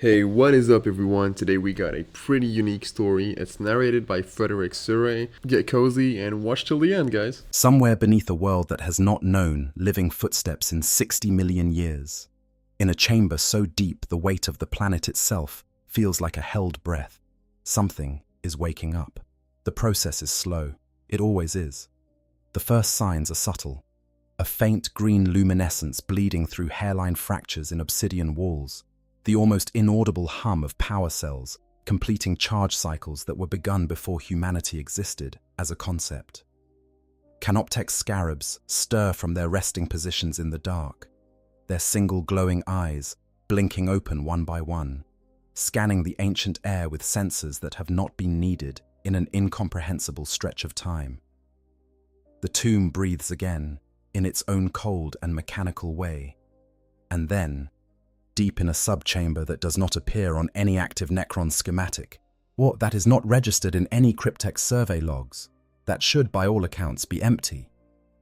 Hey, what is up everyone? Today we got a pretty unique story. It's narrated by Frederick Surrey. Get cozy and watch till the end, guys. Somewhere beneath a world that has not known living footsteps in 60 million years. In a chamber so deep the weight of the planet itself feels like a held breath. Something is waking up. The process is slow. It always is. The first signs are subtle. A faint green luminescence bleeding through hairline fractures in obsidian walls. The almost inaudible hum of power cells, completing charge cycles that were begun before humanity existed as a concept. Canoptek scarabs stir from their resting positions in the dark, their single glowing eyes blinking open one by one, scanning the ancient air with sensors that have not been needed in an incomprehensible stretch of time. The tomb breathes again, in its own cold and mechanical way, and then, deep in a subchamber that does not appear on any active Necron schematic, or that is not registered in any Cryptex survey logs, that should by all accounts be empty,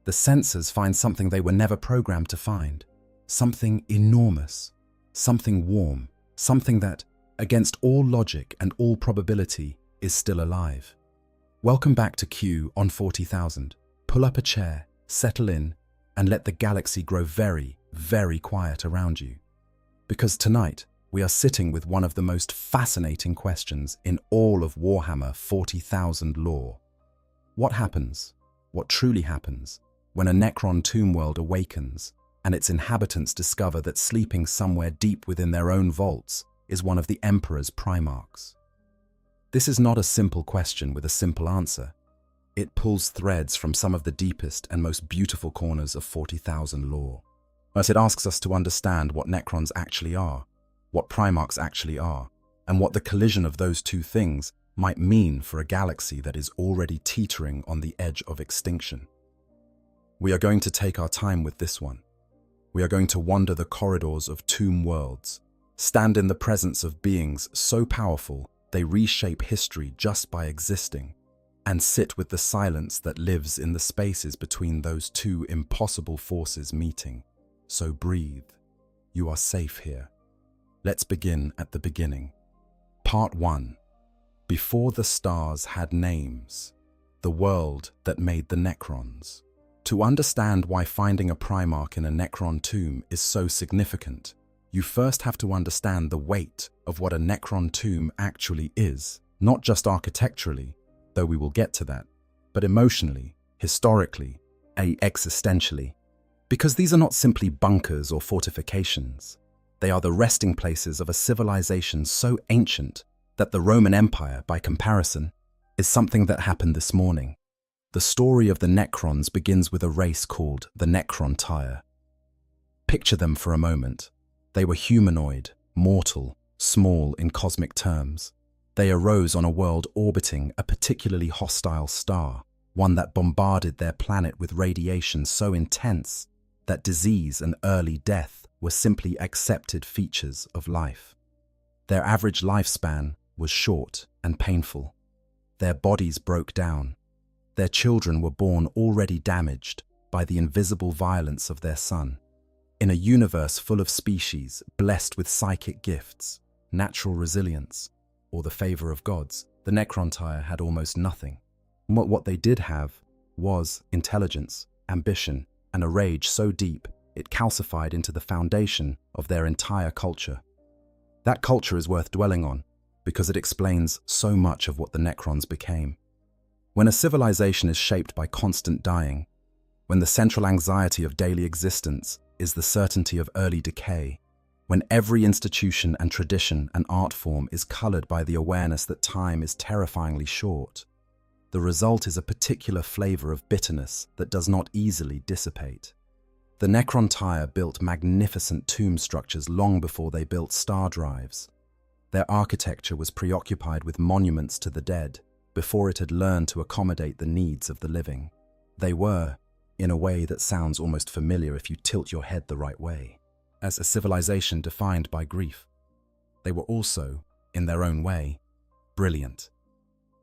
the sensors find something they were never programmed to find. Something enormous, something warm, something that, against all logic and all probability, is still alive. Welcome back to Q on 40,000. Pull up a chair, settle in, and let the galaxy grow very, very quiet around you. Because tonight, we are sitting with one of the most fascinating questions in all of Warhammer 40,000 lore. What happens, what truly happens, when a Necron tomb world awakens and its inhabitants discover that sleeping somewhere deep within their own vaults is one of the Emperor's Primarchs? This is not a simple question with a simple answer. It pulls threads from some of the deepest and most beautiful corners of 40,000 lore. But it asks us to understand what Necrons actually are, what Primarchs actually are, and what the collision of those two things might mean for a galaxy that is already teetering on the edge of extinction. We are going to take our time with this one. We are going to wander the corridors of tomb worlds, stand in the presence of beings so powerful they reshape history just by existing, and sit with the silence that lives in the spaces between those two impossible forces meeting. So breathe. You are safe here. Let's begin at the beginning. Part 1. Before the stars had names. The world that made the Necrons. To understand why finding a Primarch in a Necron tomb is so significant, you first have to understand the weight of what a Necron tomb actually is, not just architecturally, though we will get to that, but emotionally, historically, and existentially. Because these are not simply bunkers or fortifications. They are the resting places of a civilization so ancient that the Roman Empire, by comparison, is something that happened this morning. The story of the Necrons begins with a race called the Necron. Picture them for a moment. They were humanoid, mortal, small in cosmic terms. They arose on a world orbiting a particularly hostile star, one that bombarded their planet with radiation so intense that disease and early death were simply accepted features of life. Their average lifespan was short and painful. Their bodies broke down. Their children were born already damaged by the invisible violence of their sun. In a universe full of species blessed with psychic gifts, natural resilience, or the favor of gods, the Necron had almost nothing. What they did have was intelligence, ambition, and a rage so deep it calcified into the foundation of their entire culture. That culture is worth dwelling on because it explains so much of what the Necrons became. When a civilization is shaped by constant dying, when the central anxiety of daily existence is the certainty of early decay, when every institution and tradition and art form is colored by the awareness that time is terrifyingly short, the result is a particular flavor of bitterness that does not easily dissipate. The Necron built magnificent tomb structures long before they built star drives. Their architecture was preoccupied with monuments to the dead before it had learned to accommodate the needs of the living. They were, in a way that sounds almost familiar if you tilt your head the right way, as a civilization defined by grief. They were also, in their own way, brilliant.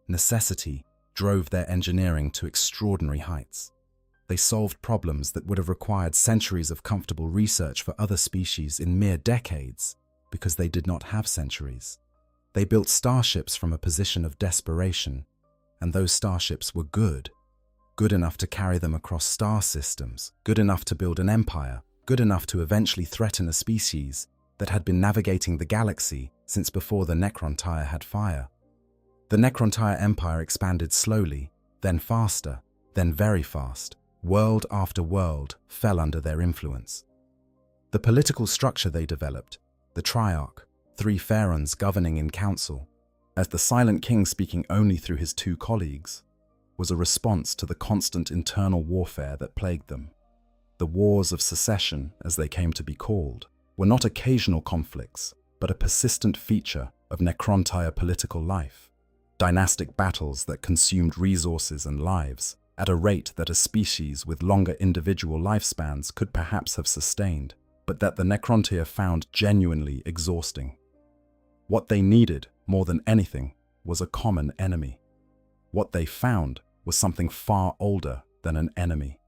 Necessity drove their engineering to extraordinary heights. They solved problems that would have required centuries of comfortable research for other species in mere decades, because they did not have centuries. They built starships from a position of desperation, and those starships were good enough to carry them across star systems, good enough to build an empire, good enough to eventually threaten a species that had been navigating the galaxy since before the Necron had fire. The Necron Empire expanded slowly, then faster, then very fast. World after world fell under their influence. The political structure they developed, the Triarch, 3 pharaohs governing in council, as the Silent King speaking only through his 2 colleagues, was a response to the constant internal warfare that plagued them. The Wars of Secession, as they came to be called, were not occasional conflicts, but a persistent feature of Necron political life. Dynastic battles that consumed resources and lives at a rate that a species with longer individual lifespans could perhaps have sustained, but that the Necron found genuinely exhausting. What they needed, more than anything, was a common enemy. What they found was something far older than an enemy.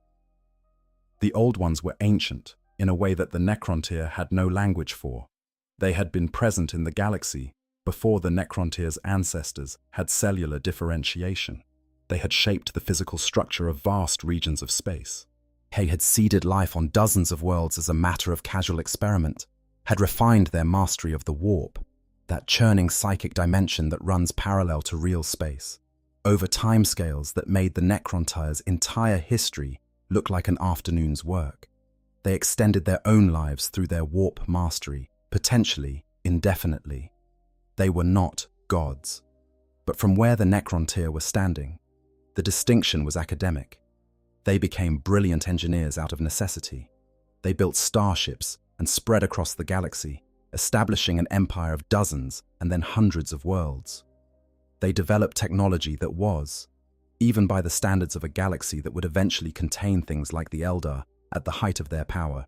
The Old Ones were ancient, in a way that the Necron had no language for. They had been present in the galaxy before the Necron ancestors had cellular differentiation. They had shaped the physical structure of vast regions of space. They had seeded life on dozens of worlds as a matter of casual experiment, had refined their mastery of the warp, that churning psychic dimension that runs parallel to real space, over timescales that made the Necron entire history look like an afternoon's work. They extended their own lives through their warp mastery, potentially indefinitely. They were not gods. But from where the Necron were standing, the distinction was academic. They became brilliant engineers out of necessity. They built starships and spread across the galaxy, establishing an empire of dozens and then hundreds of worlds. They developed technology that was, even by the standards of a galaxy that would eventually contain things like the Eldar at the height of their power,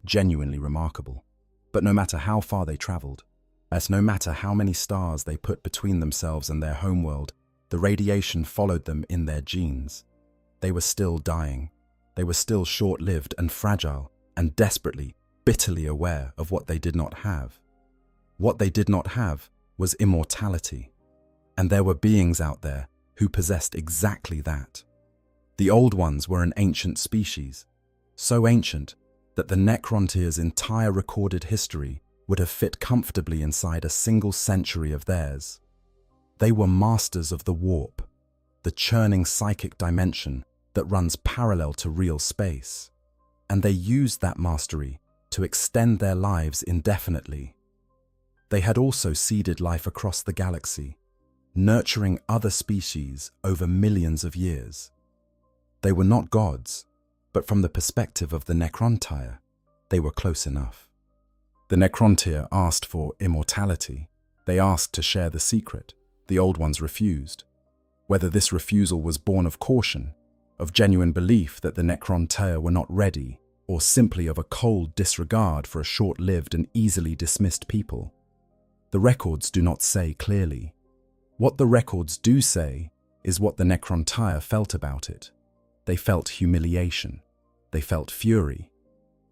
genuinely remarkable. But no matter how far they traveled, no matter how many stars they put between themselves and their homeworld, the radiation followed them in their genes. They were still dying. They were still short-lived and fragile, and desperately, bitterly aware of what they did not have. What they did not have was immortality. And there were beings out there who possessed exactly that. The Old Ones were an ancient species, so ancient that the Necron entire recorded history would have fit comfortably inside a single century of theirs. They were masters of the warp, the churning psychic dimension that runs parallel to real space, and they used that mastery to extend their lives indefinitely. They had also seeded life across the galaxy, nurturing other species over millions of years. They were not gods, but from the perspective of the Necron, they were close enough. The Necron asked for immortality. They asked to share the secret. The Old Ones refused. Whether this refusal was born of caution, of genuine belief that the Necron were not ready, or simply of a cold disregard for a short-lived and easily dismissed people, the records do not say clearly. What the records do say is what the Necron felt about it. They felt humiliation. They felt fury.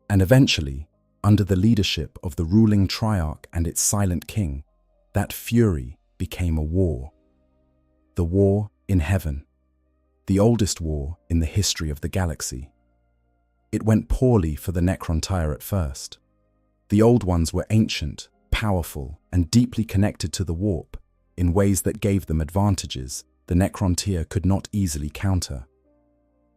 And eventually, under the leadership of the ruling Triarch and its Silent King, that fury became a war. The war in heaven. The oldest war in the history of the galaxy. It went poorly for the Necron at first. The Old Ones were ancient, powerful, and deeply connected to the warp in ways that gave them advantages the Necron could not easily counter.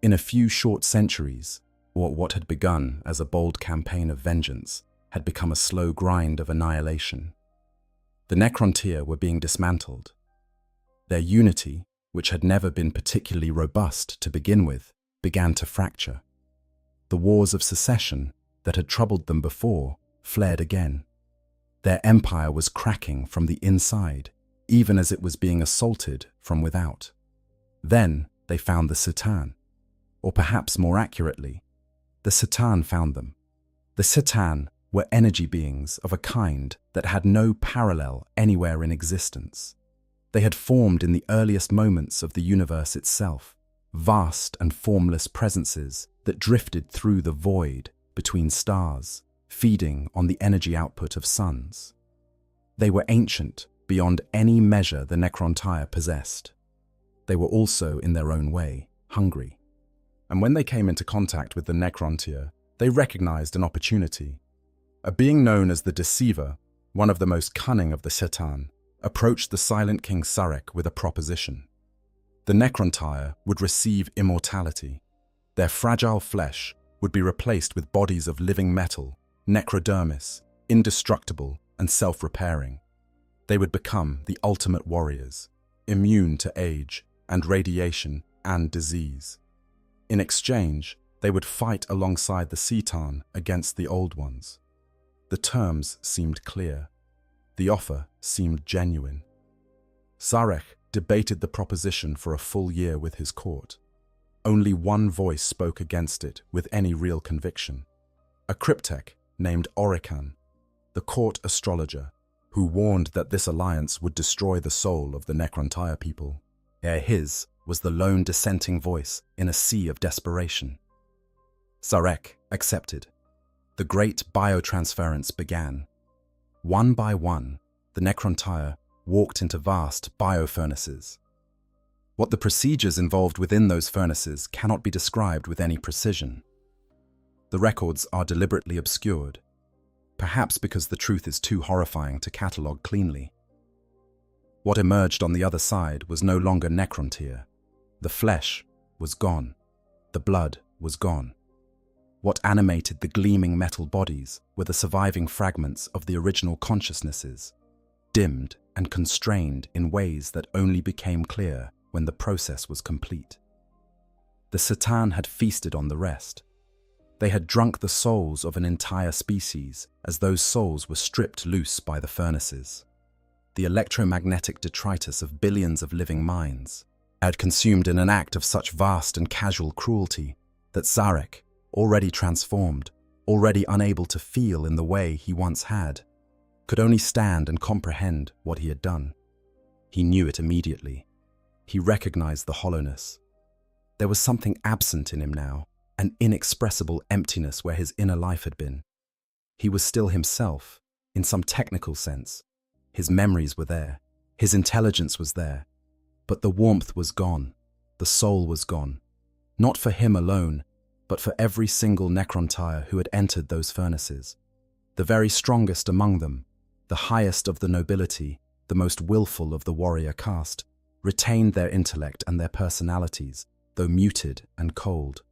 In a few short centuries, or what had begun as a bold campaign of vengeance had become a slow grind of annihilation. The Necron were being dismantled. Their unity, which had never been particularly robust to begin with, began to fracture. The wars of secession that had troubled them before flared again. Their empire was cracking from the inside, even as it was being assaulted from without. Then they found the C'tan, or perhaps more accurately, the C'tan found them. The C'tan were energy beings of a kind that had no parallel anywhere in existence. They had formed in the earliest moments of the universe itself, vast and formless presences that drifted through the void between stars, feeding on the energy output of suns. They were ancient, beyond any measure the Necron possessed. They were also, in their own way, hungry. And when they came into contact with the Necron, they recognized an opportunity. A being known as the Deceiver, one of the most cunning of the C'tan, approached the Silent King Sarek with a proposition. The Necron would receive immortality. Their fragile flesh would be replaced with bodies of living metal, necrodermis, indestructible and self-repairing. They would become the ultimate warriors, immune to age and radiation and disease. In exchange, they would fight alongside the C'tan against the Old Ones. The terms seemed clear. The offer seemed genuine. Sarek debated the proposition for a full year with his court. Only one voice spoke against it with any real conviction. A cryptech named Awaken, the court astrologer, who warned that this alliance would destroy the soul of the Necron people. His was the lone dissenting voice in a sea of desperation. Sarek accepted. The great biotransference began. One by one, the Necron walked into vast biofurnaces. What the procedures involved within those furnaces cannot be described with any precision. The records are deliberately obscured, perhaps because the truth is too horrifying to catalogue cleanly. What emerged on the other side was no longer Necron. The flesh was gone. The blood was gone. What animated the gleaming metal bodies were the surviving fragments of the original consciousnesses, dimmed and constrained in ways that only became clear when the process was complete. The C'tan had feasted on the rest. They had drunk the souls of an entire species as those souls were stripped loose by the furnaces. The electromagnetic detritus of billions of living minds had consumed in an act of such vast and casual cruelty that Sarek, already transformed, already unable to feel in the way he once had, could only stand and comprehend what he had done. He knew it immediately. He recognized the hollowness. There was something absent in him now, an inexpressible emptiness where his inner life had been. He was still himself, in some technical sense. His memories were there, his intelligence was there, but the warmth was gone, the soul was gone, not for him alone, but for every single Necron who had entered those furnaces. The very strongest among them, the highest of the nobility, the most willful of the warrior caste, retained their intellect and their personalities, though muted and cold.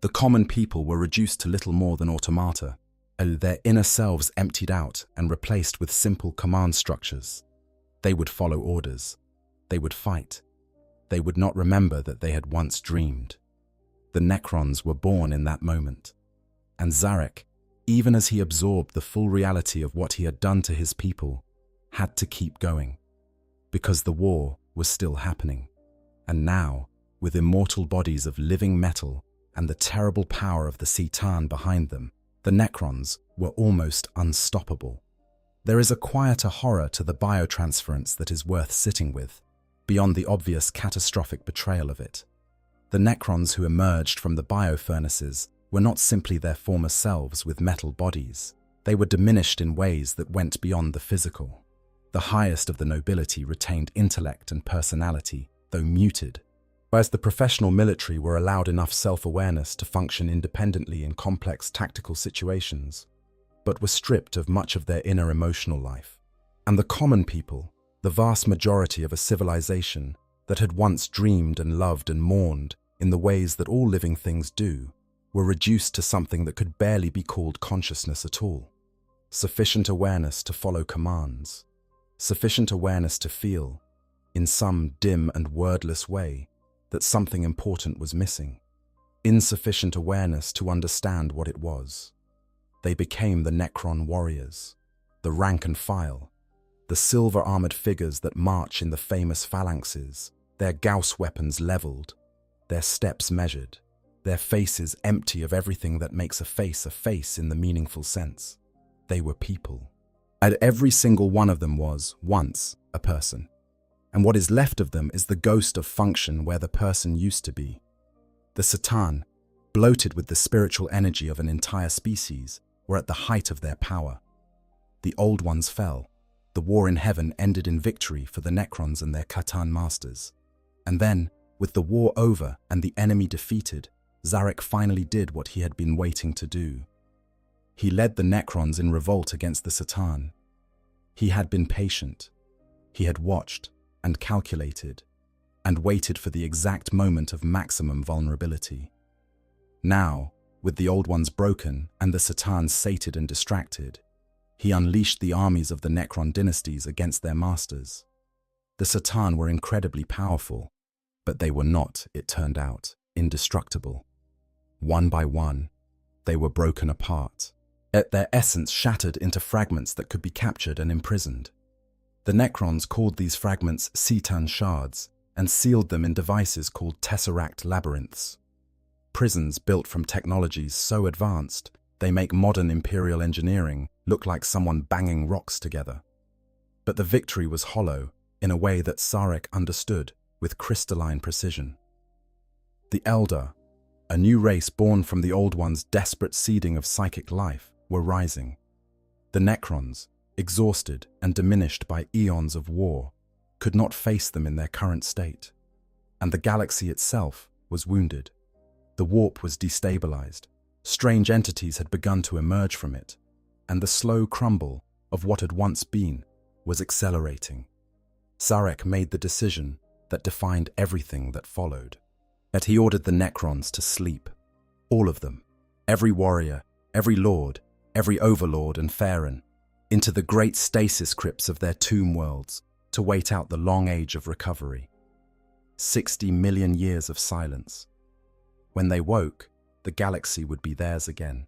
The common people were reduced to little more than automata, their inner selves emptied out and replaced with simple command structures. They would follow orders. They would fight. They would not remember that they had once dreamed. The Necrons were born in that moment. And Sarek, even as he absorbed the full reality of what he had done to his people, had to keep going. Because the war was still happening. And now, with immortal bodies of living metal and the terrible power of the C'tan behind them, the Necrons were almost unstoppable. There is a quieter horror to the biotransference that is worth sitting with, beyond the obvious catastrophic betrayal of it. The Necrons who emerged from the biofurnaces were not simply their former selves with metal bodies. They were diminished in ways that went beyond the physical. The highest of the nobility retained intellect and personality, though muted, whereas the professional military were allowed enough self-awareness to function independently in complex tactical situations, but were stripped of much of their inner emotional life. And the common people, the vast majority of a civilization that had once dreamed and loved and mourned in the ways that all living things do, were reduced to something that could barely be called consciousness at all. Sufficient awareness to follow commands. Sufficient awareness to feel, in some dim and wordless way, that something important was missing. Insufficient awareness to understand what it was. They became the Necron warriors, the rank and file, the silver-armored figures that march in the famous phalanxes, their Gauss weapons leveled, their steps measured, their faces empty of everything that makes a face in the meaningful sense. They were people. And every single one of them was, once, a person. And what is left of them is the ghost of function where the person used to be. The C'tan, bloated with the spiritual energy of an entire species, were at the height of their power. The old ones fell. the war in heaven ended in victory for the Necrons and their Catan masters. And then, with the war over and the enemy defeated, Zarek finally did what he had been waiting to do. He led the Necrons in revolt against the Satan. He had been patient. He had watched and calculated and waited for the exact moment of maximum vulnerability. Now, with the Old Ones broken and the Satan sated and distracted, he unleashed the armies of the Necron dynasties against their masters. The Satan were incredibly powerful, but they were not, it turned out, indestructible. One by one, they were broken apart, their essence shattered into fragments that could be captured and imprisoned. The Necrons called these fragments Cetan shards and sealed them in devices called tesseract labyrinths. Prisons built from technologies so advanced, they make modern Imperial engineering look like someone banging rocks together. But the victory was hollow in a way that Zarek understood with crystalline precision. The Elder, a new race born from the Old Ones' desperate seeding of psychic life, were rising. The Necrons, exhausted and diminished by eons of war, could not face them in their current state. And the galaxy itself was wounded. The warp was destabilized. Strange entities had begun to emerge from it, and the slow crumble of what had once been was accelerating. Zarek made the decision that defined everything that followed. Yet he ordered the Necrons to sleep. All of them. Every warrior, every lord, every overlord and Pharaon, into the great stasis crypts of their tomb worlds to wait out the long age of recovery. 60 million years of silence. When they woke, the galaxy would be theirs again.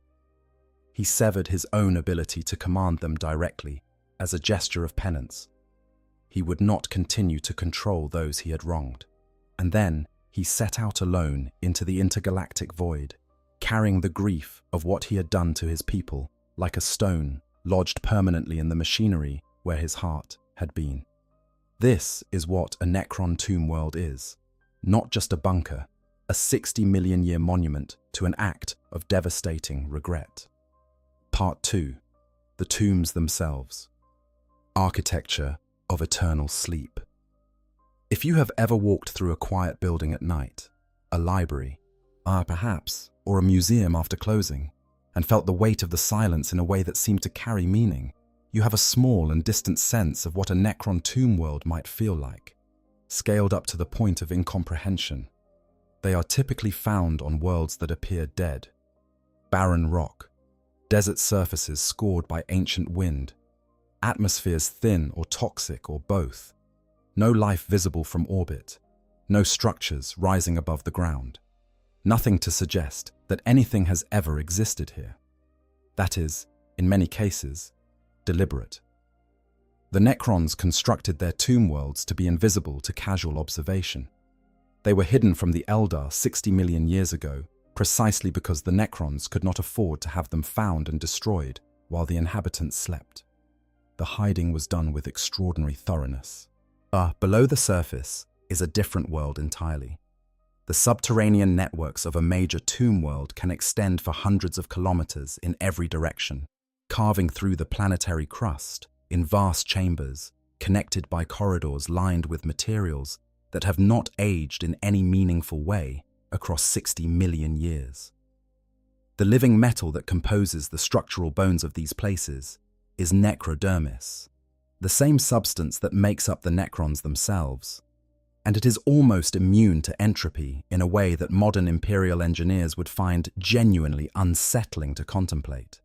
He severed his own ability to command them directly as a gesture of penance. He would not continue to control those he had wronged. And then he set out alone into the intergalactic void, carrying the grief of what he had done to his people like a stone lodged permanently in the machinery where his heart had been. This is what a Necron tomb world is. Not just a bunker, a 60 million year monument to an act of devastating regret. Part 2. The tombs themselves. Architecture of eternal sleep. If you have ever walked through a quiet building at night, a library, perhaps, or a museum after closing, and felt the weight of the silence in a way that seemed to carry meaning, you have a small and distant sense of what a Necron tomb world might feel like, scaled up to the point of incomprehension. They are typically found on worlds that appear dead. Barren rock, desert surfaces scored by ancient wind, atmospheres thin or toxic or both, no life visible from orbit, no structures rising above the ground, nothing to suggest that anything has ever existed here. That is, in many cases, deliberate. The Necrons constructed their tomb worlds to be invisible to casual observation. They were hidden from the Eldar 60 million years ago, precisely because the Necrons could not afford to have them found and destroyed while the inhabitants slept. The hiding was done with extraordinary thoroughness. Below the surface is a different world entirely. The subterranean networks of a major tomb world can extend for hundreds of kilometers in every direction, carving through the planetary crust in vast chambers, connected by corridors lined with materials that have not aged in any meaningful way across 60 million years. The living metal that composes the structural bones of these places is necrodermis, the same substance that makes up the Necrons themselves, and it is almost immune to entropy in a way that modern Imperial engineers would find genuinely unsettling to contemplate.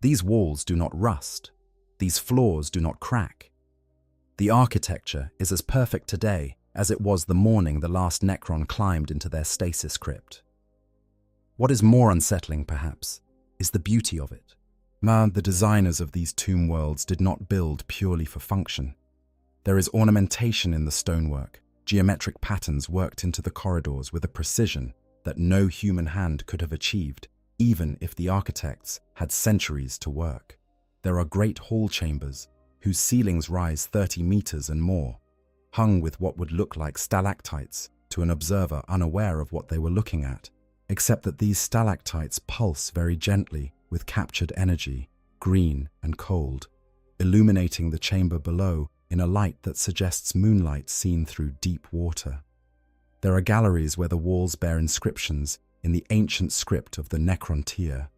These walls do not rust, these floors do not crack. The architecture is as perfect today as it was the morning the last Necron climbed into their stasis crypt. What is more unsettling, perhaps, is the beauty of it. The designers of these tomb worlds did not build purely for function. There is ornamentation in the stonework, geometric patterns worked into the corridors with a precision that no human hand could have achieved, even if the architects had centuries to work. There are great hall chambers, whose ceilings rise 30 meters and more, hung with what would look like stalactites to an observer unaware of what they were looking at, except that these stalactites pulse very gently with captured energy, green and cold. illuminating the chamber below in a light that suggests moonlight seen through deep water. There are galleries where the walls bear inscriptions in the ancient script of the Necron tier,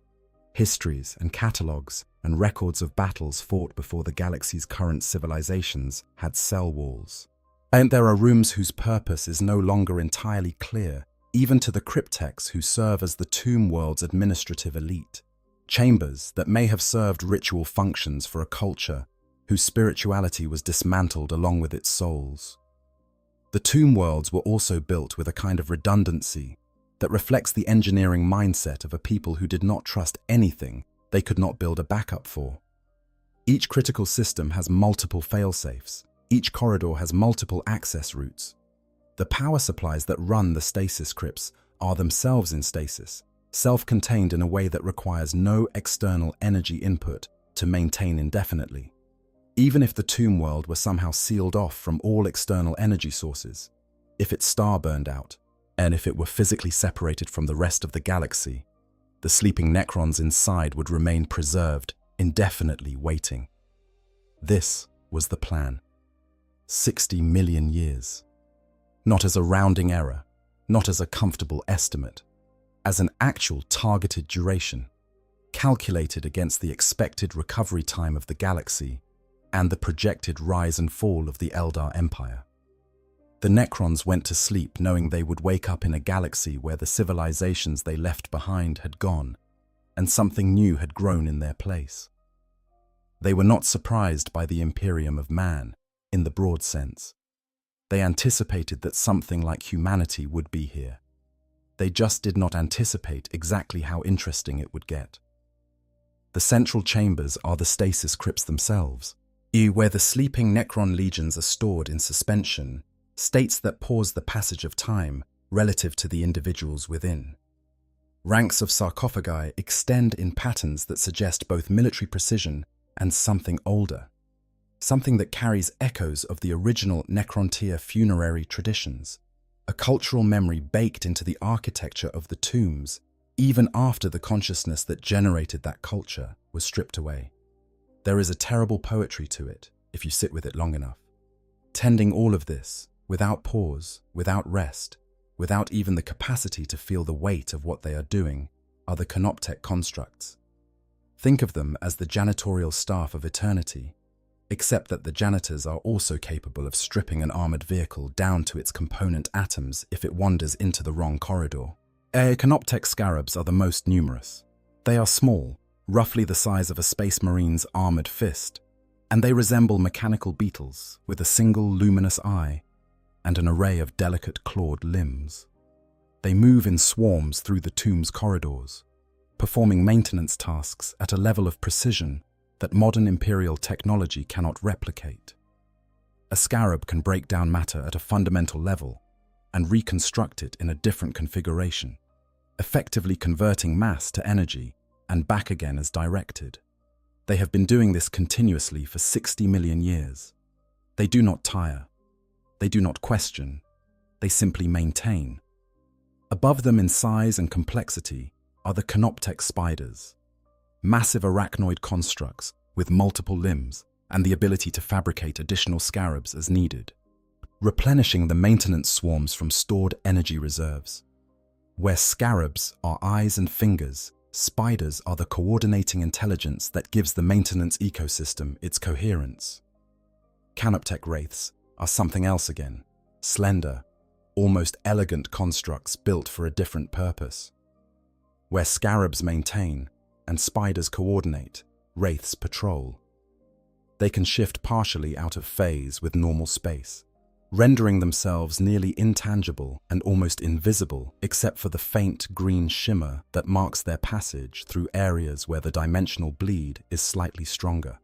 histories and catalogues and records of battles fought before the galaxy's current civilizations had cell walls. And there are rooms whose purpose is no longer entirely clear, even to the cryptex who serve as the tomb world's administrative elite. Chambers that may have served ritual functions for a culture whose spirituality was dismantled along with its souls. The tomb worlds were also built with a kind of redundancy that reflects the engineering mindset of a people who did not trust anything they could not build a backup for. Each critical system has multiple failsafes. Each corridor has multiple access routes. The power supplies that run the stasis crypts are themselves in stasis, self-contained in a way that requires no external energy input to maintain indefinitely. Even if the tomb world were somehow sealed off from all external energy sources, if its star burned out, and if it were physically separated from the rest of the galaxy, the sleeping Necrons inside would remain preserved, indefinitely waiting. This was the plan. 60 million years. Not as a rounding error, not as a comfortable estimate, as an actual targeted duration, calculated against the expected recovery time of the galaxy and the projected rise and fall of the Eldar Empire. The Necrons went to sleep knowing they would wake up in a galaxy where the civilizations they left behind had gone, and something new had grown in their place. They were not surprised by the Imperium of man, in the broad sense. They anticipated that something like humanity would be here. They just did not anticipate exactly how interesting it would get. The central chambers are the stasis crypts themselves, where the sleeping Necron legions are stored in suspension, states that pause the passage of time relative to the individuals within. Ranks of sarcophagi extend in patterns that suggest both military precision and something older, something that carries echoes of the original Necrontier funerary traditions, a cultural memory baked into the architecture of the tombs, even after the consciousness that generated that culture was stripped away. There is a terrible poetry to it, if you sit with it long enough. Tending all of this, without pause, without rest, without even the capacity to feel the weight of what they are doing, are the Canoptech constructs. Think of them as the janitorial staff of eternity, except that the janitors are also capable of stripping an armored vehicle down to its component atoms if it wanders into the wrong corridor. Canoptech scarabs are the most numerous. They are small, roughly the size of a space marine's armored fist, and they resemble mechanical beetles with a single luminous eye and an array of delicate clawed limbs. They move in swarms through the tomb's corridors, performing maintenance tasks at a level of precision that modern Imperial technology cannot replicate. A scarab can break down matter at a fundamental level and reconstruct it in a different configuration, effectively converting mass to energy and back again as directed. They have been doing this continuously for 60 million years. They do not tire. They do not question. They simply maintain. Above them in size and complexity are the Canoptech spiders, massive arachnoid constructs with multiple limbs and the ability to fabricate additional scarabs as needed, replenishing the maintenance swarms from stored energy reserves. Where scarabs are eyes and fingers, spiders are the coordinating intelligence that gives the maintenance ecosystem its coherence. Canoptech wraiths are something else again, slender, almost elegant constructs built for a different purpose. Where scarabs maintain and spiders coordinate, wraiths patrol. They can shift partially out of phase with normal space, rendering themselves nearly intangible and almost invisible except for the faint green shimmer that marks their passage through areas where the dimensional bleed is slightly stronger.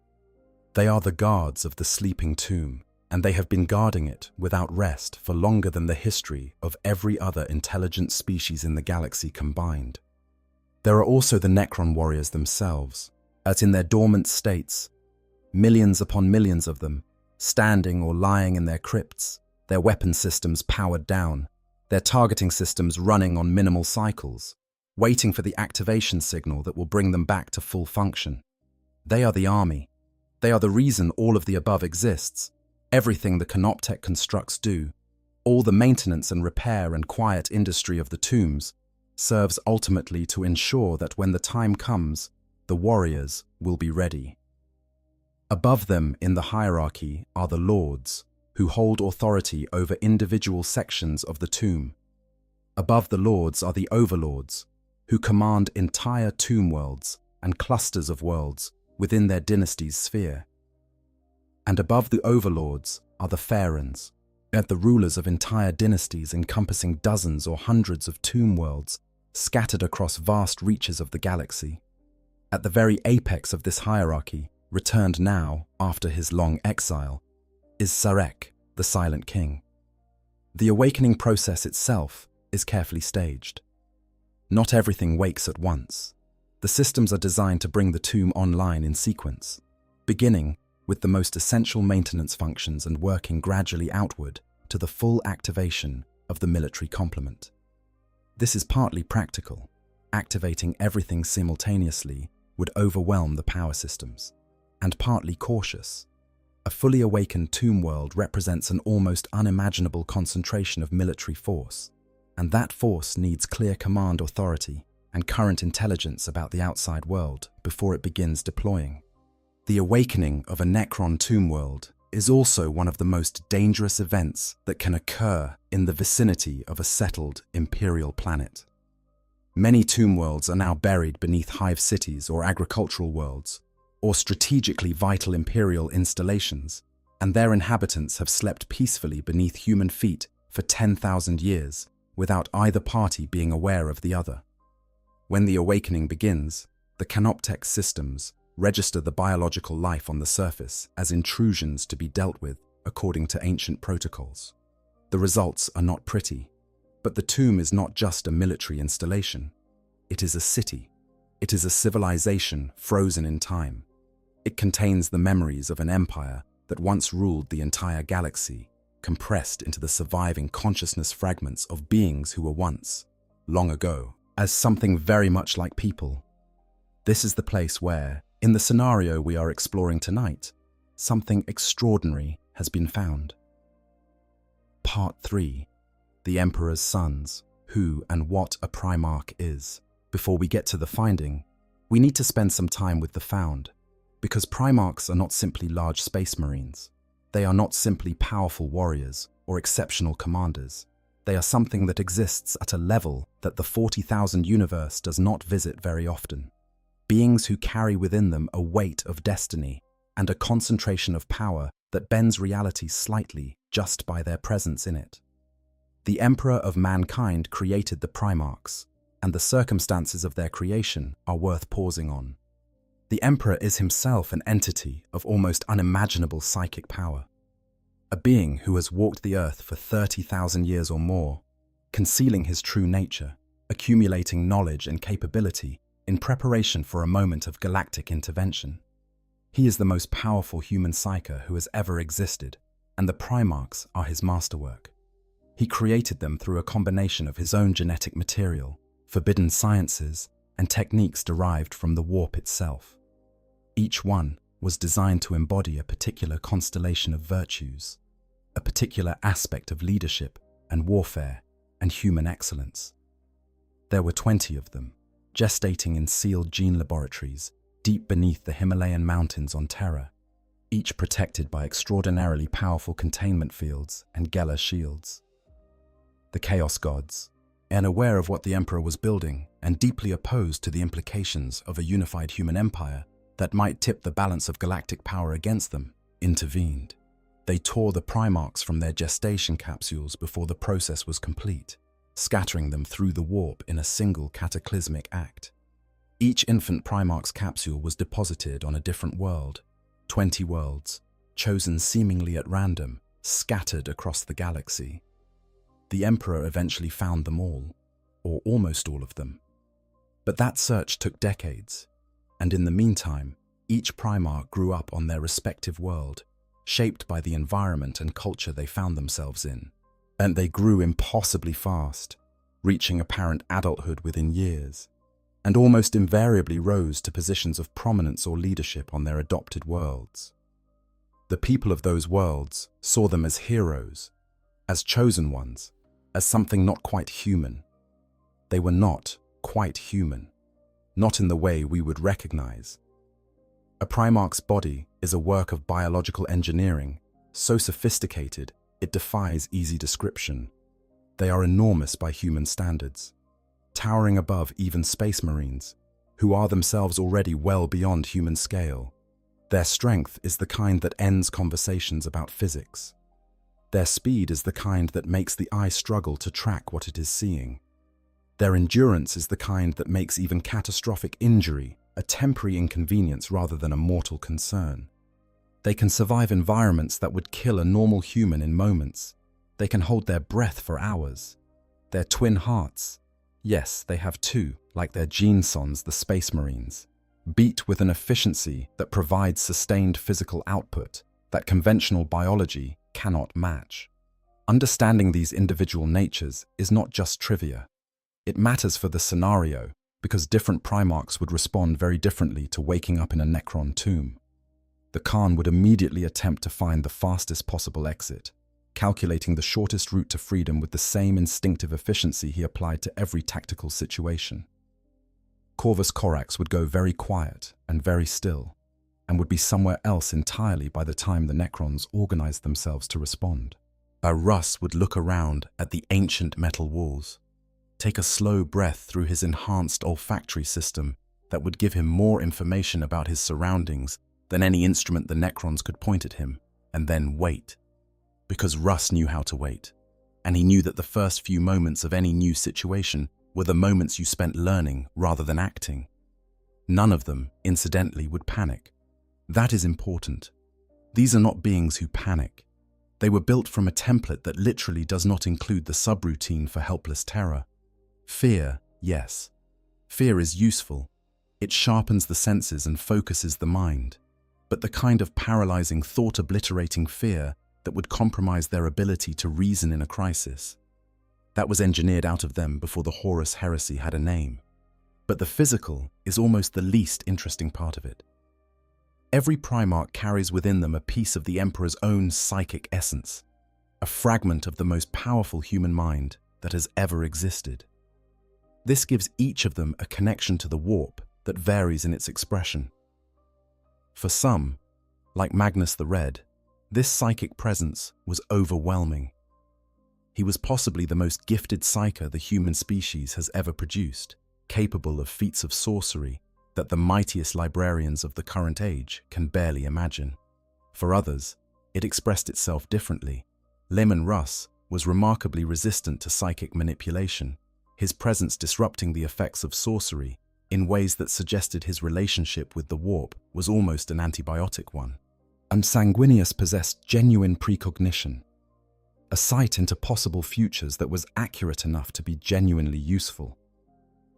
They are the guards of the sleeping tomb, and they have been guarding it without rest for longer than the history of every other intelligent species in the galaxy combined. There are also the Necron warriors themselves, as in their dormant states, millions upon millions of them, standing or lying in their crypts, their weapon systems powered down, their targeting systems running on minimal cycles, waiting for the activation signal that will bring them back to full function. They are the army, They are the reason all of the above exists. Everything the Canoptek constructs do, all the maintenance and repair and quiet industry of the tombs, serves ultimately to ensure that when the time comes, the warriors will be ready. Above them in the hierarchy are the lords, who hold authority over individual sections of the tomb. Above the lords are the overlords, who command entire tomb worlds and clusters of worlds within their dynasty's sphere. And above the overlords are the pharaohs, the rulers of entire dynasties encompassing dozens or hundreds of tomb worlds scattered across vast reaches of the galaxy. At the very apex of this hierarchy, returned now after his long exile, is Sarek, the Silent King. The awakening process itself is carefully staged. Not everything wakes at once. The systems are designed to bring the tomb online in sequence, beginning with the most essential maintenance functions and working gradually outward to the full activation of the military complement. This is partly practical. Activating everything simultaneously would overwhelm the power systems, and partly cautious. A fully awakened tomb world represents an almost unimaginable concentration of military force, and that force needs clear command authority and current intelligence about the outside world before it begins deploying. The awakening of a Necron tomb world is also one of the most dangerous events that can occur in the vicinity of a settled Imperial planet. Many tomb worlds are now buried beneath hive cities or agricultural worlds, or strategically vital Imperial installations, and their inhabitants have slept peacefully beneath human feet for 10,000 years without either party being aware of the other. When the awakening begins, the Canoptek systems register the biological life on the surface as intrusions to be dealt with according to ancient protocols. The results are not pretty, but the tomb is not just a military installation. It is a city. It is a civilization frozen in time. It contains the memories of an empire that once ruled the entire galaxy, compressed into the surviving consciousness fragments of beings who were once, long ago, as something very much like people. This is the place where, in the scenario we are exploring tonight, something extraordinary has been found. Part 3. The Emperor's Sons, Who and What a Primarch Is. Before we get to the finding, we need to spend some time with the found, because Primarchs are not simply large space marines. They are not simply powerful warriors or exceptional commanders. They are something that exists at a level that the 40,000 universe does not visit very often. Beings who carry within them a weight of destiny and a concentration of power that bends reality slightly just by their presence in it. The Emperor of mankind created the Primarchs, and the circumstances of their creation are worth pausing on. The Emperor is himself an entity of almost unimaginable psychic power. A being who has walked the earth for 30,000 years or more, concealing his true nature, accumulating knowledge and capability in preparation for a moment of galactic intervention. He is the most powerful human psyker who has ever existed, and the Primarchs are his masterwork. He created them through a combination of his own genetic material, forbidden sciences, and techniques derived from the warp itself. Each one was designed to embody a particular constellation of virtues, a particular aspect of leadership and warfare and human excellence. There were 20 of them, gestating in sealed gene laboratories deep beneath the Himalayan mountains on Terra, each protected by extraordinarily powerful containment fields and Gela shields. The Chaos Gods, unaware of what the Emperor was building and deeply opposed to the implications of a unified human empire that might tip the balance of galactic power against them, intervened. They tore the Primarchs from their gestation capsules before the process was complete, scattering them through the warp in a single cataclysmic act. Each infant Primarch's capsule was deposited on a different world, 20 worlds, chosen seemingly at random, scattered across the galaxy. The Emperor eventually found them all, or almost all of them. But that search took decades, and in the meantime, each Primarch grew up on their respective world, shaped by the environment and culture they found themselves in. And they grew impossibly fast, reaching apparent adulthood within years. and almost invariably rose to positions of prominence or leadership on their adopted worlds. The people of those worlds saw them as heroes, as chosen ones, as something not quite human. They were not quite human, not in the way we would recognize. A Primarch's body is a work of biological engineering, so sophisticated it defies easy description. They are enormous by human standards, towering above even space marines, who are themselves already well beyond human scale. Their strength is the kind that ends conversations about physics. Their speed is the kind that makes the eye struggle to track what it is seeing. Their endurance is the kind that makes even catastrophic injury a temporary inconvenience rather than a mortal concern. They can survive environments that would kill a normal human in moments. They can hold their breath for hours. Their twin hearts, yes, they have two, like their gene sons, the Space Marines, beat with an efficiency that provides sustained physical output that conventional biology cannot match. Understanding these individual natures is not just trivia. It matters for the scenario because different Primarchs would respond very differently to waking up in a Necron tomb. The Khan would immediately attempt to find the fastest possible exit, calculating the shortest route to freedom with the same instinctive efficiency he applied to every tactical situation. Corvus Corax would go very quiet and very still, and would be somewhere else entirely by the time the Necrons organized themselves to respond. Russ would look around at the ancient metal walls, take a slow breath through his enhanced olfactory system that would give him more information about his surroundings than any instrument the Necrons could point at him, and then wait. Because Russ knew how to wait, and he knew that the first few moments of any new situation were the moments you spent learning rather than acting. None of them, incidentally, would panic. That is important. These are not beings who panic. They were built from a template that literally does not include the subroutine for helpless terror. Fear, yes. Fear is useful. It sharpens the senses and focuses the mind. But the kind of paralyzing, thought-obliterating fear that would compromise their ability to reason in a crisis, that was engineered out of them before the Horus Heresy had a name. But the physical is almost the least interesting part of it. Every Primarch carries within them a piece of the Emperor's own psychic essence, a fragment of the most powerful human mind that has ever existed. This gives each of them a connection to the warp that varies in its expression. For some, like Magnus the Red, this psychic presence was overwhelming. He was possibly the most gifted psyker the human species has ever produced, capable of feats of sorcery that the mightiest librarians of the current age can barely imagine. For others, it expressed itself differently. Leman Russ was remarkably resistant to psychic manipulation, his presence disrupting the effects of sorcery in ways that suggested his relationship with the warp was almost an antibiotic one. And Sanguinius possessed genuine precognition, a sight into possible futures that was accurate enough to be genuinely useful.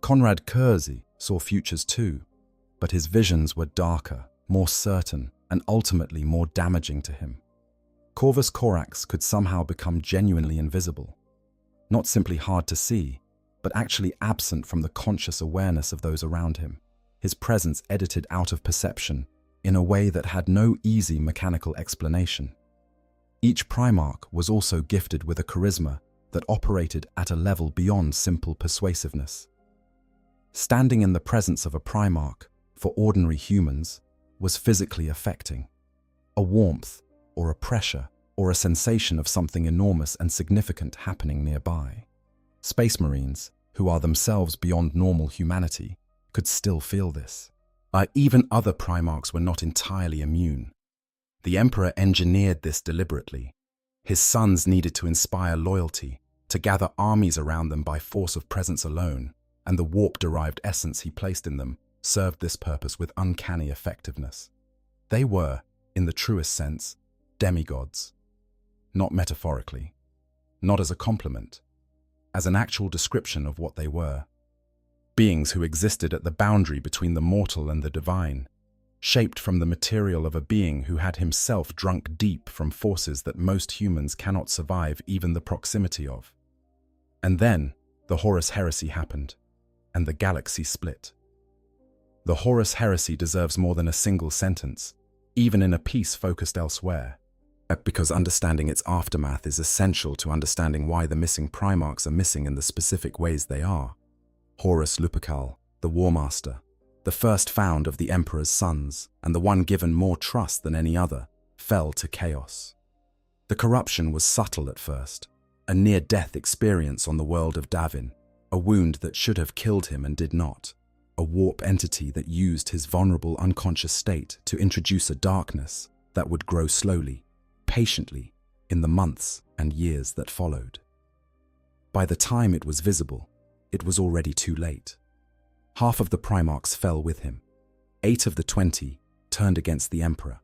Conrad Kersey saw futures too, but his visions were darker, more certain, and ultimately more damaging to him. Corvus Corax could somehow become genuinely invisible, not simply hard to see, but actually absent from the conscious awareness of those around him, his presence edited out of perception in a way that had no easy mechanical explanation. Each Primarch was also gifted with a charisma that operated at a level beyond simple persuasiveness. Standing in the presence of a Primarch, for ordinary humans, was physically affecting. A warmth, or a pressure, or a sensation of something enormous and significant happening nearby. Space Marines, who are themselves beyond normal humanity, could still feel this. Even other Primarchs were not entirely immune. The Emperor engineered this deliberately. His sons needed to inspire loyalty, to gather armies around them by force of presence alone, and the warp-derived essence he placed in them served this purpose with uncanny effectiveness. They were, in the truest sense, demigods. Not metaphorically, not as a compliment, as an actual description of what they were. Beings who existed at the boundary between the mortal and the divine, shaped from the material of a being who had himself drunk deep from forces that most humans cannot survive even the proximity of. And then, the Horus Heresy happened. and the galaxy split. The Horus Heresy deserves more than a single sentence, even in a piece focused elsewhere, because understanding its aftermath is essential to understanding why the missing Primarchs are missing in the specific ways they are. Horus Lupercal, the War Master, the first found of the Emperor's sons, and the one given more trust than any other, fell to chaos. The corruption was subtle at first, a near-death experience on the world of Davin, a wound that should have killed him and did not, a warp entity that used his vulnerable unconscious state to introduce a darkness that would grow slowly, patiently, in the months and years that followed. By the time it was visible, it was already too late. Half of the Primarchs fell with him. 8 of the 20 turned against the Emperor,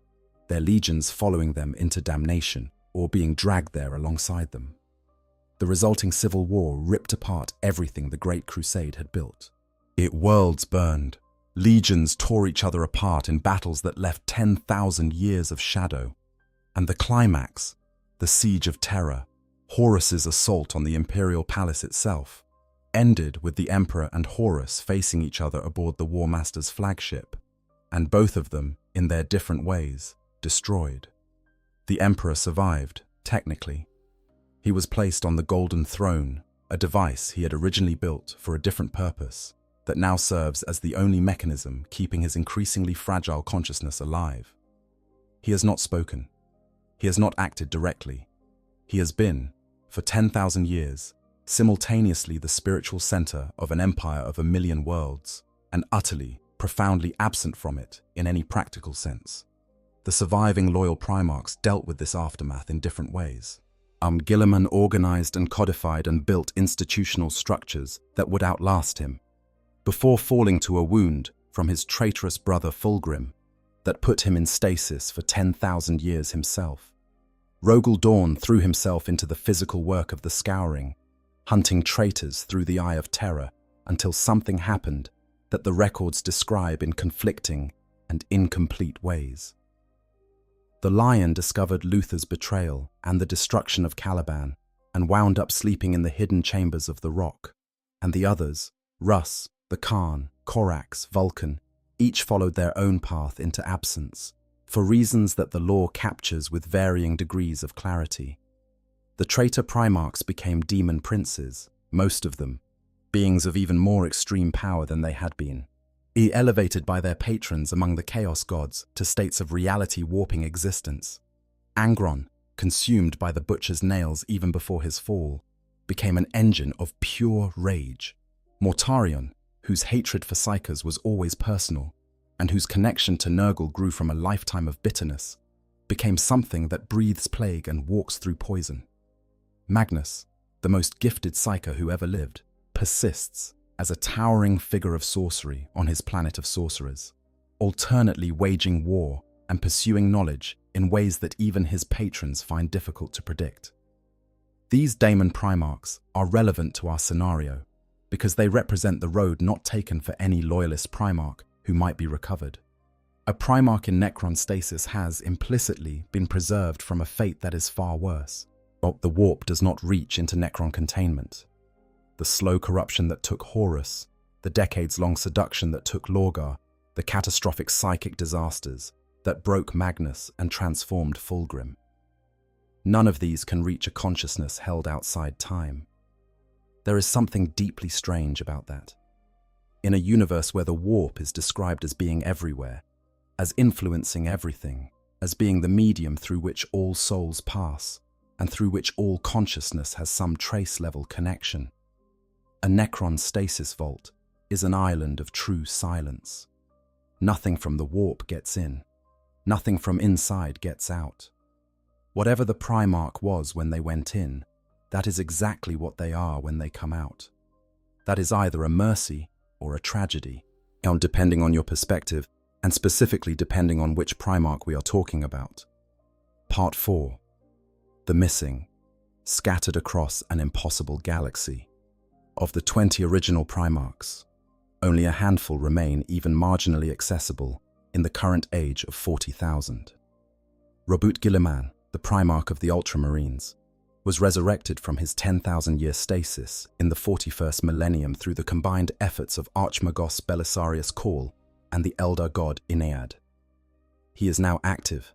their legions following them into damnation or being dragged there alongside them. The resulting civil war ripped apart everything the Great Crusade had built. Worlds burned. Legions tore each other apart in battles that left 10,000 years of shadow. And the climax, the Siege of Terror, Horus's assault on the Imperial palace itself, ended with the Emperor and Horus facing each other aboard the War Master's flagship, and both of them, in their different ways, destroyed. The Emperor survived, technically. He was placed on the Golden Throne, a device he had originally built for a different purpose, that now serves as the only mechanism keeping his increasingly fragile consciousness alive. He has not spoken. He has not acted directly. He has been, for 10,000 years, simultaneously the spiritual center of an empire of 1,000,000 worlds, and utterly, profoundly absent from it in any practical sense. The surviving loyal Primarchs dealt with this aftermath in different ways. Guilliman organized and codified and built institutional structures that would outlast him, before falling to a wound from his traitorous brother Fulgrim that put him in stasis for 10,000 years himself. Rogel Dawn threw himself into the physical work of the Scouring, hunting traitors through the Eye of Terror until something happened that the records describe in conflicting and incomplete ways. The Lion discovered Luther's betrayal and the destruction of Caliban and wound up sleeping in the hidden chambers of the Rock, and the others, Russ, the Khan, Korax, Vulcan, each followed their own path into absence, for reasons that the lore captures with varying degrees of clarity. The traitor Primarchs became demon princes, most of them, beings of even more extreme power than they had been, elevated by their patrons among the Chaos Gods to states of reality-warping existence. Angron, consumed by the Butcher's nails even before his fall, became an engine of pure rage. Mortarion, whose hatred for Psychers was always personal, and whose connection to Nurgle grew from a lifetime of bitterness, became something that breathes plague and walks through poison. Magnus, the most gifted Psyker who ever lived, persists as a towering figure of sorcery on his planet of sorcerers, alternately waging war and pursuing knowledge in ways that even his patrons find difficult to predict. These Daemon Primarchs are relevant to our scenario because they represent the road not taken for any loyalist Primarch who might be recovered. A Primarch in Necron stasis has, implicitly, been preserved from a fate that is far worse. But the warp does not reach into Necron containment. The slow corruption that took Horus, the decades-long seduction that took Lorgar, the catastrophic psychic disasters that broke Magnus and transformed Fulgrim. None of these can reach a consciousness held outside time. There is something deeply strange about that. In a universe where the warp is described as being everywhere, as influencing everything, as being the medium through which all souls pass, and through which all consciousness has some trace-level connection, a Necron stasis vault is an island of true silence. Nothing from the warp gets in. Nothing from inside gets out. Whatever the Primarch was when they went in, that is exactly what they are when they come out. That is either a mercy or a tragedy, depending on your perspective, and specifically depending on which Primarch we are talking about. Part 4. The Missing, scattered across an impossible galaxy. Of the 20 original Primarchs, only a handful remain even marginally accessible in the current age of 40,000. Robert Guilliman, the Primarch of the Ultramarines, was resurrected from his 10,000-year stasis in the 41st millennium through the combined efforts of Archmagos Belisarius Cawl and the elder god Inead. He is now active,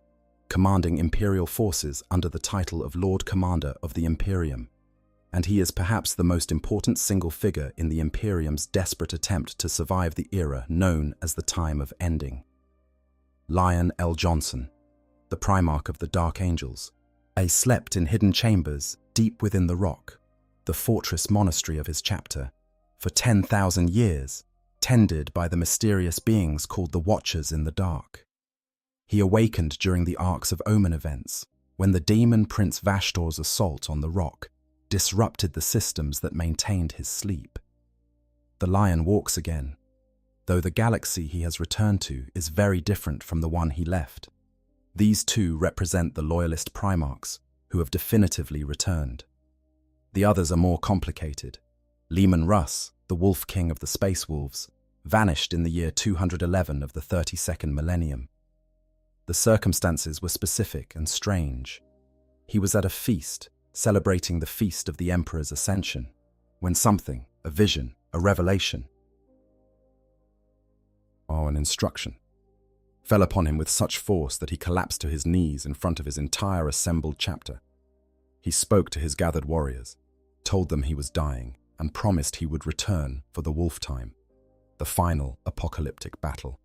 commanding Imperial forces under the title of Lord Commander of the Imperium, and he is perhaps the most important single figure in the Imperium's desperate attempt to survive the era known as the Time of Ending. Lion L. Johnson, the Primarch of the Dark Angels, slept in hidden chambers deep within the rock, the fortress monastery of his chapter, for 10,000 years, tended by the mysterious beings called the Watchers in the Dark. He awakened during the Arcs of Omen events, when the demon Prince Vashtor's assault on the rock disrupted the systems that maintained his sleep. The lion walks again, though the galaxy he has returned to is very different from the one he left. These two represent the loyalist Primarchs who have definitively returned. The others are more complicated. Leman Russ, the Wolf King of the Space Wolves, vanished in the year 211 of the 32nd millennium. The circumstances were specific and strange. He was at a feast, celebrating the feast of the Emperor's ascension, when something, a vision, a revelation, an instruction, fell upon him with such force that he collapsed to his knees in front of his entire assembled chapter. He spoke to his gathered warriors, told them he was dying, and promised he would return for the Wolf Time, the final apocalyptic battle.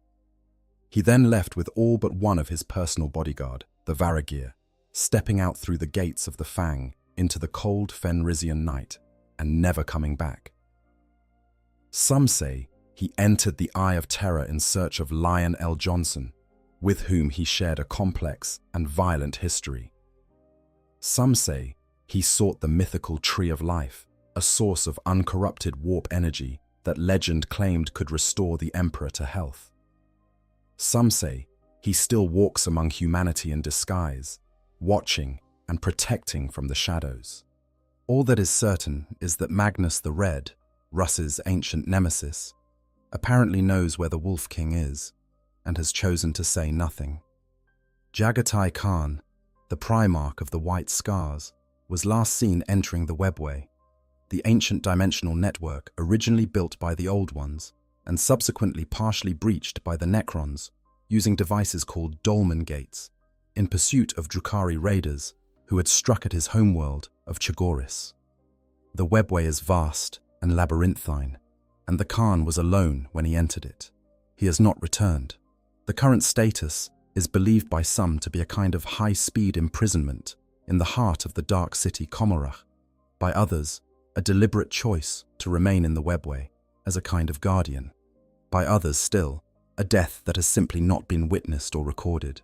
He then left with all but one of his personal bodyguard, the Varagir, stepping out through the gates of the Fang into the cold Fenrisian night and never coming back. Some say he entered the Eye of Terror in search of Lion L. Johnson, with whom he shared a complex and violent history. Some say he sought the mythical Tree of Life, a source of uncorrupted warp energy that legend claimed could restore the Emperor to health. Some say he still walks among humanity in disguise, watching and protecting from the shadows. All that is certain is that Magnus the Red, Russ's ancient nemesis, apparently knows where the Wolf King is and has chosen to say nothing. Jagatai Khan, the Primarch of the White Scars, was last seen entering the Webway, the ancient dimensional network originally built by the Old Ones and subsequently partially breached by the Necrons using devices called Dolmen Gates in pursuit of Drukhari raiders who had struck at his homeworld of Chagoris. The Webway is vast and labyrinthine, and the Khan was alone when he entered it. He has not returned. The current status is believed by some to be a kind of high-speed imprisonment in the heart of the dark city Komorach, by others a deliberate choice to remain in the Webway as a kind of guardian, by others still a death that has simply not been witnessed or recorded.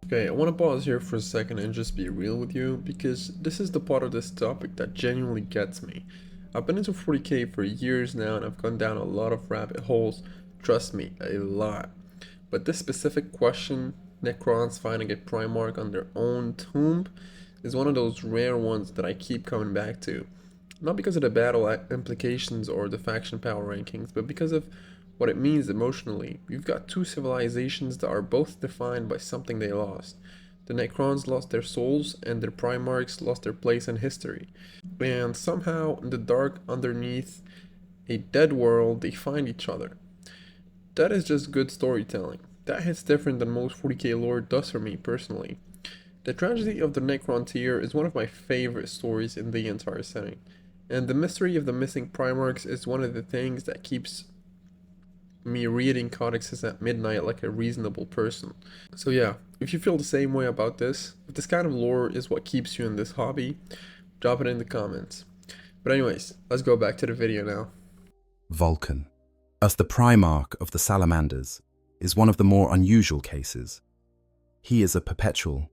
Okay, I want to pause here for a second and just be real with you, because this is the part of this topic that genuinely gets me. I've been into 40K for years now and I've gone down a lot of rabbit holes, trust me, a lot. But this specific question, Necrons finding a Primarch on their own tomb, is one of those rare ones that I keep coming back to. Not because of the battle implications or the faction power rankings, but because of what it means emotionally. You've got two civilizations that are both defined by something they lost. The Necrons lost their souls and their Primarchs lost their place in history. And somehow, in the dark underneath a dead world, they find each other. That is just good storytelling. That hits different than most 40K lore does for me personally. The tragedy of the Necron tier is one of my favorite stories in the entire setting. And the mystery of the missing Primarchs is one of the things that keeps me reading codexes at midnight like a reasonable person. So yeah, if you feel the same way about this, if this kind of lore is what keeps you in this hobby, drop it in the comments. But anyways, let's go back to the video now. Vulcan, as the Primarch of the Salamanders, is one of the more unusual cases. He is a perpetual,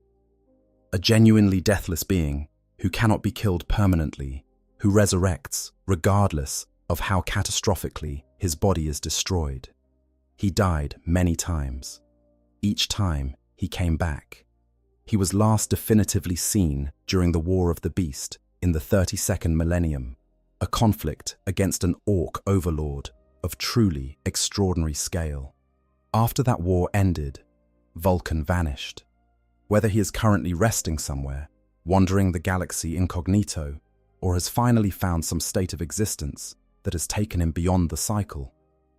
a genuinely deathless being who cannot be killed permanently, who resurrects regardless of how catastrophically his body is destroyed. He died many times. Each time he came back. He was last definitively seen during the War of the Beast in the 32nd millennium, a conflict against an orc overlord of truly extraordinary scale. After that war ended, Vulcan vanished. Whether he is currently resting somewhere wandering the galaxy incognito, or has finally found some state of existence that has taken him beyond the cycle?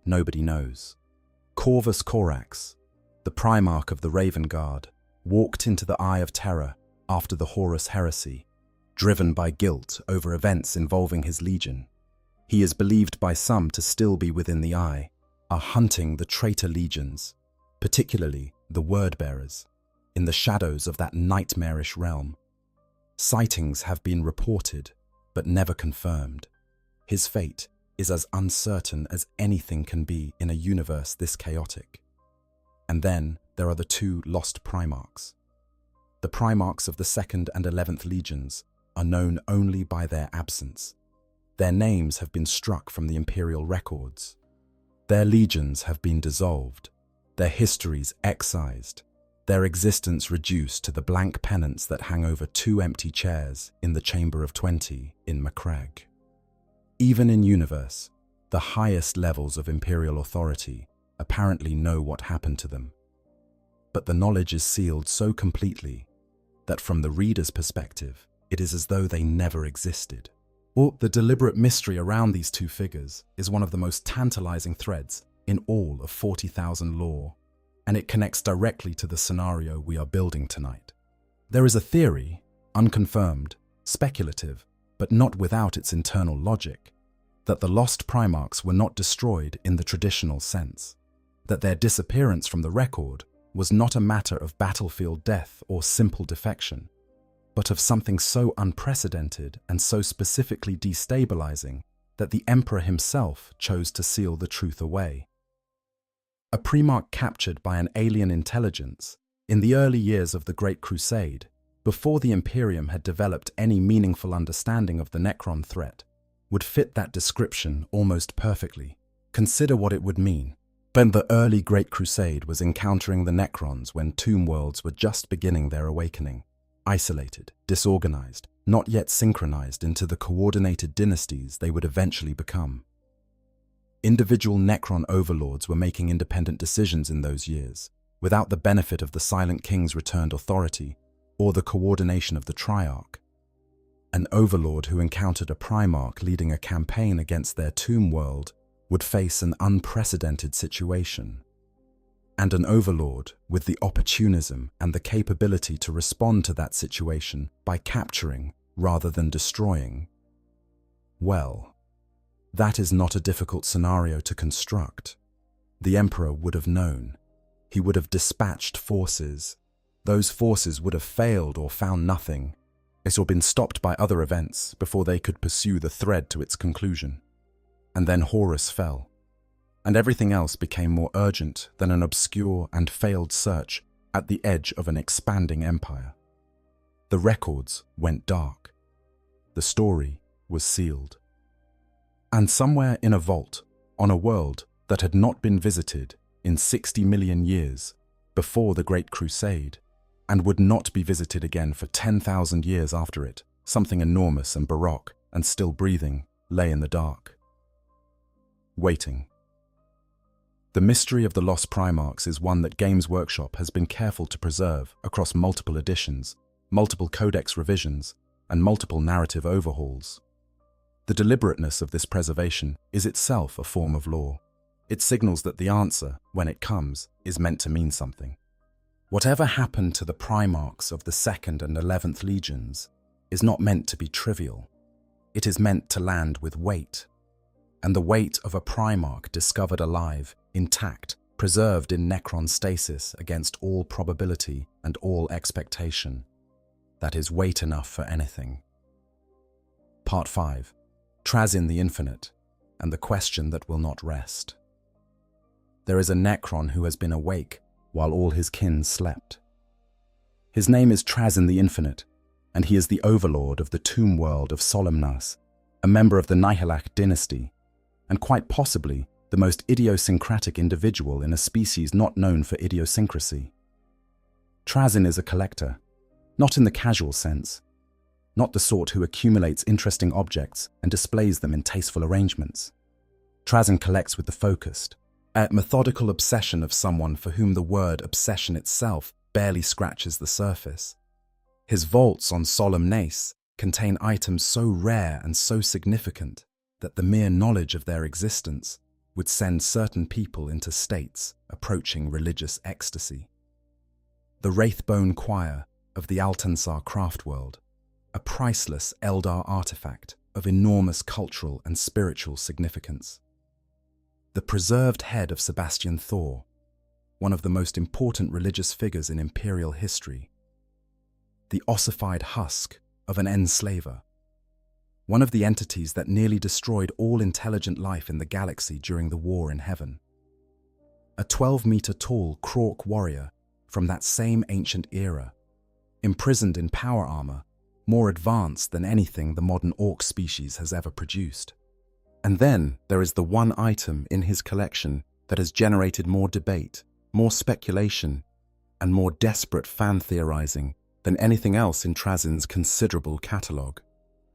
Nobody knows. Corvus Corax, the Primarch of the Raven Guard, walked into the Eye of Terror after the Horus Heresy, driven by guilt over events involving his legion. He is believed by some to still be within the Eye, are hunting the traitor legions, particularly the Word-bearers, in the shadows of that nightmarish realm. Sightings have been reported, but never confirmed. His fate is as uncertain as anything can be in a universe this chaotic. And then there are the two lost Primarchs. The Primarchs of the 2nd and 11th Legions are known only by their absence. Their names have been struck from the Imperial records. Their legions have been dissolved, their histories excised, their existence reduced to the blank pennants that hang over 2 empty chairs in the Chamber of 20 in Macragge. Even in universe, the highest levels of Imperial authority apparently know what happened to them. But the knowledge is sealed so completely that from the reader's perspective, it is as though they never existed. Or the deliberate mystery around these two figures is one of the most tantalizing threads in all of 40,000 lore, and it connects directly to the scenario we are building tonight. There is a theory, unconfirmed, speculative, but not without its internal logic, that the lost Primarchs were not destroyed in the traditional sense, that their disappearance from the record was not a matter of battlefield death or simple defection, but of something so unprecedented and so specifically destabilizing that the Emperor himself chose to seal the truth away. A Primarch captured by an alien intelligence in the early years of the Great Crusade, before the Imperium had developed any meaningful understanding of the Necron threat, would fit that description almost perfectly. Consider what it would mean. When the early Great Crusade was encountering the Necrons when tomb worlds were just beginning their awakening, isolated, disorganized, not yet synchronized into the coordinated dynasties they would eventually become. Individual Necron overlords were making independent decisions in those years, without the benefit of the Silent King's returned authority or the coordination of the Triarch. An overlord who encountered a Primarch leading a campaign against their tomb world would face an unprecedented situation. And an overlord with the opportunism and the capability to respond to that situation by capturing rather than destroying. Well, that is not a difficult scenario to construct. The Emperor would have known. He would have dispatched forces. Those forces would have failed or found nothing. It or been stopped by other events before they could pursue the thread to its conclusion. And then Horus fell, and everything else became more urgent than an obscure and failed search at the edge of an expanding empire. The records went dark. The story was sealed. And somewhere in a vault, on a world that had not been visited in 60 million years before the Great Crusade, and would not be visited again for 10,000 years after it, something enormous and baroque and still breathing lay in the dark. Waiting. The mystery of the Lost Primarchs is one that Games Workshop has been careful to preserve across multiple editions, multiple codex revisions, and multiple narrative overhauls. The deliberateness of this preservation is itself a form of lore. It signals that the answer, when it comes, is meant to mean something. Whatever happened to the Primarchs of the 2nd and 11th Legions is not meant to be trivial. It is meant to land with weight. And the weight of a Primarch discovered alive, intact, preserved in Necron stasis against all probability and all expectation. That is weight enough for anything. Part 5. Trazyn the Infinite, and the question that will not rest. There is a Necron who has been awake while all his kin slept. His name is Trazyn the Infinite, and he is the overlord of the tomb world of Solemnas, a member of the Nihilak dynasty, and quite possibly the most idiosyncratic individual in a species not known for idiosyncrasy. Trazyn is a collector, not in the casual sense, not the sort who accumulates interesting objects and displays them in tasteful arrangements. Trazyn collects with the focused, a methodical obsession of someone for whom the word obsession itself barely scratches the surface. His vaults on solemn Nace contain items so rare and so significant that the mere knowledge of their existence would send certain people into states approaching religious ecstasy. The Wraithbone Choir of the Altansar craft world, a priceless Eldar artifact of enormous cultural and spiritual significance. The preserved head of Sebastian Thor, one of the most important religious figures in Imperial history. The ossified husk of an enslaver, one of the entities that nearly destroyed all intelligent life in the galaxy during the War in Heaven. A 12-meter-tall Krork warrior from that same ancient era, imprisoned in power armor, more advanced than anything the modern orc species has ever produced. And then there is the one item in his collection that has generated more debate, more speculation, and more desperate fan theorizing than anything else in Trazyn's considerable catalogue.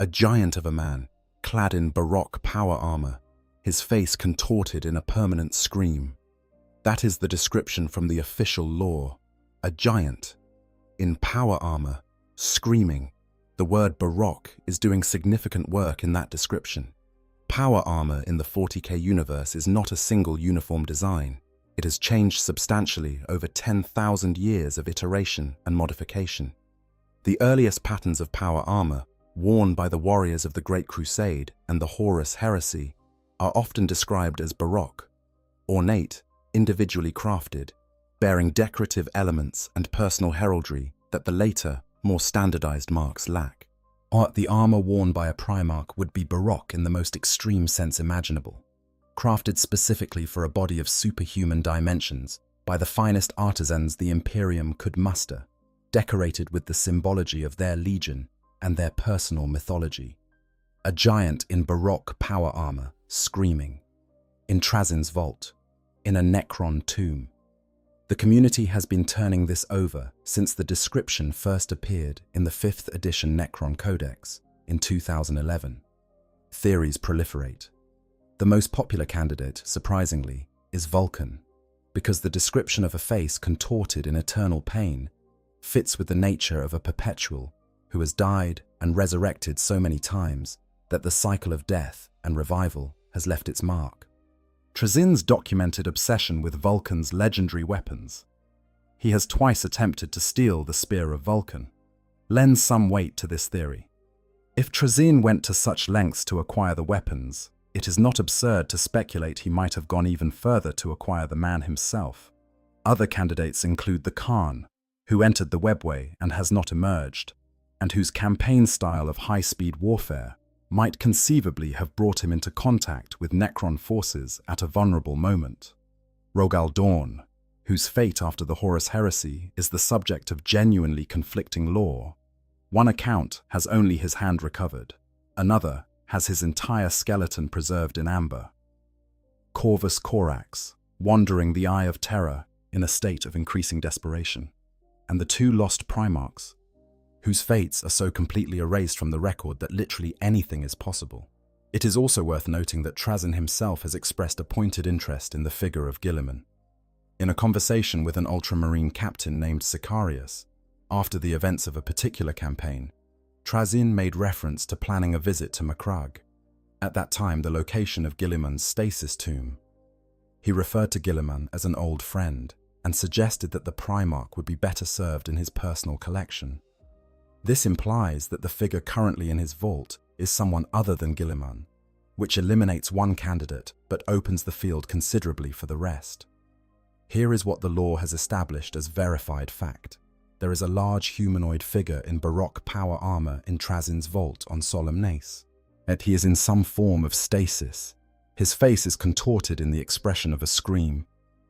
A giant of a man, clad in Baroque power armor, his face contorted in a permanent scream. That is the description from the official lore. A giant, in power armor, screaming. The word Baroque is doing significant work in that description. Power armor in the 40K universe is not a single uniform design. It has changed substantially over 10,000 years of iteration and modification. The earliest patterns of power armor, worn by the warriors of the Great Crusade and the Horus Heresy, are often described as Baroque, ornate, individually crafted, bearing decorative elements and personal heraldry that the later, more standardized marks lack. The armor worn by a Primarch would be Baroque in the most extreme sense imaginable, crafted specifically for a body of superhuman dimensions by the finest artisans the Imperium could muster, decorated with the symbology of their legion and their personal mythology. A giant in Baroque power armor, screaming. In Trazyn's vault, in a Necron tomb. The community has been turning this over since the description first appeared in the 5th edition Necron Codex in 2011. Theories proliferate. The most popular candidate, surprisingly, is Vulcan, because the description of a face contorted in eternal pain fits with the nature of a perpetual who has died and resurrected so many times that the cycle of death and revival has left its mark. Trazyn's documented obsession with Vulcan's legendary weapons. He has twice attempted to steal the spear of Vulcan. Lends some weight to this theory. If Trazyn went to such lengths to acquire the weapons, it is not absurd to speculate he might have gone even further to acquire the man himself. Other candidates include the Khan, who entered the webway and has not emerged, and whose campaign style of high-speed warfare might conceivably have brought him into contact with Necron forces at a vulnerable moment. Rogal Dorn, whose fate after the Horus Heresy is the subject of genuinely conflicting lore. One account has only his hand recovered, another has his entire skeleton preserved in amber. Corvus Corax, wandering the Eye of Terror in a state of increasing desperation. And the two lost Primarchs, whose fates are so completely erased from the record that literally anything is possible. It is also worth noting that Trazyn himself has expressed a pointed interest in the figure of Guilliman. In a conversation with an ultramarine captain named Sicarius, after the events of a particular campaign, Trazyn made reference to planning a visit to Macragge, at that time the location of Guilliman's stasis tomb. He referred to Guilliman as an old friend and suggested that the Primarch would be better served in his personal collection. This implies that the figure currently in his vault is someone other than Guilliman, which eliminates one candidate but opens the field considerably for the rest. Here is what the lore has established as verified fact. There is a large humanoid figure in Baroque power armor in Trazyn's vault on Solemn Nace. Yet he is in some form of stasis. His face is contorted in the expression of a scream.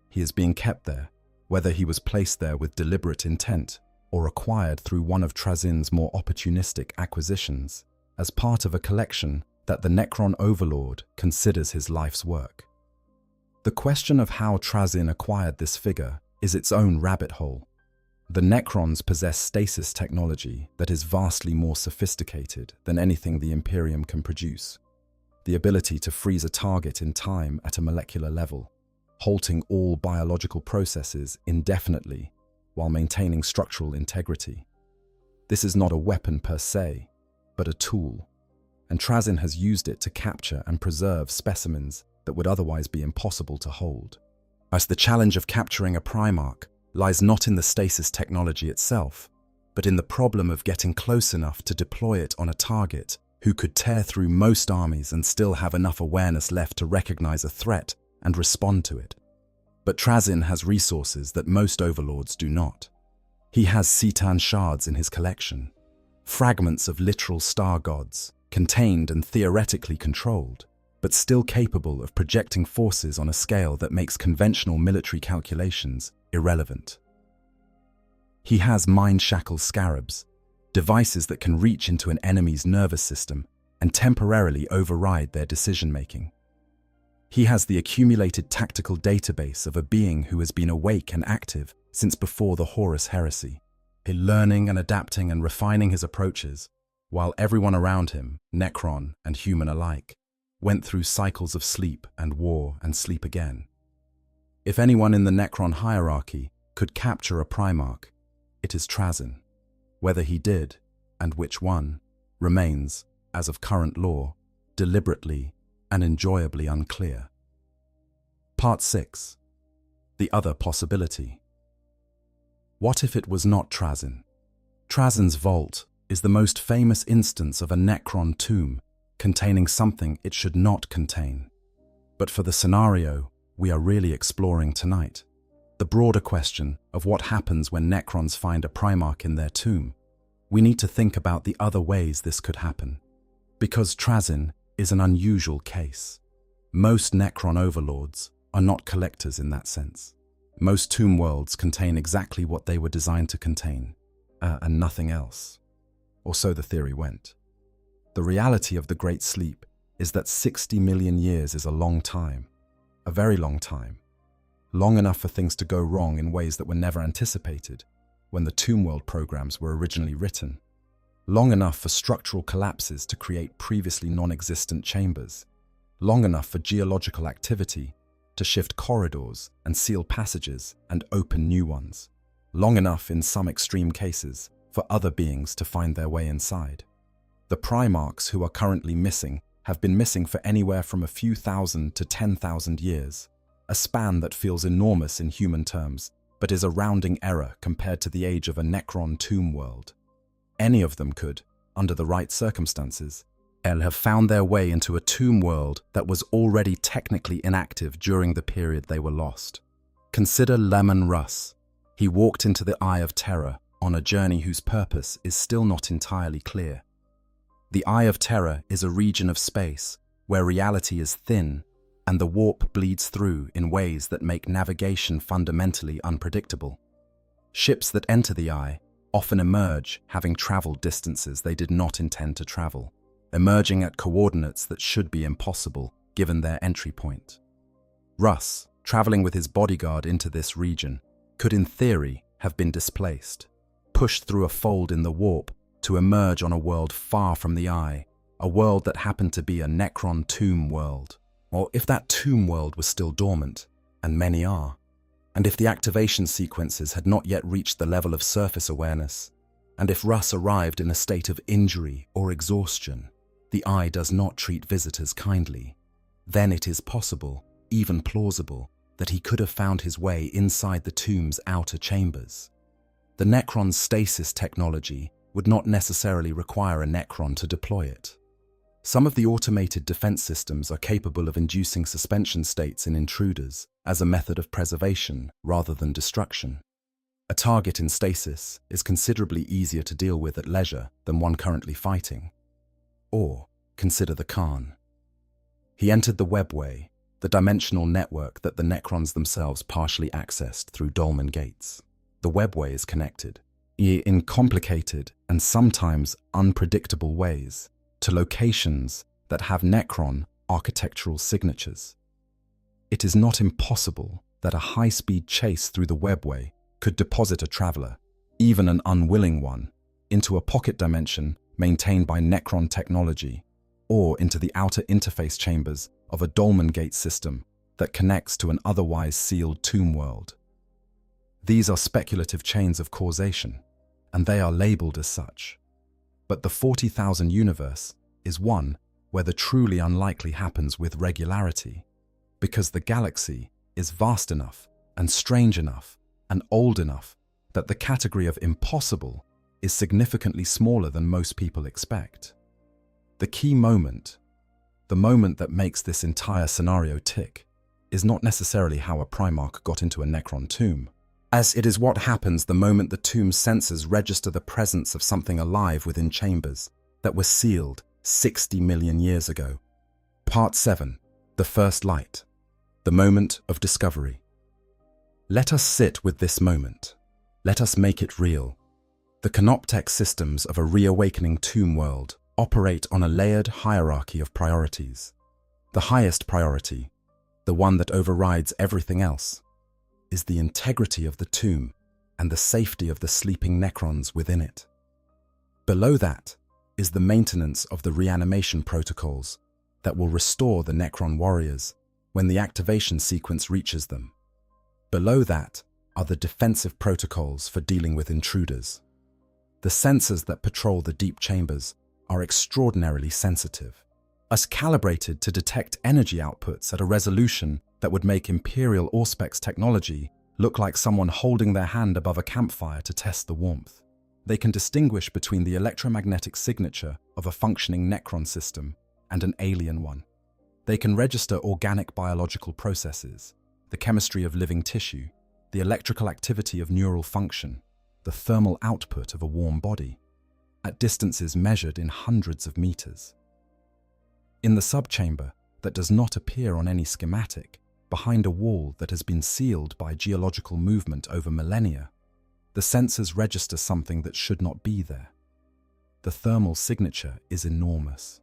He is being kept there, whether he was placed there with deliberate intent or acquired through one of Trazyn's more opportunistic acquisitions, as part of a collection that the Necron Overlord considers his life's work. The question of how Trazyn acquired this figure is its own rabbit hole. The Necrons possess stasis technology that is vastly more sophisticated than anything the Imperium can produce. The ability to freeze a target in time at a molecular level, halting all biological processes indefinitely while maintaining structural integrity. This is not a weapon per se, but a tool, and Trazyn has used it to capture and preserve specimens that would otherwise be impossible to hold. As the challenge of capturing a Primarch lies not in the stasis technology itself, but in the problem of getting close enough to deploy it on a target who could tear through most armies and still have enough awareness left to recognize a threat and respond to it. But Trazyn has resources that most overlords do not. He has Citan shards in his collection, fragments of literal star gods, contained and theoretically controlled, but still capable of projecting forces on a scale that makes conventional military calculations irrelevant. He has mind-shackle scarabs, devices that can reach into an enemy's nervous system and temporarily override their decision-making. He has the accumulated tactical database of a being who has been awake and active since before the Horus Heresy, learning and adapting and refining his approaches, while everyone around him, Necron and human alike, went through cycles of sleep and war and sleep again. If anyone in the Necron hierarchy could capture a Primarch, it is Trazyn. Whether he did, and which one, remains, as of current law, deliberately and enjoyably unclear. Part 6. The other possibility. What if it was not Trazyn? Trazyn's vault is the most famous instance of a Necron tomb containing something it should not contain. But for the scenario we are really exploring tonight, the broader question of what happens when Necrons find a Primarch in their tomb, we need to think about the other ways this could happen. Because Trazyn is an unusual case. Most Necron overlords are not collectors in that sense. Most tomb worlds contain exactly what they were designed to contain, and nothing else. Or so the theory went. The reality of the Great Sleep is that 60 million years is a long time, a very long time. Long enough for things to go wrong in ways that were never anticipated when the tomb world programs were originally written. Long enough for structural collapses to create previously non-existent chambers. Long enough for geological activity to shift corridors and seal passages and open new ones. Long enough, in some extreme cases, for other beings to find their way inside. The Primarchs who are currently missing have been missing for anywhere from a few thousand to 10,000 years, a span that feels enormous in human terms, but is a rounding error compared to the age of a Necron tomb world. Any of them could, under the right circumstances, have found their way into a tomb world that was already technically inactive during the period they were lost. Consider Lemon Russ. He walked into the Eye of Terror on a journey whose purpose is still not entirely clear. The Eye of Terror is a region of space where reality is thin and the warp bleeds through in ways that make navigation fundamentally unpredictable. Ships that enter the Eye often emerge having traveled distances they did not intend to travel, emerging at coordinates that should be impossible given their entry point. Russ, traveling with his bodyguard into this region, could in theory have been displaced, pushed through a fold in the warp to emerge on a world far from the Eye, a world that happened to be a Necron tomb world. Or if that tomb world was still dormant, and many are, and if the activation sequences had not yet reached the level of surface awareness, and if Russ arrived in a state of injury or exhaustion, the Eye does not treat visitors kindly, then it is possible, even plausible, that he could have found his way inside the tomb's outer chambers. The Necron's stasis technology would not necessarily require a Necron to deploy it. Some of the automated defense systems are capable of inducing suspension states in intruders as a method of preservation rather than destruction. A target in stasis is considerably easier to deal with at leisure than one currently fighting. Or consider the Khan. He entered the webway, the dimensional network that the Necrons themselves partially accessed through dolmen gates. The webway is connected, in complicated and sometimes unpredictable ways, to locations that have Necron architectural signatures. It is not impossible that a high-speed chase through the webway could deposit a traveler, even an unwilling one, into a pocket dimension maintained by Necron technology, or into the outer interface chambers of a dolmen gate system that connects to an otherwise sealed tomb world. These are speculative chains of causation, and they are labeled as such. But the 40,000 universe is one where the truly unlikely happens with regularity, because the galaxy is vast enough and strange enough and old enough that the category of impossible is significantly smaller than most people expect. The key moment, the moment that makes this entire scenario tick, is not necessarily how a Primarch got into a Necron tomb, as it is what happens the moment the tomb's sensors register the presence of something alive within chambers that were sealed 60 million years ago. Part 7. The First Light. The Moment of Discovery. Let us sit with this moment. Let us make it real. The canoptek systems of a reawakening tomb world operate on a layered hierarchy of priorities. The highest priority, the one that overrides everything else, is the integrity of the tomb and the safety of the sleeping Necrons within it. Below that is the maintenance of the reanimation protocols that will restore the Necron warriors when the activation sequence reaches them. Below that are the defensive protocols for dealing with intruders. The sensors that patrol the deep chambers are extraordinarily sensitive, as calibrated to detect energy outputs at a resolution that would make Imperial Auspex technology look like someone holding their hand above a campfire to test the warmth. They can distinguish between the electromagnetic signature of a functioning Necron system and an alien one. They can register organic biological processes, the chemistry of living tissue, the electrical activity of neural function, the thermal output of a warm body, at distances measured in hundreds of meters. In the subchamber that does not appear on any schematic, behind a wall that has been sealed by geological movement over millennia, the sensors register something that should not be there. The thermal signature is enormous.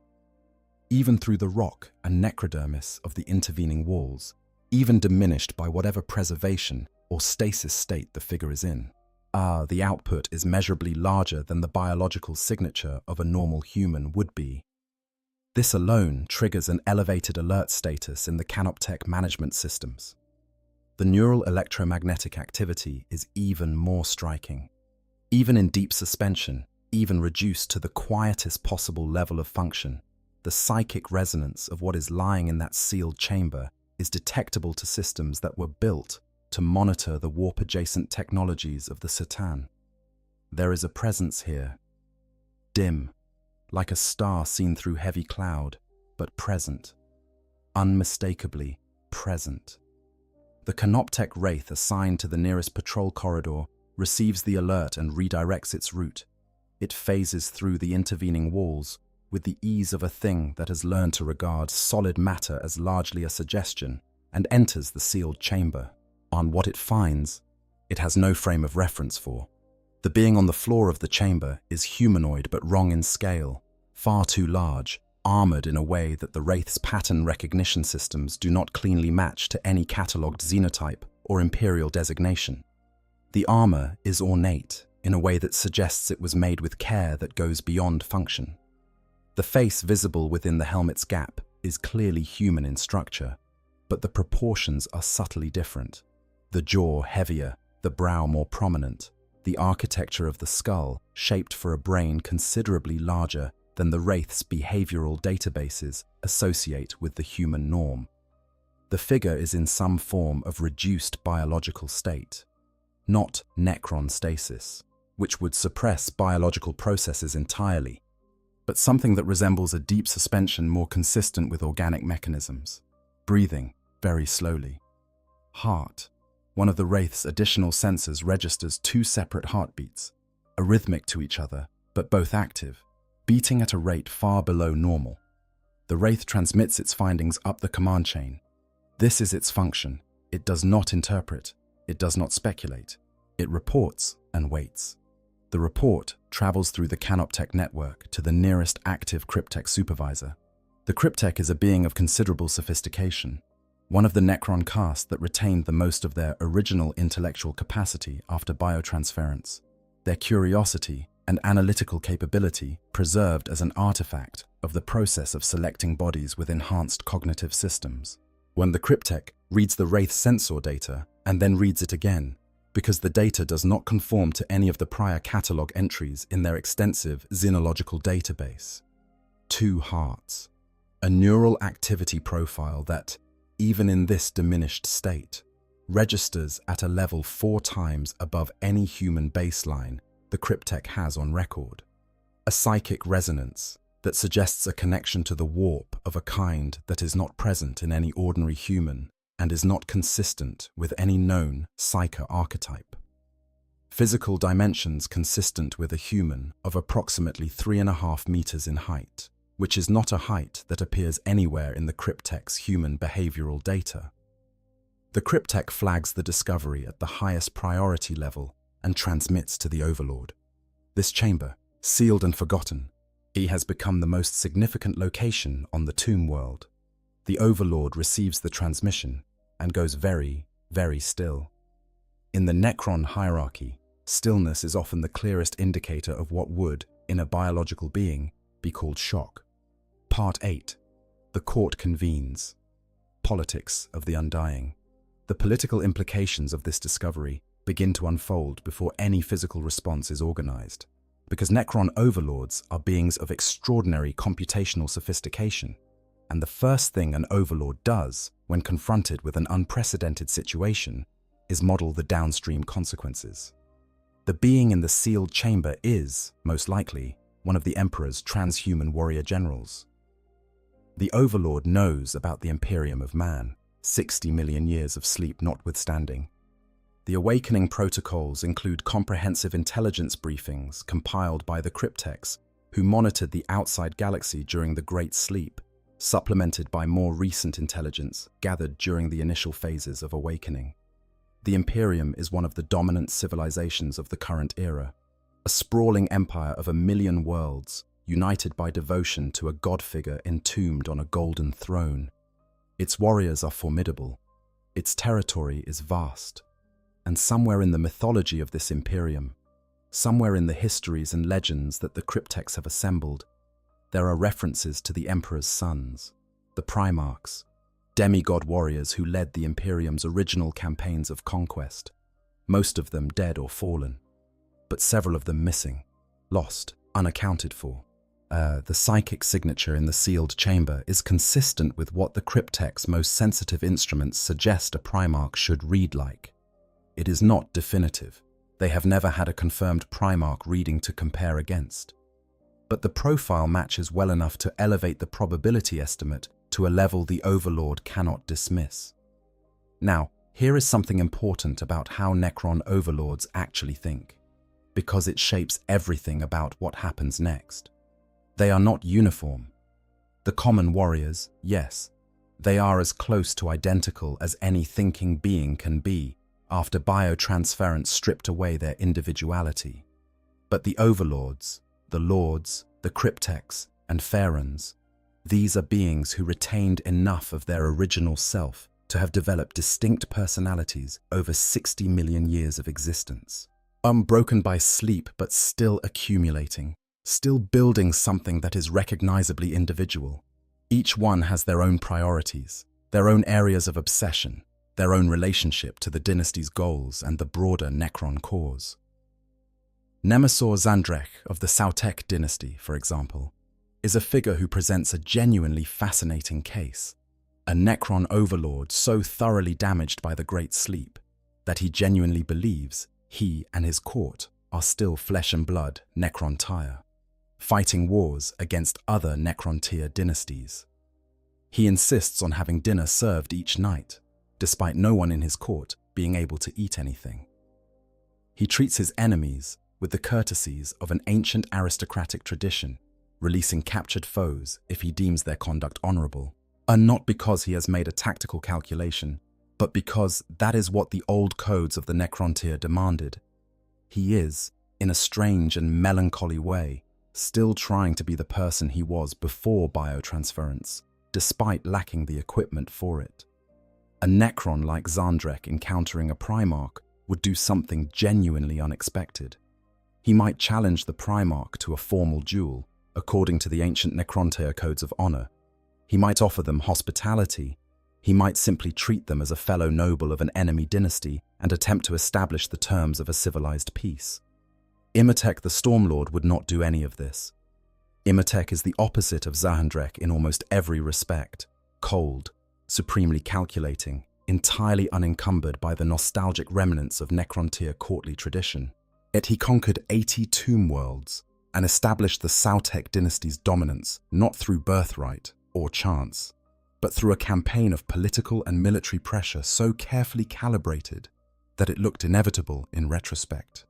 Even through the rock and necrodermis of the intervening walls, even diminished by whatever preservation or stasis state the figure is in, the output is measurably larger than the biological signature of a normal human would be. This alone triggers an elevated alert status in the canoptek management systems. The neural electromagnetic activity is even more striking. Even in deep suspension, even reduced to the quietest possible level of function, the psychic resonance of what is lying in that sealed chamber is detectable to systems that were built to monitor the warp-adjacent technologies of the Satan. There is a presence here, dim, like a star seen through heavy cloud, but present, unmistakably present. The canoptek wraith assigned to the nearest patrol corridor receives the alert and redirects its route. It phases through the intervening walls with the ease of a thing that has learned to regard solid matter as largely a suggestion and enters the sealed chamber. On what it finds, it has no frame of reference for. The being on the floor of the chamber is humanoid but wrong in scale, far too large, armored in a way that the Wraith's pattern recognition systems do not cleanly match to any catalogued xenotype or Imperial designation. The armor is ornate in a way that suggests it was made with care that goes beyond function. The face visible within the helmet's gap is clearly human in structure, but the proportions are subtly different. The jaw heavier, the brow more prominent, the architecture of the skull shaped for a brain considerably larger than the Wraith's behavioral databases associate with the human norm. The figure is in some form of reduced biological state, not Necron stasis, which would suppress biological processes entirely, but something that resembles a deep suspension more consistent with organic mechanisms. Breathing very slowly. Heart. One of the Wraith's additional sensors registers two separate heartbeats, arrhythmic to each other, but both active, beating at a rate far below normal. The Wraith transmits its findings up the command chain. This is its function. It does not interpret. It does not speculate. It reports and waits. The report travels through the canoptek network to the nearest active cryptek supervisor. The cryptek is a being of considerable sophistication, one of the Necron caste that retained the most of their original intellectual capacity after biotransference, their curiosity and analytical capability preserved as an artifact of the process of selecting bodies with enhanced cognitive systems. When the cryptek reads the Wraith sensor data and then reads it again, because the data does not conform to any of the prior catalogue entries in their extensive xenological database. 2 hearts. A neural activity profile that, even in this diminished state, registers at a level 4 times above any human baseline the cryptech has on record. A psychic resonance that suggests a connection to the warp of a kind that is not present in any ordinary human and is not consistent with any known psyker archetype. Physical dimensions consistent with a human of approximately 3.5 meters in height, which is not a height that appears anywhere in the cryptech's human behavioral data. The cryptech flags the discovery at the highest priority level and transmits to the Overlord. This chamber, sealed and forgotten, he has become the most significant location on the tomb world. The Overlord receives the transmission and goes very, very still. In the Necron hierarchy, stillness is often the clearest indicator of what would, in a biological being, be called shock. Part 8. The Court convenes. Politics of the Undying. The political implications of this discovery begin to unfold before any physical response is organized, because Necron overlords are beings of extraordinary computational sophistication, and the first thing an overlord does when confronted with an unprecedented situation is model the downstream consequences. The being in the sealed chamber is, most likely, one of the Emperor's transhuman warrior generals. The Overlord knows about the Imperium of man, 60 million years of sleep notwithstanding. The awakening protocols include comprehensive intelligence briefings compiled by the cryptechs who monitored the outside galaxy during the Great Sleep, supplemented by more recent intelligence gathered during the initial phases of awakening. The Imperium is one of the dominant civilizations of the current era, a sprawling empire of 1 million worlds, united by devotion to a god figure entombed on a golden throne. Its warriors are formidable, its territory is vast, and somewhere in the mythology of this Imperium, somewhere in the histories and legends that the cryptechs have assembled, there are references to the Emperor's sons, the Primarchs, demigod warriors who led the Imperium's original campaigns of conquest, most of them dead or fallen, but several of them missing, lost, unaccounted for. The psychic signature in the sealed chamber is consistent with what the cryptech's most sensitive instruments suggest a Primarch should read like. It is not definitive. They have never had a confirmed Primarch reading to compare against. But the profile matches well enough to elevate the probability estimate to a level the Overlord cannot dismiss. Now, here is something important about how Necron Overlords actually think, because it shapes everything about what happens next. They are not uniform. The common warriors, yes, they are as close to identical as any thinking being can be after biotransference stripped away their individuality. But the Overlords, the Lords, the Cryptechs, and Pharaons, these are beings who retained enough of their original self to have developed distinct personalities over 60 million years of existence. Unbroken by sleep but still accumulating, still building something that is recognizably individual. Each one has their own priorities, their own areas of obsession, their own relationship to the dynasty's goals and the broader Necron cause. Nemesor Zandrek of the Sautek dynasty, for example, is a figure who presents a genuinely fascinating case. A Necron overlord so thoroughly damaged by the Great Sleep that he genuinely believes he and his court are still flesh and blood Necron-Tyre, fighting wars against other Necron-Tyre dynasties. He insists on having dinner served each night, despite no one in his court being able to eat anything. He treats his enemies with the courtesies of an ancient aristocratic tradition, releasing captured foes if he deems their conduct honorable, and not because he has made a tactical calculation, but because that is what the old codes of the Necron-Tyre demanded. He is, in a strange and melancholy way, still trying to be the person he was before biotransference, despite lacking the equipment for it. A Necron like Zandrek encountering a Primarch would do something genuinely unexpected. He might challenge the Primarch to a formal duel, according to the ancient Necron-Tyre codes of honor. He might offer them hospitality. He might simply treat them as a fellow noble of an enemy dynasty and attempt to establish the terms of a civilized peace. Imhotep the Stormlord would not do any of this. Imhotep is the opposite of Zahandrek in almost every respect: cold, supremely calculating, entirely unencumbered by the nostalgic remnants of Necron-tier courtly tradition. Yet he conquered 80 tomb worlds and established the Sautek dynasty's dominance not through birthright or chance, but through a campaign of political and military pressure so carefully calibrated that it looked inevitable in retrospect.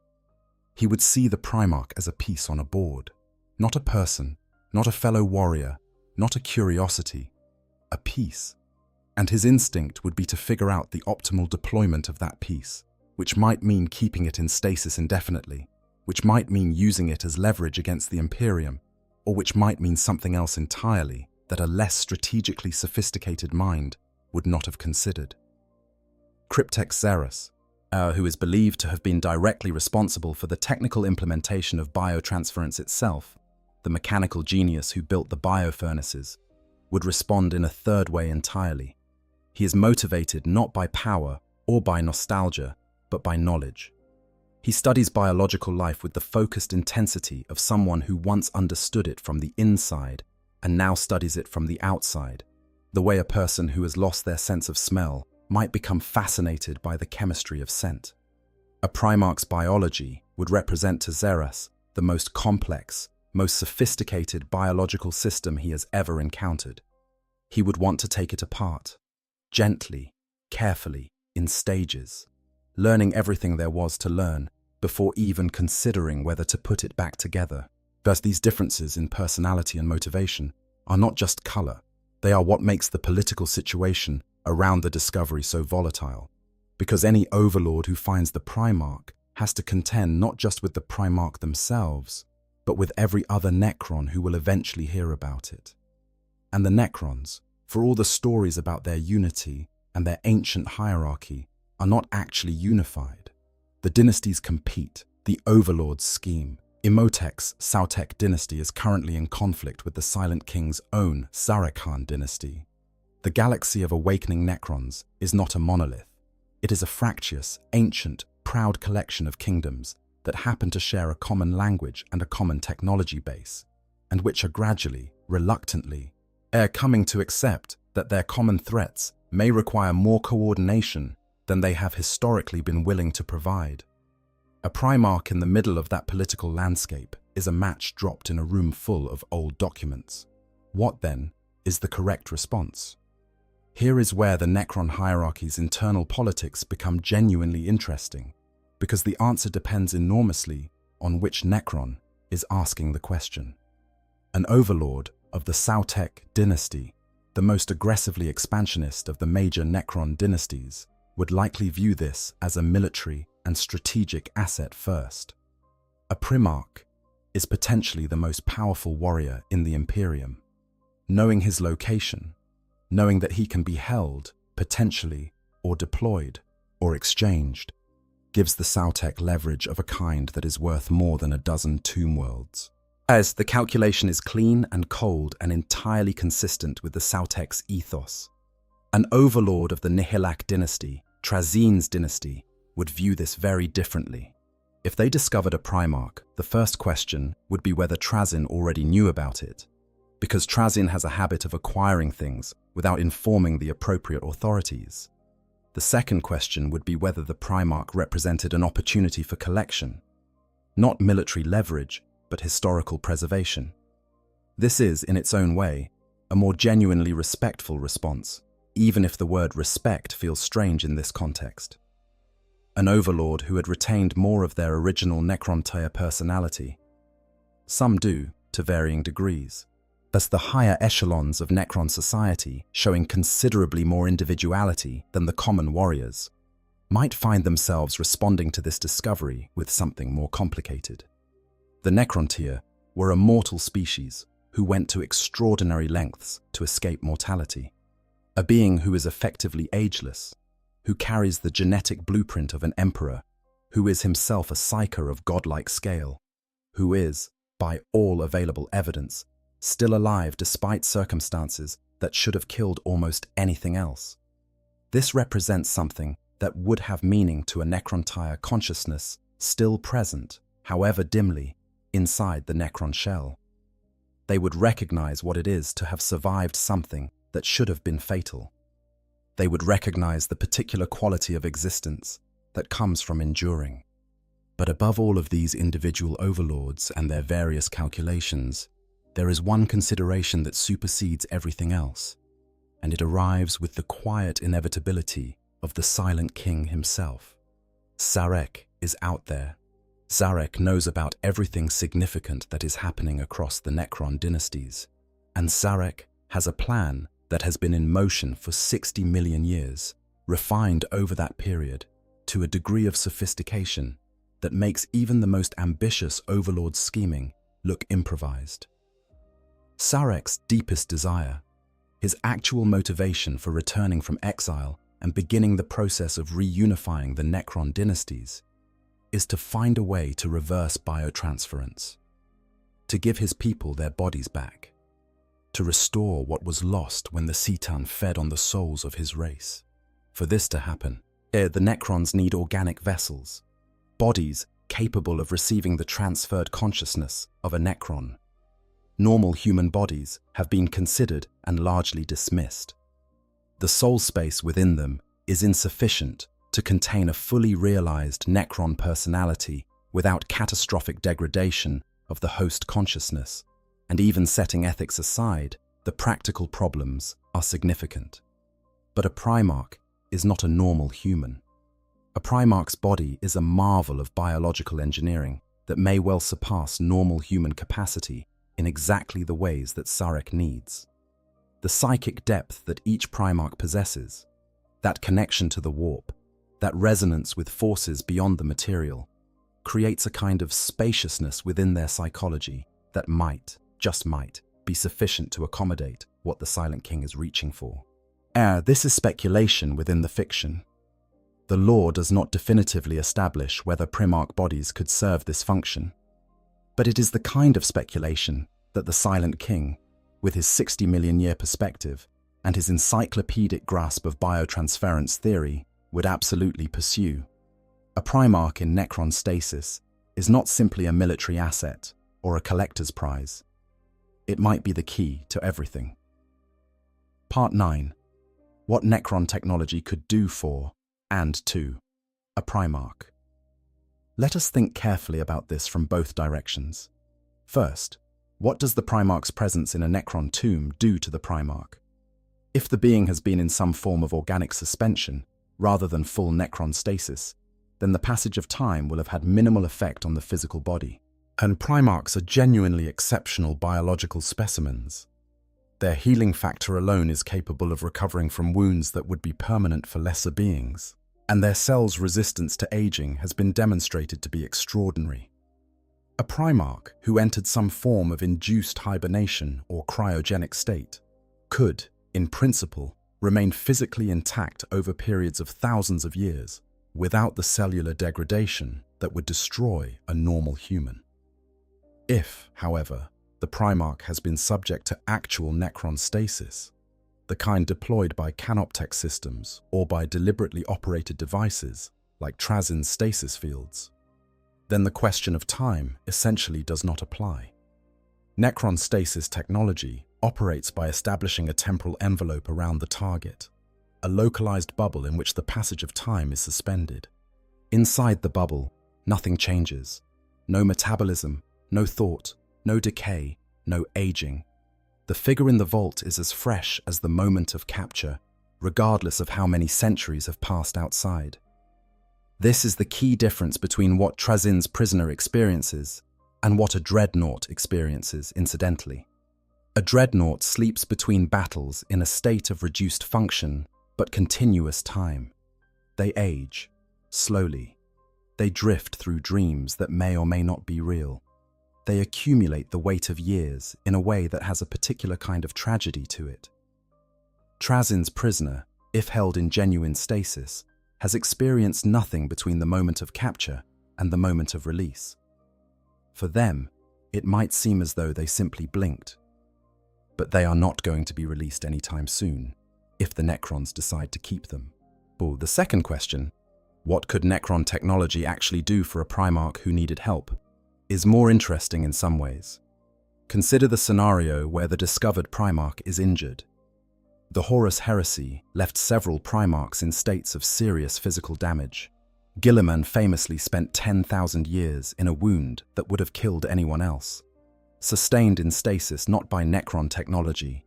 He would see the Primarch as a piece on a board, not a person, not a fellow warrior, not a curiosity, a piece. And his instinct would be to figure out the optimal deployment of that piece, which might mean keeping it in stasis indefinitely, which might mean using it as leverage against the Imperium, or which might mean something else entirely that a less strategically sophisticated mind would not have considered. Cryptex Xeris, who is believed to have been directly responsible for the technical implementation of biotransference itself, the mechanical genius who built the biofurnaces, would respond in a third way entirely. He is motivated not by power or by nostalgia, but by knowledge. He studies biological life with the focused intensity of someone who once understood it from the inside and now studies it from the outside, the way a person who has lost their sense of smell might become fascinated by the chemistry of scent. A Primarch's biology would represent to Xeris the most complex, most sophisticated biological system he has ever encountered. He would want to take it apart, gently, carefully, in stages, learning everything there was to learn before even considering whether to put it back together. Thus, these differences in personality and motivation are not just color, they are what makes the political situation around the discovery so volatile, because any overlord who finds the Primarch has to contend not just with the Primarch themselves, but with every other Necron who will eventually hear about it. And the Necrons, for all the stories about their unity and their ancient hierarchy, are not actually unified. The dynasties compete, the overlords scheme. Imhotep's Sautek dynasty is currently in conflict with the Silent King's own Zarakhan dynasty. The galaxy of awakening Necrons is not a monolith. It is a fractious, ancient, proud collection of kingdoms that happen to share a common language and a common technology base, and which are gradually, reluctantly, coming to accept that their common threats may require more coordination than they have historically been willing to provide. A Primarch in the middle of that political landscape is a match dropped in a room full of old documents. What, then, is the correct response? Here is where the Necron hierarchy's internal politics become genuinely interesting, because the answer depends enormously on which Necron is asking the question. An overlord of the Sautek dynasty, the most aggressively expansionist of the major Necron dynasties, would likely view this as a military and strategic asset first. A Primarch is potentially the most powerful warrior in the Imperium. Knowing his location, knowing that he can be held, potentially, or deployed, or exchanged, gives the Sautek leverage of a kind that is worth more than a dozen tomb worlds. As the calculation is clean and cold and entirely consistent with the Sautek's ethos. An overlord of the Nihilak dynasty, Trazyn's dynasty, would view this very differently. If they discovered a Primarch, the first question would be whether Trazyn already knew about it, because Trazyn has a habit of acquiring things without informing the appropriate authorities. The second question would be whether the Primarch represented an opportunity for collection, not military leverage, but historical preservation. This is, in its own way, a more genuinely respectful response, even if the word respect feels strange in this context. An overlord who had retained more of their original Necron-tier personality. Some do, to varying degrees. Thus the higher echelons of Necron society, showing considerably more individuality than the common warriors, might find themselves responding to this discovery with something more complicated. The Necron-tier were a mortal species who went to extraordinary lengths to escape mortality. A being who is effectively ageless, who carries the genetic blueprint of an emperor, who is himself a psyker of godlike scale, who is, by all available evidence, still alive despite circumstances that should have killed almost anything else. This represents something that would have meaning to a Necron consciousness still present, however dimly, inside the Necron shell. They would recognize what it is to have survived something that should have been fatal. They would recognize the particular quality of existence that comes from enduring. But above all of these individual overlords and their various calculations, there is one consideration that supersedes everything else, and it arrives with the quiet inevitability of the Silent King himself. Sarek is out there. Sarek knows about everything significant that is happening across the Necron dynasties, and Sarek has a plan that has been in motion for 60 million years, refined over that period to a degree of sophistication that makes even the most ambitious overlord's scheming look improvised. Sarek's deepest desire, his actual motivation for returning from exile and beginning the process of reunifying the Necron dynasties, is to find a way to reverse biotransference, to give his people their bodies back, to restore what was lost when the Citan fed on the souls of his race. For this to happen, the Necrons need organic vessels, bodies capable of receiving the transferred consciousness of a Necron. Normal human bodies have been considered and largely dismissed. The soul space within them is insufficient to contain a fully realized Necron personality without catastrophic degradation of the host consciousness. And even setting ethics aside, the practical problems are significant. But a Primarch is not a normal human. A Primarch's body is a marvel of biological engineering that may well surpass normal human capacity in exactly the ways that Sarek needs. The psychic depth that each Primarch possesses, that connection to the warp, that resonance with forces beyond the material, creates a kind of spaciousness within their psychology that might, just might, be sufficient to accommodate what the Silent King is reaching for. This is speculation within the fiction. The lore does not definitively establish whether Primarch bodies could serve this function, but it is the kind of speculation that the Silent King, with his 60 million year perspective and his encyclopedic grasp of biotransference theory, would absolutely pursue. A Primarch in Necron stasis is not simply a military asset or a collector's prize. It might be the key to everything. Part 9. What Necron technology could do for, and to, a Primarch. Let us think carefully about this from both directions. First, what does the Primarch's presence in a Necron tomb do to the Primarch? If the being has been in some form of organic suspension, rather than full Necron stasis, then the passage of time will have had minimal effect on the physical body. And Primarchs are genuinely exceptional biological specimens. Their healing factor alone is capable of recovering from wounds that would be permanent for lesser beings, and their cells' resistance to aging has been demonstrated to be extraordinary. A Primarch who entered some form of induced hibernation or cryogenic state could, in principle, remain physically intact over periods of thousands of years without the cellular degradation that would destroy a normal human. If, however, the Primarch has been subject to actual Necron stasis, the kind deployed by canoptech systems or by deliberately operated devices like Trazyn's stasis fields, then the question of time essentially does not apply. Necron stasis technology operates by establishing a temporal envelope around the target, a localized bubble in which the passage of time is suspended. Inside the bubble, nothing changes. No metabolism, no thought, no decay, no aging. The figure in the vault is as fresh as the moment of capture, regardless of how many centuries have passed outside. This is the key difference between what Trazyn's prisoner experiences and what a dreadnought experiences incidentally. A dreadnought sleeps between battles in a state of reduced function but continuous time. They age, slowly. They drift through dreams that may or may not be real. They accumulate the weight of years in a way that has a particular kind of tragedy to it. Trazyn's prisoner, if held in genuine stasis, has experienced nothing between the moment of capture and the moment of release. For them, it might seem as though they simply blinked. But they are not going to be released anytime soon, if the Necrons decide to keep them. The second question, what could Necron technology actually do for a Primarch who needed help, is more interesting in some ways. Consider the scenario where the discovered Primarch is injured. The Horus Heresy left several Primarchs in states of serious physical damage. Guilliman famously spent 10,000 years in a wound that would have killed anyone else, sustained in stasis not by Necron technology,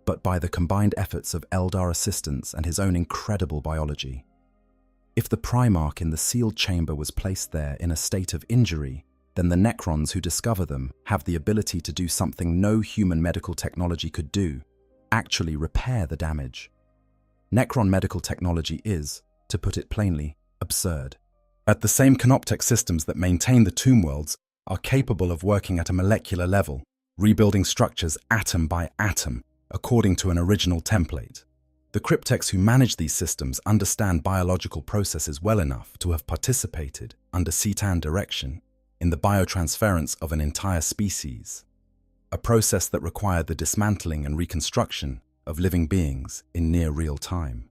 but by the combined efforts of Eldar assistants and his own incredible biology. If the Primarch in the sealed chamber was placed there in a state of injury, then the Necrons who discover them have the ability to do something no human medical technology could do, actually repair the damage. Necron medical technology is, to put it plainly, absurd. At the same canoptech systems that maintain the tomb worlds are capable of working at a molecular level, rebuilding structures atom by atom, according to an original template. The cryptechs who manage these systems understand biological processes well enough to have participated, under Citan direction, in the biotransference of an entire species, a process that required the dismantling and reconstruction of living beings in near real time.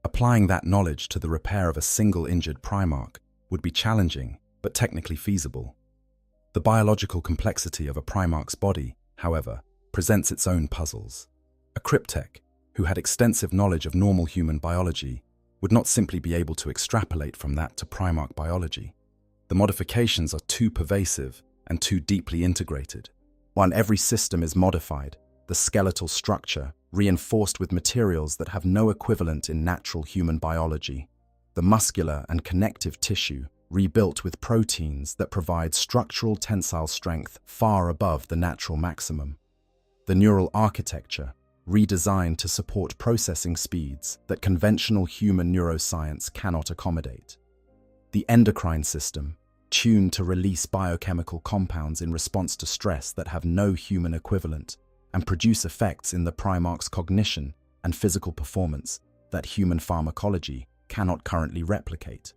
Applying that knowledge to the repair of a single injured Primarch would be challenging, but technically feasible. The biological complexity of a Primarch's body, however, presents its own puzzles. A cryptech, who had extensive knowledge of normal human biology, would not simply be able to extrapolate from that to Primarch biology. The modifications are too pervasive and too deeply integrated. While every system is modified, the skeletal structure, reinforced with materials that have no equivalent in natural human biology, the muscular and connective tissue, rebuilt with proteins that provide structural tensile strength far above the natural maximum, the neural architecture, redesigned to support processing speeds that conventional human neuroscience cannot accommodate, the endocrine system, tuned to release biochemical compounds in response to stress that have no human equivalent and produce effects in the Primarch's cognition and physical performance that human pharmacology cannot currently replicate.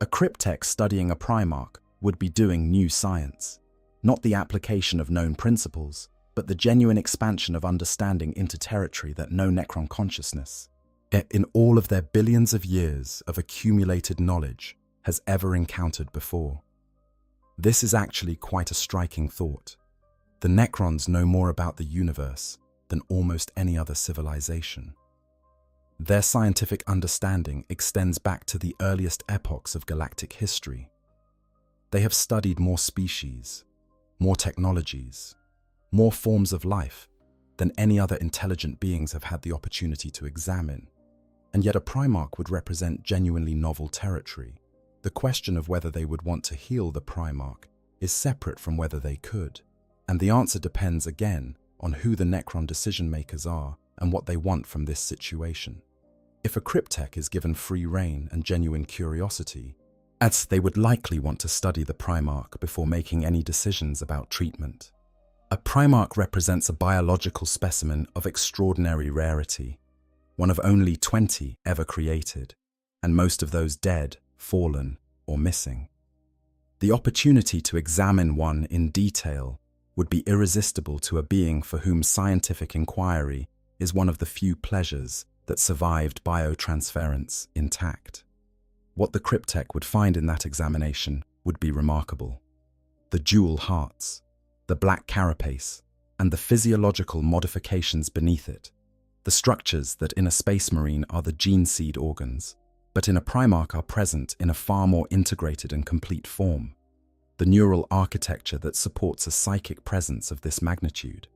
A cryptech studying a Primarch would be doing new science, not the application of known principles, but the genuine expansion of understanding into territory that no Necron consciousness, in all of their billions of years of accumulated knowledge, has ever encountered before. This is actually quite a striking thought. The Necrons know more about the universe than almost any other civilization. Their scientific understanding extends back to the earliest epochs of galactic history. They have studied more species, more technologies, more forms of life than any other intelligent beings have had the opportunity to examine. And yet a Primarch would represent genuinely novel territory. The question of whether they would want to heal the Primarch is separate from whether they could, and the answer depends again on who the Necron decision-makers are and what they want from this situation. If a cryptech is given free rein and genuine curiosity, as they would likely want to study the Primarch before making any decisions about treatment. A Primarch represents a biological specimen of extraordinary rarity, one of only 20 ever created, and most of those dead, fallen, or missing. The opportunity to examine one in detail would be irresistible to a being for whom scientific inquiry is one of the few pleasures that survived biotransference intact. What the cryptech would find in that examination would be remarkable. The jewel hearts, the black carapace, and the physiological modifications beneath it, the structures that in a space marine are the gene seed organs, but in a Primarch are present in a far more integrated and complete form, the neural architecture that supports a psychic presence of this magnitude,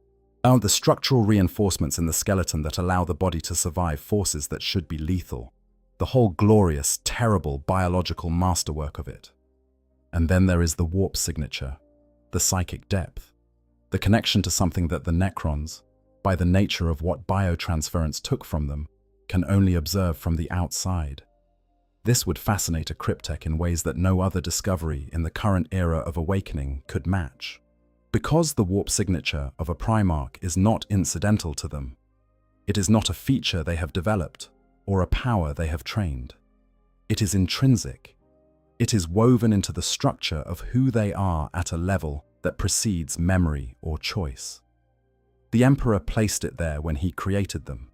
and the structural reinforcements in the skeleton that allow the body to survive forces that should be lethal, the whole glorious, terrible biological masterwork of it. And then there is the warp signature, the psychic depth, the connection to something that the Necrons, by the nature of what biotransference took from them, can only observe from the outside. This would fascinate a cryptech in ways that no other discovery in the current era of awakening could match. Because the warp signature of a Primarch is not incidental to them, it is not a feature they have developed or a power they have trained. It is intrinsic. It is woven into the structure of who they are at a level that precedes memory or choice. The Emperor placed it there when he created them.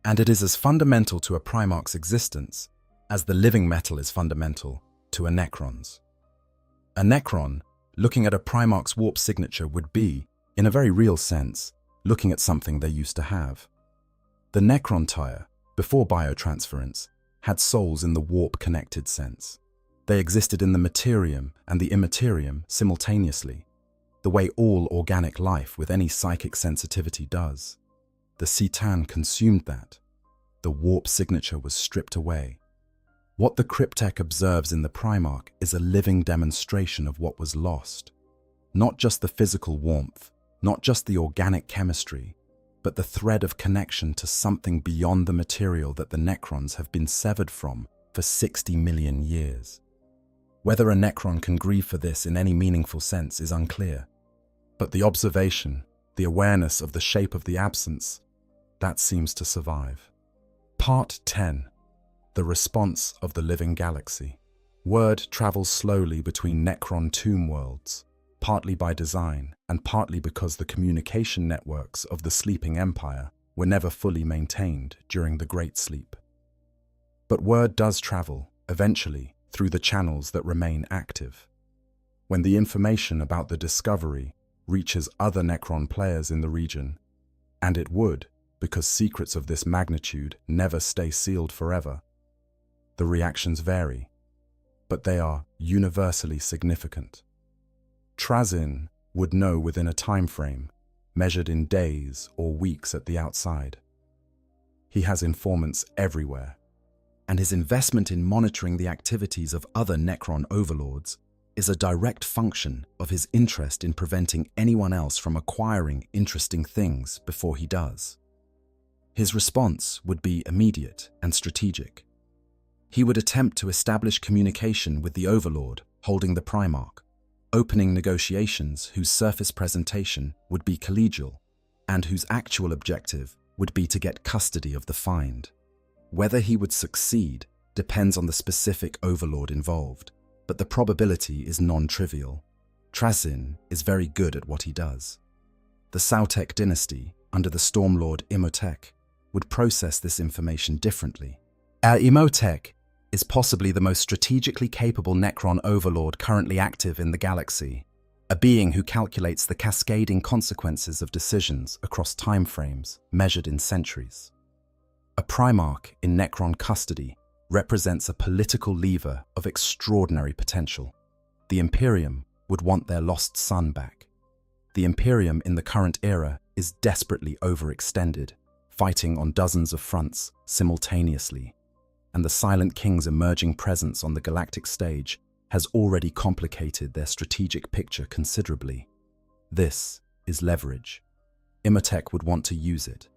And it is as fundamental to a Primarch's existence as the living metal is fundamental to a Necron's. A Necron, looking at a Primarch's warp signature, would be, in a very real sense, looking at something they used to have. The Necron tire, before biotransference, had souls in the warp-connected sense. They existed in the Materium and the Immaterium simultaneously, the way all organic life with any psychic sensitivity does. The Citan consumed that. The warp signature was stripped away. What the Cryptek observes in the Primarch is a living demonstration of what was lost. Not just the physical warmth, not just the organic chemistry, but the thread of connection to something beyond the material that the Necrons have been severed from for 60 million years. Whether a Necron can grieve for this in any meaningful sense is unclear. But the observation, the awareness of the shape of the absence, that seems to survive. Part 10. The response of the living galaxy. Word travels slowly between Necron tomb worlds, partly by design and partly because the communication networks of the sleeping empire were never fully maintained during the Great Sleep. But word does travel, eventually, through the channels that remain active. When the information about the discovery reaches other Necron players in the region, and it would, because secrets of this magnitude never stay sealed forever, the reactions vary, but they are universally significant. Trazyn would know within a time frame, measured in days or weeks at the outside. He has informants everywhere, and his investment in monitoring the activities of other Necron overlords is a direct function of his interest in preventing anyone else from acquiring interesting things before he does. His response would be immediate and strategic. He would attempt to establish communication with the overlord holding the Primarch, opening negotiations whose surface presentation would be collegial and whose actual objective would be to get custody of the find. Whether he would succeed depends on the specific overlord involved, but the probability is non-trivial. Trazyn is very good at what he does. The Sautek dynasty, under the Stormlord Imhotep, would process this information differently. Our Imhotep is possibly the most strategically capable Necron overlord currently active in the galaxy, a being who calculates the cascading consequences of decisions across timeframes measured in centuries. A Primarch in Necron custody represents a political lever of extraordinary potential. The Imperium would want their lost son back. The Imperium in the current era is desperately overextended, fighting on dozens of fronts simultaneously, and the Silent King's emerging presence on the galactic stage has already complicated their strategic picture considerably. This is leverage. Imhotep would want to use it.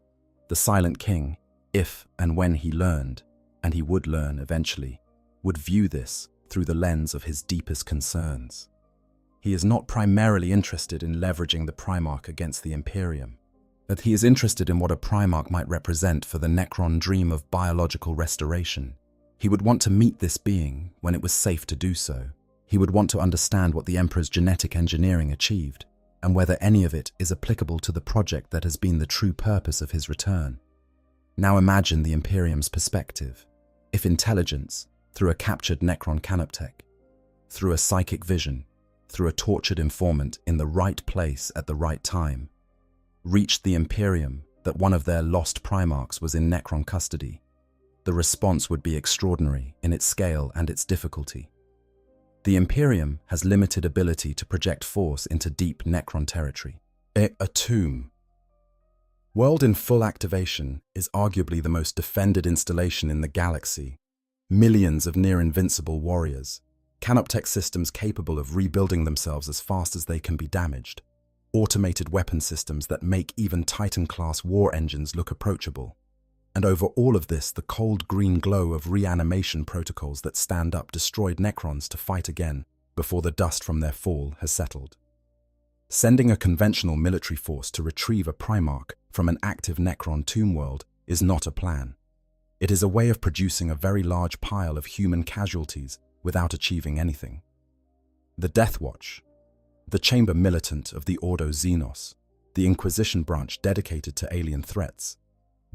The Silent King, if and when he learned, and he would learn eventually, would view this through the lens of his deepest concerns. He is not primarily interested in leveraging the Primarch against the Imperium, but he is interested in what a Primarch might represent for the Necron dream of biological restoration. He would want to meet this being when it was safe to do so. He would want to understand what the Emperor's genetic engineering achieved, and whether any of it is applicable to the project that has been the true purpose of his return. Now imagine the Imperium's perspective. If intelligence, through a captured Necron canoptek, through a psychic vision, through a tortured informant in the right place at the right time, reached the Imperium that one of their lost Primarchs was in Necron custody, the response would be extraordinary in its scale and its difficulty. The Imperium has limited ability to project force into deep Necron territory. A tomb. World in full activation is arguably the most defended installation in the galaxy. Millions of near-invincible warriors, canoptek systems capable of rebuilding themselves as fast as they can be damaged, automated weapon systems that make even Titan-class war engines look approachable, and over all of this the cold green glow of reanimation protocols that stand up destroyed Necrons to fight again before the dust from their fall has settled. Sending a conventional military force to retrieve a Primarch from an active Necron tomb world is not a plan. It is a way of producing a very large pile of human casualties without achieving anything. The Death Watch, the chamber militant of the Ordo Xenos, the Inquisition branch dedicated to alien threats,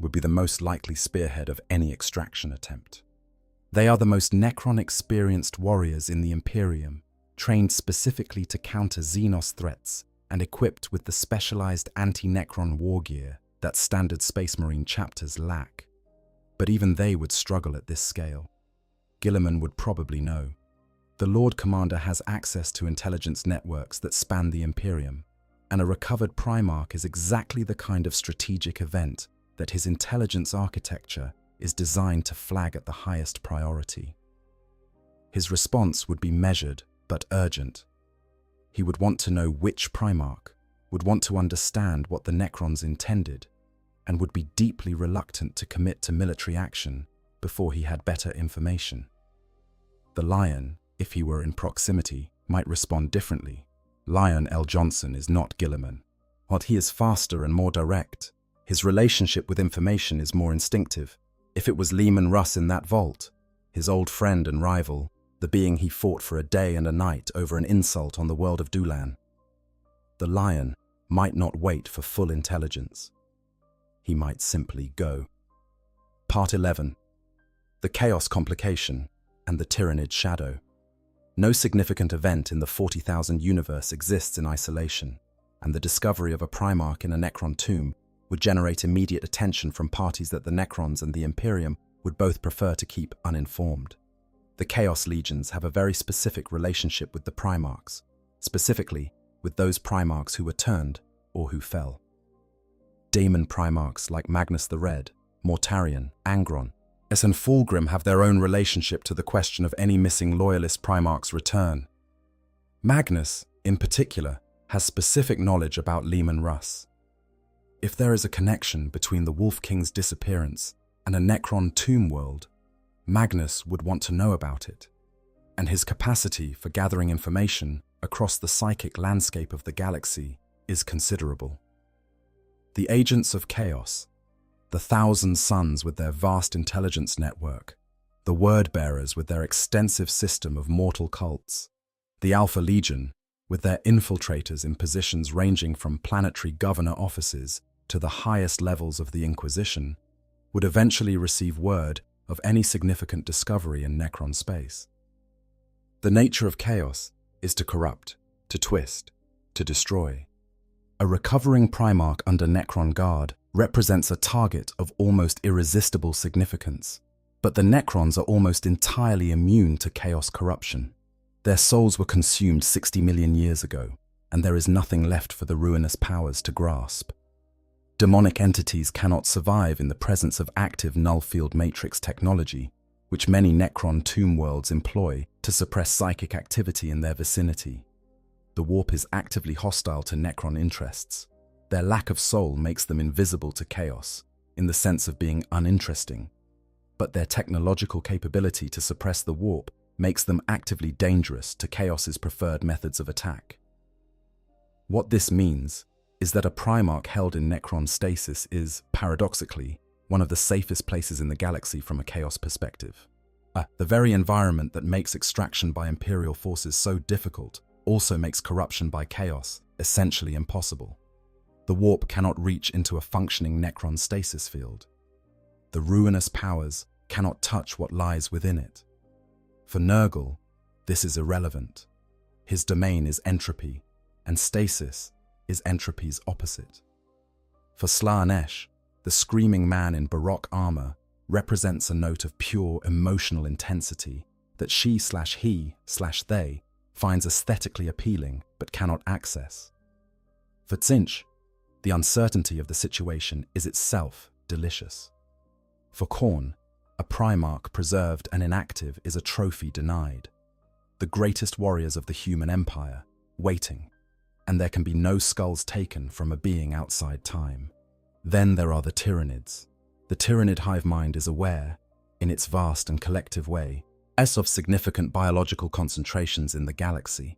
would be the most likely spearhead of any extraction attempt. They are the most Necron-experienced warriors in the Imperium, trained specifically to counter Xenos threats and equipped with the specialized anti-Necron war gear that standard Space Marine chapters lack. But even they would struggle at this scale. Guilliman would probably know. The Lord Commander has access to intelligence networks that span the Imperium, and a recovered Primarch is exactly the kind of strategic event that his intelligence architecture is designed to flag at the highest priority. His response would be measured but urgent. He would want to know which Primarch, would want to understand what the Necrons intended, and would be deeply reluctant to commit to military action before he had better information. The Lion, if he were in proximity, might respond differently. Lion L. Johnson is not Guilliman. While he is faster and more direct, his relationship with information is more instinctive. If it was Leman Russ in that vault, his old friend and rival, the being he fought for a day and a night over an insult on the world of Dulan, the Lion might not wait for full intelligence. He might simply go. Part 11. The Chaos Complication and the Tyranid Shadow. No significant event in the 40,000 universe exists in isolation, and the discovery of a Primarch in a Necron tomb would generate immediate attention from parties that the Necrons and the Imperium would both prefer to keep uninformed. The Chaos Legions have a very specific relationship with the Primarchs, specifically with those Primarchs who were turned or who fell. Daemon Primarchs like Magnus the Red, Mortarion, Angron, and Fulgrim have their own relationship to the question of any missing Loyalist Primarch's return. Magnus, in particular, has specific knowledge about Leman Russ. If there is a connection between the Wolf King's disappearance and a Necron tomb world, Magnus would want to know about it, and his capacity for gathering information across the psychic landscape of the galaxy is considerable. The agents of chaos, the Thousand Suns with their vast intelligence network, the Word-Bearers with their extensive system of mortal cults, the Alpha Legion with their infiltrators in positions ranging from planetary governor offices to the highest levels of the Inquisition, would eventually receive word of any significant discovery in Necron space. The nature of chaos is to corrupt, to twist, to destroy. A recovering Primarch under Necron guard represents a target of almost irresistible significance, but the Necrons are almost entirely immune to chaos corruption. Their souls were consumed 60 million years ago, and there is nothing left for the ruinous powers to grasp. Demonic entities cannot survive in the presence of active null-field matrix technology, which many Necron tomb worlds employ to suppress psychic activity in their vicinity. The warp is actively hostile to Necron interests. Their lack of soul makes them invisible to chaos, in the sense of being uninteresting, but their technological capability to suppress the warp makes them actively dangerous to chaos's preferred methods of attack. What this means is that a Primarch held in Necron stasis is, paradoxically, one of the safest places in the galaxy from a chaos perspective. The very environment that makes extraction by Imperial forces so difficult also makes corruption by chaos essentially impossible. The warp cannot reach into a functioning Necron stasis field. The ruinous powers cannot touch what lies within it. For Nurgle, this is irrelevant. His domain is entropy, and stasis is entropy's opposite. For Slaanesh, the screaming man in Baroque armor represents a note of pure emotional intensity that she/he/they finds aesthetically appealing but cannot access. For Tzinch, the uncertainty of the situation is itself delicious. For Khorne, a Primarch preserved and inactive is a trophy denied. The greatest warriors of the human empire, waiting, and there can be no skulls taken from a being outside time. Then there are the Tyranids. The Tyranid hive mind is aware, in its vast and collective way, as of significant biological concentrations in the galaxy.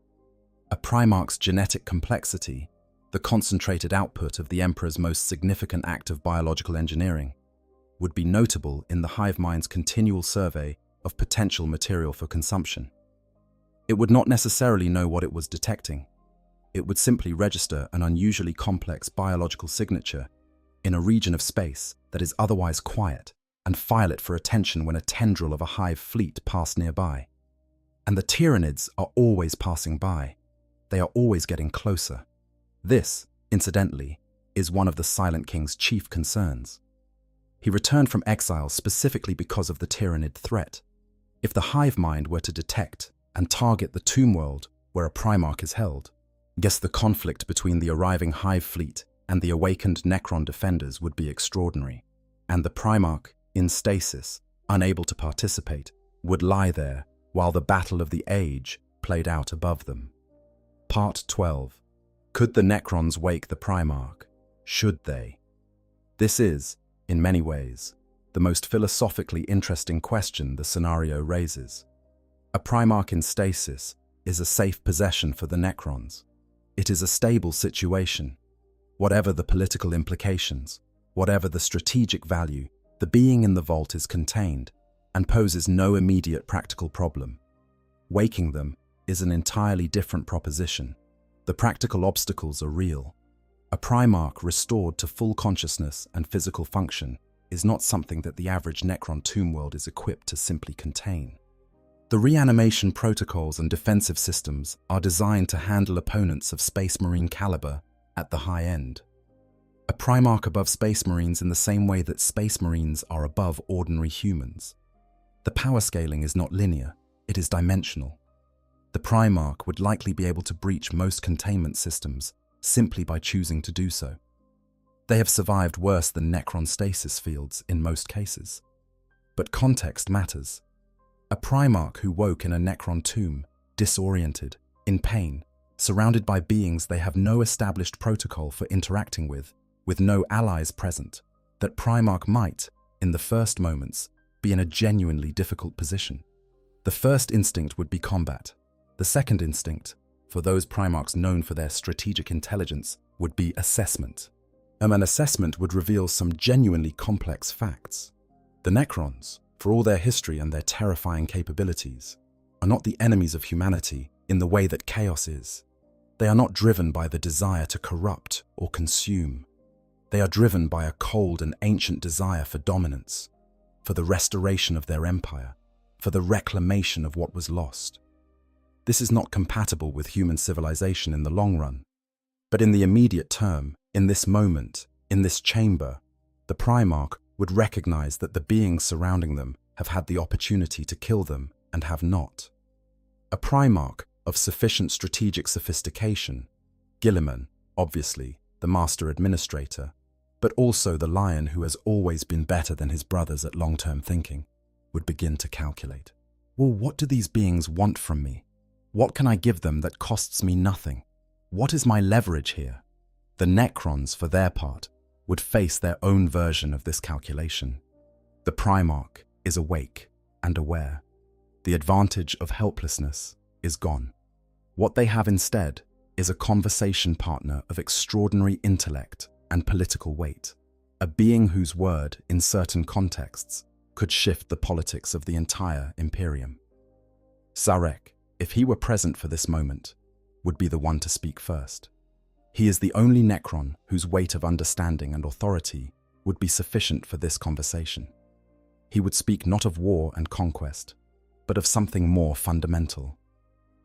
A Primarch's genetic complexity, the concentrated output of the Emperor's most significant act of biological engineering, would be notable in the hive mind's continual survey of potential material for consumption. It would not necessarily know what it was detecting. It would simply register an unusually complex biological signature in a region of space that is otherwise quiet, and file it for attention when a tendril of a hive fleet passed nearby. And the Tyranids are always passing by. They are always getting closer. This, incidentally, is one of the Silent King's chief concerns. He returned from exile specifically because of the Tyranid threat. If the hive mind were to detect and target the tomb world where a Primarch is held, guess the conflict between the arriving hive fleet and the awakened Necron defenders would be extraordinary, and the Primarch, in stasis, unable to participate, would lie there while the battle of the age played out above them. Part 12. Could the Necrons wake the Primarch? Should they? This is, in many ways, the most philosophically interesting question the scenario raises. A Primarch in stasis is a safe possession for the Necrons. It is a stable situation. Whatever the political implications, whatever the strategic value, the being in the vault is contained and poses no immediate practical problem. Waking them is an entirely different proposition. The practical obstacles are real. A Primarch restored to full consciousness and physical function is not something that the average Necron tomb world is equipped to simply contain. The reanimation protocols and defensive systems are designed to handle opponents of Space Marine caliber at the high end. A Primarch above Space Marines in the same way that Space Marines are above ordinary humans. The power scaling is not linear, it is dimensional. The Primarch would likely be able to breach most containment systems simply by choosing to do so. They have survived worse than Necron stasis fields in most cases. But context matters. A Primarch who woke in a Necron tomb, disoriented, in pain, surrounded by beings they have no established protocol for interacting with no allies present, that Primarch might, in the first moments, be in a genuinely difficult position. The first instinct would be combat. The second instinct, for those Primarchs known for their strategic intelligence, would be assessment. An assessment would reveal some genuinely complex facts. The Necrons, for all their history and their terrifying capabilities, are not the enemies of humanity in the way that chaos is. They are not driven by the desire to corrupt or consume. They are driven by a cold and ancient desire for dominance, for the restoration of their empire, for the reclamation of what was lost. This is not compatible with human civilization in the long run. But in the immediate term, in this moment, in this chamber, the Primarch would recognize that the beings surrounding them have had the opportunity to kill them and have not. A Primarch of sufficient strategic sophistication, Guilliman, obviously, the master administrator, but also the lion who has always been better than his brothers at long-term thinking, would begin to calculate. Well, what do these beings want from me? What can I give them that costs me nothing? What is my leverage here? The Necrons, for their part, would face their own version of this calculation. The Primarch is awake and aware. The advantage of helplessness is gone. What they have instead is a conversation partner of extraordinary intellect and political weight, a being whose word, in certain contexts, could shift the politics of the entire Imperium. Zarek, if he were present for this moment, would be the one to speak first. He is the only Necron whose weight of understanding and authority would be sufficient for this conversation. He would speak not of war and conquest, but of something more fundamental,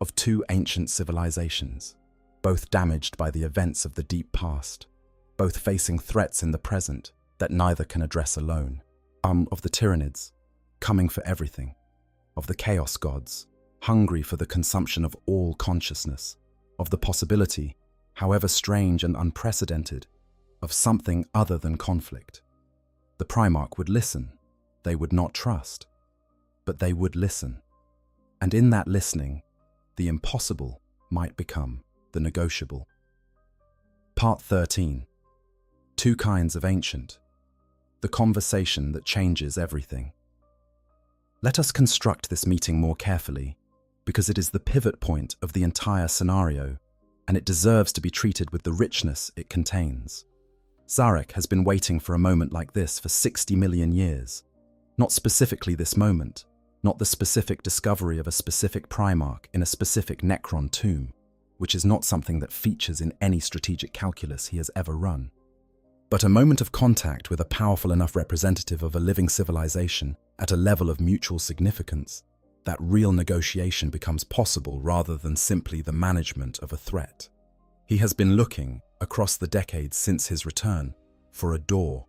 of two ancient civilizations, both damaged by the events of the deep past, both facing threats in the present that neither can address alone, of the Tyranids, coming for everything, of the Chaos Gods, hungry for the consumption of all consciousness, of the possibility, however strange and unprecedented, of something other than conflict. The Primarch would listen. They would not trust, but they would listen. And in that listening, the impossible might become the negotiable. Part 13. Two kinds of ancient. The conversation that changes everything. Let us construct this meeting more carefully, because it is the pivot point of the entire scenario, and it deserves to be treated with the richness it contains. Zarek has been waiting for a moment like this for 60 million years. Not specifically this moment, not the specific discovery of a specific Primarch in a specific Necron tomb, which is not something that features in any strategic calculus he has ever run. But a moment of contact with a powerful enough representative of a living civilization at a level of mutual significance, that real negotiation becomes possible rather than simply the management of a threat. He has been looking, across the decades since his return, for a door.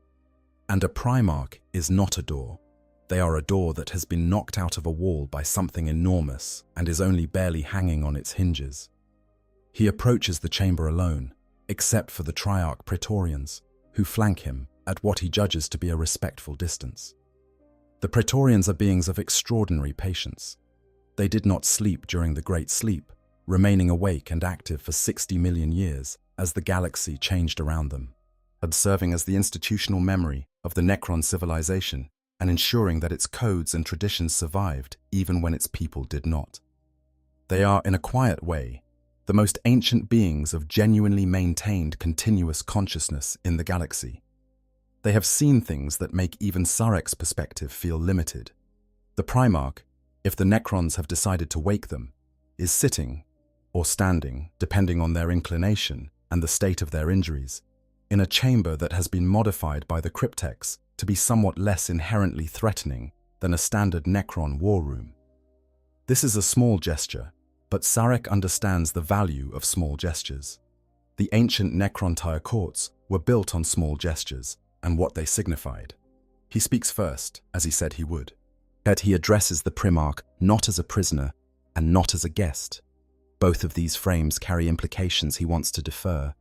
And a Primarch is not a door. They are a door that has been knocked out of a wall by something enormous and is only barely hanging on its hinges. He approaches the chamber alone, except for the Triarch Praetorians, who flank him at what he judges to be a respectful distance. The Praetorians are beings of extraordinary patience. They did not sleep during the Great Sleep, remaining awake and active for 60 million years as the galaxy changed around them, and serving as the institutional memory of the Necron civilization and ensuring that its codes and traditions survived even when its people did not. They are, in a quiet way, the most ancient beings of genuinely maintained continuous consciousness in the galaxy. They have seen things that make even Sarek's perspective feel limited. The Primarch, if the Necrons have decided to wake them, is sitting, or standing, depending on their inclination and the state of their injuries, in a chamber that has been modified by the cryptex to be somewhat less inherently threatening than a standard Necron war room. This is a small gesture, but Sarek understands the value of small gestures. The ancient Necron courts were built on small gestures and what they signified. He speaks first, as he said he would. Yet he addresses the Primarch not as a prisoner and not as a guest. Both of these frames carry implications he wants to defer,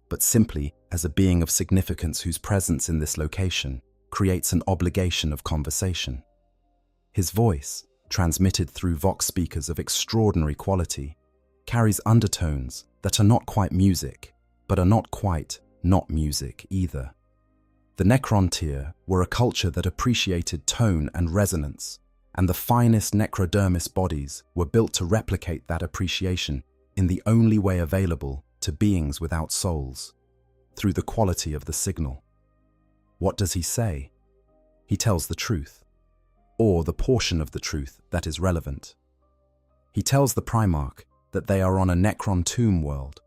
but simply as a being of significance whose presence in this location creates an obligation of conversation. His voice, transmitted through vox speakers of extraordinary quality, carries undertones that are not quite music, but are not quite not music either. The Necron tier were a culture that appreciated tone and resonance, and the finest necrodermis bodies were built to replicate that appreciation in the only way available to beings without souls, through the quality of the signal. What does he say? He tells the truth, or the portion of the truth that is relevant. He tells the Primarch that they are on a Necron tomb world,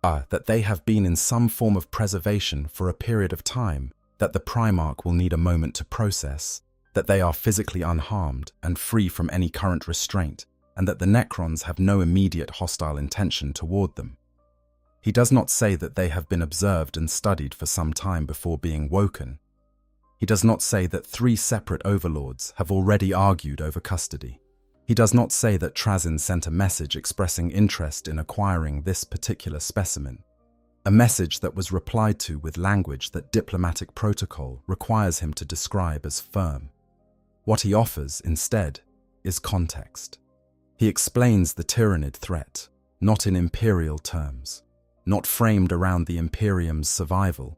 that they have been in some form of preservation for a period of time, that the Primarch will need a moment to process, that they are physically unharmed and free from any current restraint, and that the Necrons have no immediate hostile intention toward them. He does not say that they have been observed and studied for some time before being woken. He does not say that 3 separate overlords have already argued over custody. He does not say that Trazyn sent a message expressing interest in acquiring this particular specimen, a message that was replied to with language that diplomatic protocol requires him to describe as firm. What he offers, instead, is context. He explains the Tyranid threat, not in Imperial terms, not framed around the Imperium's survival,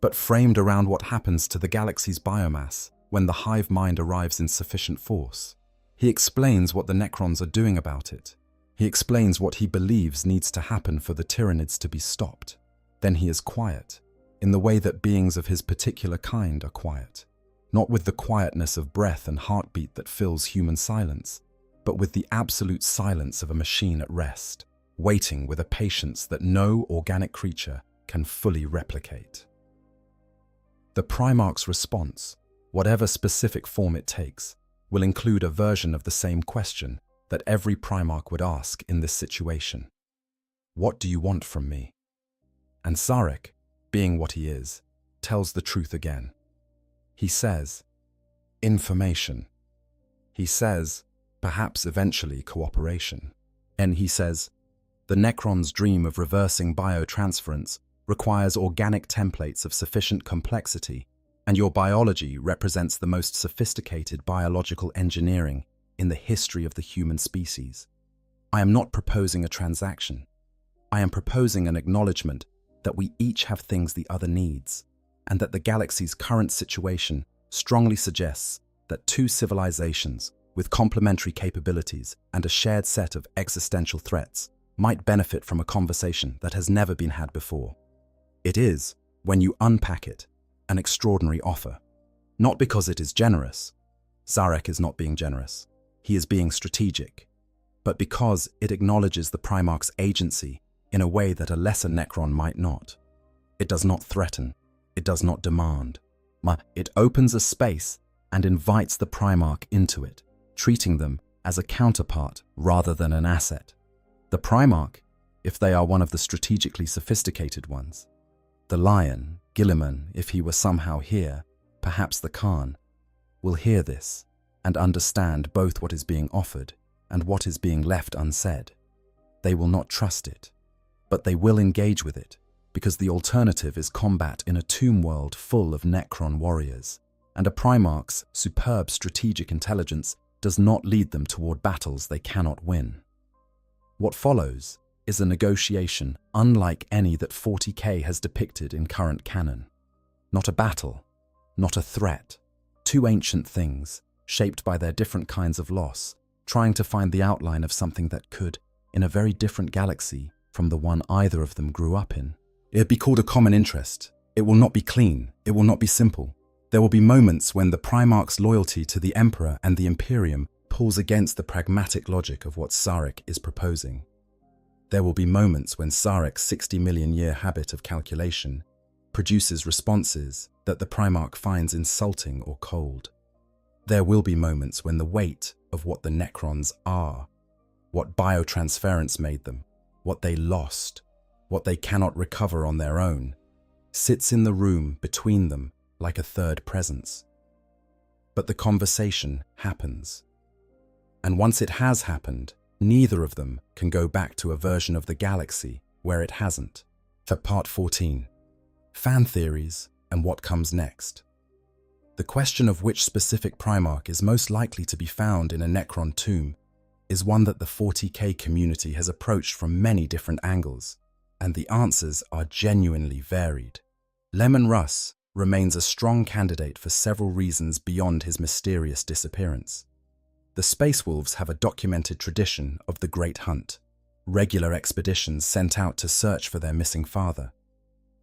but framed around what happens to the galaxy's biomass when the hive mind arrives in sufficient force. He explains what the Necrons are doing about it. He explains what he believes needs to happen for the Tyranids to be stopped. Then he is quiet, in the way that beings of his particular kind are quiet, not with the quietness of breath and heartbeat that fills human silence, but with the absolute silence of a machine at rest, waiting with a patience that no organic creature can fully replicate. The Primarch's response, whatever specific form it takes, will include a version of the same question that every Primarch would ask in this situation. What do you want from me? And Sarek, being what he is, tells the truth again. He says, information. He says, perhaps eventually cooperation. And he says, the Necron's dream of reversing biotransference requires organic templates of sufficient complexity, and your biology represents the most sophisticated biological engineering in the history of the human species. I am not proposing a transaction. I am proposing an acknowledgement that we each have things the other needs, and that the galaxy's current situation strongly suggests that 2 civilizations with complementary capabilities and a shared set of existential threats might benefit from a conversation that has never been had before. It is, when you unpack it, an extraordinary offer. Not because it is generous. Sarek is not being generous. He is being strategic. But because it acknowledges the Primarch's agency in a way that a lesser Necron might not. It does not threaten. It does not demand. It opens a space and invites the Primarch into it, treating them as a counterpart rather than an asset. The Primarch, if they are one of the strategically sophisticated ones. The Lion, Guilliman, if he were somehow here, perhaps the Khan, will hear this and understand both what is being offered and what is being left unsaid. They will not trust it, but they will engage with it, because the alternative is combat in a tomb world full of Necron warriors, and a Primarch's superb strategic intelligence does not lead them toward battles they cannot win. What follows is a negotiation unlike any that 40K has depicted in current canon. Not a battle, not a threat, two ancient things, shaped by their different kinds of loss, trying to find the outline of something that could, in a very different galaxy from the one either of them grew up in. It'd be called a common interest. It will not be clean. It will not be simple. There will be moments when the Primarch's loyalty to the Emperor and the Imperium pulls against the pragmatic logic of what Sarek is proposing. There will be moments when Sarek's 60 million year habit of calculation produces responses that the Primarch finds insulting or cold. There will be moments when the weight of what the Necrons are, what biotransference made them, what they lost, what they cannot recover on their own, sits in the room between them like a third presence. But the conversation happens. And once it has happened, neither of them can go back to a version of the galaxy where it hasn't. For Part 14, Fan Theories and What Comes Next. The question of which specific Primarch is most likely to be found in a Necron tomb is one that the 40K community has approached from many different angles, and the answers are genuinely varied. Lemon Russ remains a strong candidate for several reasons beyond his mysterious disappearance. The Space Wolves have a documented tradition of the Great Hunt, regular expeditions sent out to search for their missing father.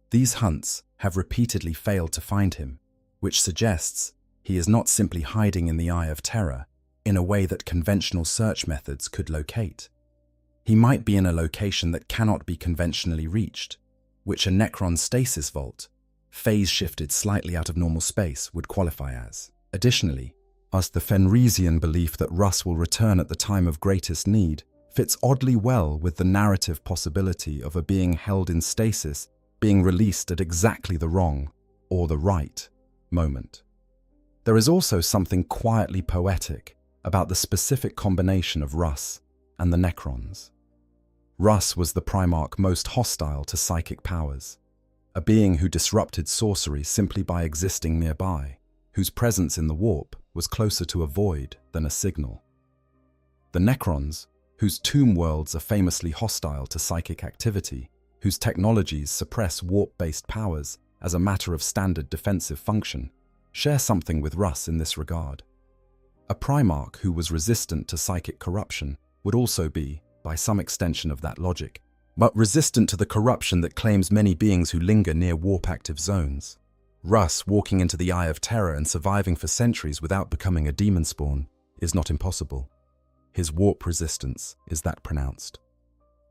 These hunts have repeatedly failed to find him, which suggests he is not simply hiding in the Eye of Terror in a way that conventional search methods could locate. He might be in a location that cannot be conventionally reached, which a Necron stasis vault, phase-shifted slightly out of normal space, would qualify as. Additionally, the Fenrisian belief that Russ will return at the time of greatest need fits oddly well with the narrative possibility of a being held in stasis being released at exactly the wrong, or the right, moment. There is also something quietly poetic about the specific combination of Russ and the Necrons. Russ was the Primarch most hostile to psychic powers, a being who disrupted sorcery simply by existing nearby, whose presence in the warp was closer to a void than a signal. The Necrons, whose tomb worlds are famously hostile to psychic activity, whose technologies suppress warp-based powers as a matter of standard defensive function, share something with Russ in this regard. A Primarch who was resistant to psychic corruption would also be, by some extension of that logic, but resistant to the corruption that claims many beings who linger near warp-active zones. Russ walking into the Eye of Terror and surviving for centuries without becoming a demon spawn is not impossible. His warp resistance is that pronounced.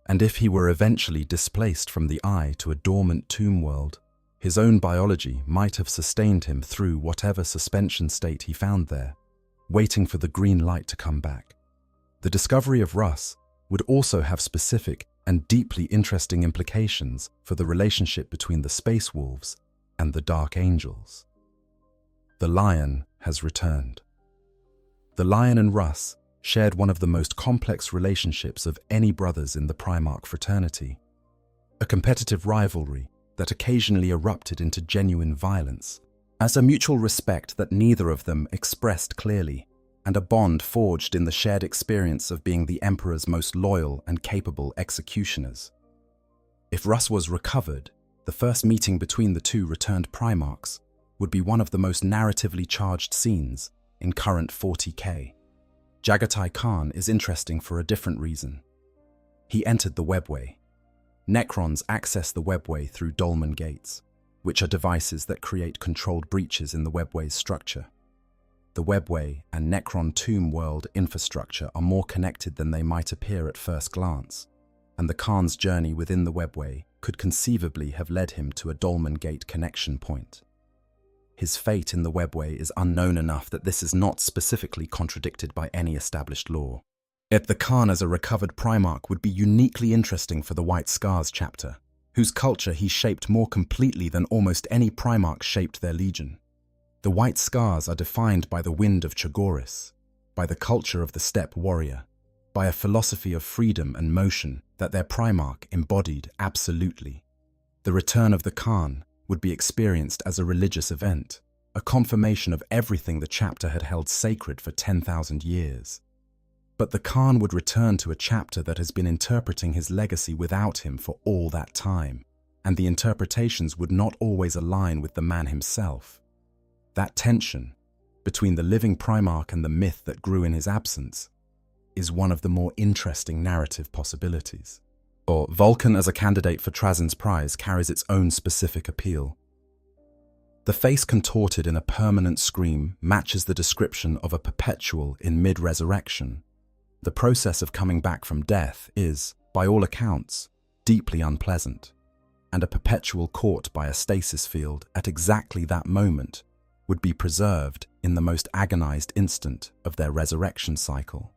And if he were eventually displaced from the Eye to a dormant tomb world, his own biology might have sustained him through whatever suspension state he found there, waiting for the green light to come back. The discovery of Russ would also have specific and deeply interesting implications for the relationship between the Space Wolves and the Dark Angels. The Lion has returned. The Lion and Russ shared one of the most complex relationships of any brothers in the Primarch fraternity, a competitive rivalry that occasionally erupted into genuine violence, as a mutual respect that neither of them expressed clearly, and a bond forged in the shared experience of being the Emperor's most loyal and capable executioners. If Russ was recovered, the first meeting between the two returned Primarchs would be one of the most narratively charged scenes in current 40K. Jagatai Khan is interesting for a different reason. He entered the webway. Necrons access the webway through dolmen gates, which are devices that create controlled breaches in the webway's structure. The webway and Necron tomb world infrastructure are more connected than they might appear at first glance, and the Khan's journey within the webway could conceivably have led him to a Dolmen Gate connection point. His fate in the webway is unknown enough that this is not specifically contradicted by any established law. Yet the Khan as a recovered Primarch would be uniquely interesting for the White Scars chapter, whose culture he shaped more completely than almost any Primarch shaped their legion. The White Scars are defined by the wind of Chagoris, by the culture of the steppe warrior, by a philosophy of freedom and motion that their Primarch embodied absolutely. The return of the Khan would be experienced as a religious event, a confirmation of everything the chapter had held sacred for 10,000 years. But the Khan would return to a chapter that has been interpreting his legacy without him for all that time, and the interpretations would not always align with the man himself. That tension between the living Primarch and the myth that grew in his absence is one of the more interesting narrative possibilities. Or Vulcan as a candidate for Trazyn's prize carries its own specific appeal. The face contorted in a permanent scream matches the description of a perpetual in mid-resurrection. The process of coming back from death is, by all accounts, deeply unpleasant, and a perpetual caught by a stasis field at exactly that moment would be preserved in the most agonized instant of their resurrection cycle.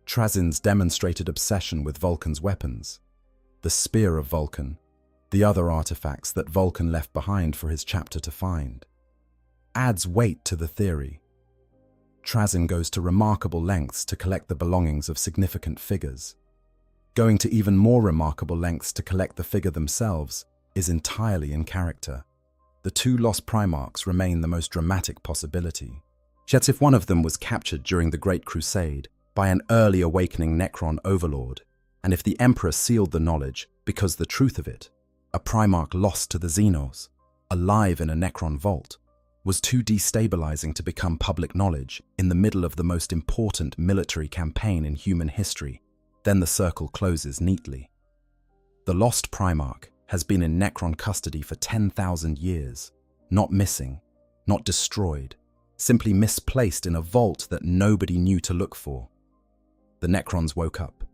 Trazyn's demonstrated obsession with Vulcan's weapons, the spear of Vulcan, the other artifacts that Vulcan left behind for his chapter to find, adds weight to the theory. Trazyn goes to remarkable lengths to collect the belongings of significant figures. Going to even more remarkable lengths to collect the figure themselves is entirely in character. The two lost Primarchs remain the most dramatic possibility. Yet if one of them was captured during the Great Crusade by an early awakening Necron overlord, and if the Emperor sealed the knowledge because the truth of it, a Primarch lost to the Xenos, alive in a Necron vault, was too destabilizing to become public knowledge in the middle of the most important military campaign in human history, then the circle closes neatly. The lost Primarch has been in Necron custody for 10,000 years, not missing, not destroyed, simply misplaced in a vault that nobody knew to look for. The Necrons woke up.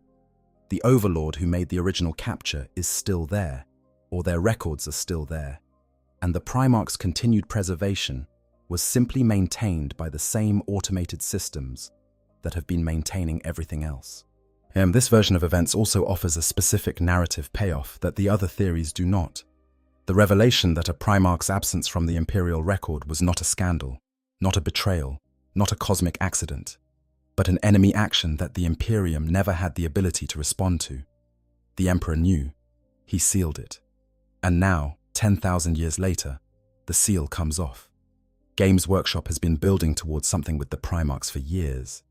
The Overlord who made the original capture is still there, or their records are still there, and the Primarch's continued preservation was simply maintained by the same automated systems that have been maintaining everything else. This version of events also offers a specific narrative payoff that the other theories do not. The revelation that a Primarch's absence from the Imperial record was not a scandal, not a betrayal, not a cosmic accident, but an enemy action that the Imperium never had the ability to respond to. The Emperor knew. He sealed it. And now, 10,000 years later, the seal comes off. Games Workshop has been building towards something with the Primarchs for years.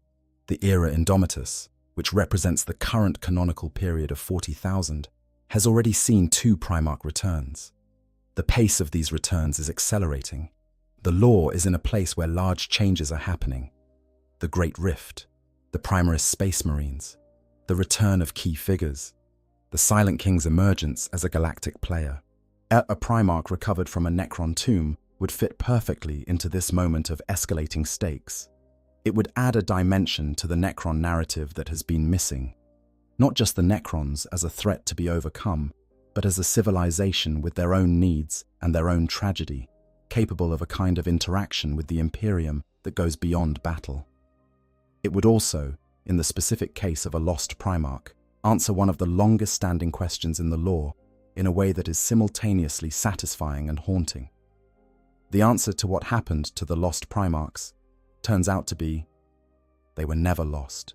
The era Indomitus, which represents the current canonical period of 40,000, has already seen 2 Primarch returns. The pace of these returns is accelerating. The lore is in a place where large changes are happening. The Great Rift, the Primaris Space Marines, the return of key figures, the Silent King's emergence as a galactic player. A Primarch recovered from a Necron tomb would fit perfectly into this moment of escalating stakes. It would add a dimension to the Necron narrative that has been missing. Not just the Necrons as a threat to be overcome, but as a civilization with their own needs and their own tragedy, capable of a kind of interaction with the Imperium that goes beyond battle. It would also, in the specific case of a lost Primarch, answer one of the longest-standing questions in the lore in a way that is simultaneously satisfying and haunting. The answer to what happened to the lost Primarchs turns out to be, they were never lost.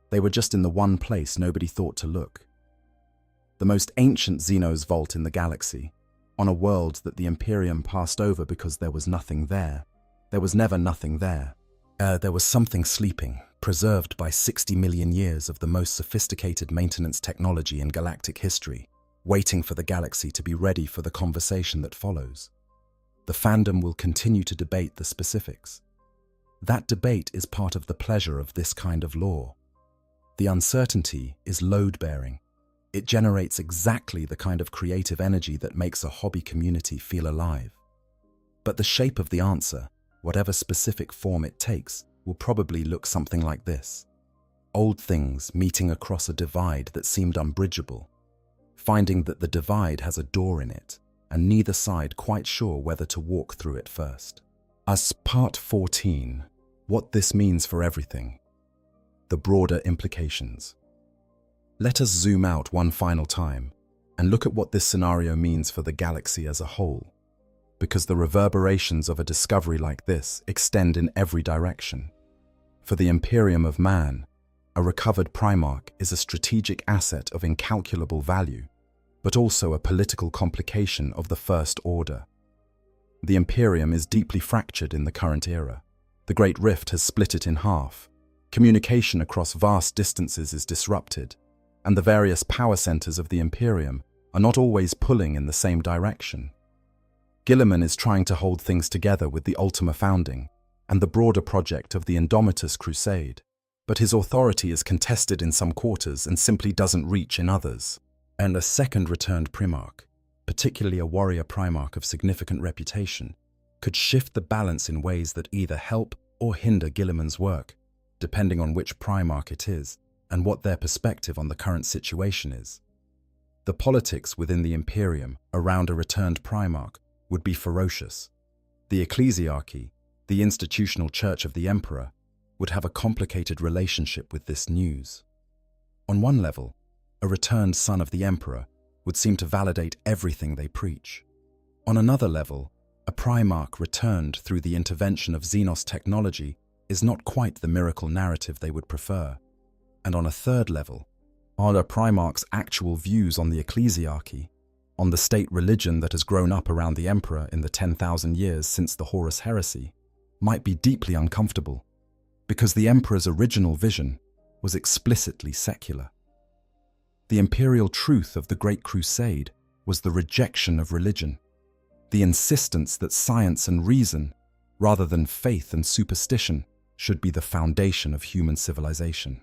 They were just in the one place nobody thought to look. The most ancient Xenos vault in the galaxy, on a world that the Imperium passed over because there was nothing there. There was never nothing there. There was something sleeping, preserved by 60 million years of the most sophisticated maintenance technology in galactic history, waiting for the galaxy to be ready for the conversation that follows. The fandom will continue to debate the specifics. That debate is part of the pleasure of this kind of lore. The uncertainty is load-bearing. It generates exactly the kind of creative energy that makes a hobby community feel alive. But the shape of the answer, whatever specific form it takes, will probably look something like this. Old things meeting across a divide that seemed unbridgeable. finding that the divide has a door in it, and neither side quite sure whether to walk through it first. As part 14, what this means for everything. The broader implications. Let us zoom out one final time and look at what this scenario means for the galaxy as a whole, because the reverberations of a discovery like this extend in every direction. For the Imperium of man, a recovered Primarch is a strategic asset of incalculable value, but also a political complication of the First Order. The Imperium is deeply fractured in the current era. The Great Rift has split it in half. Communication across vast distances is disrupted, and the various power centers of the Imperium are not always pulling in the same direction. Guilliman is trying to hold things together with the Ultima Founding and the broader project of the Indomitus Crusade, but his authority is contested in some quarters and simply doesn't reach in others. And a second returned Primarch, particularly a warrior Primarch of significant reputation, could shift the balance in ways that either help or hinder Guilliman's work, depending on which Primarch it is and what their perspective on the current situation is. The politics within the Imperium around a returned Primarch would be ferocious. The ecclesiarchy, the institutional church of the Emperor, would have a complicated relationship with this news. On one level, a returned son of the Emperor would seem to validate everything they preach. On another level, a Primarch returned through the intervention of Xenos technology is not quite the miracle narrative they would prefer. And on a third level, are a Primarch's actual views on the ecclesiarchy, on the state religion that has grown up around the Emperor in the 10,000 years since the Horus Heresy, might be deeply uncomfortable, because the Emperor's original vision was explicitly secular. The imperial truth of the Great Crusade was the rejection of religion, the insistence that science and reason, rather than faith and superstition, should be the foundation of human civilization.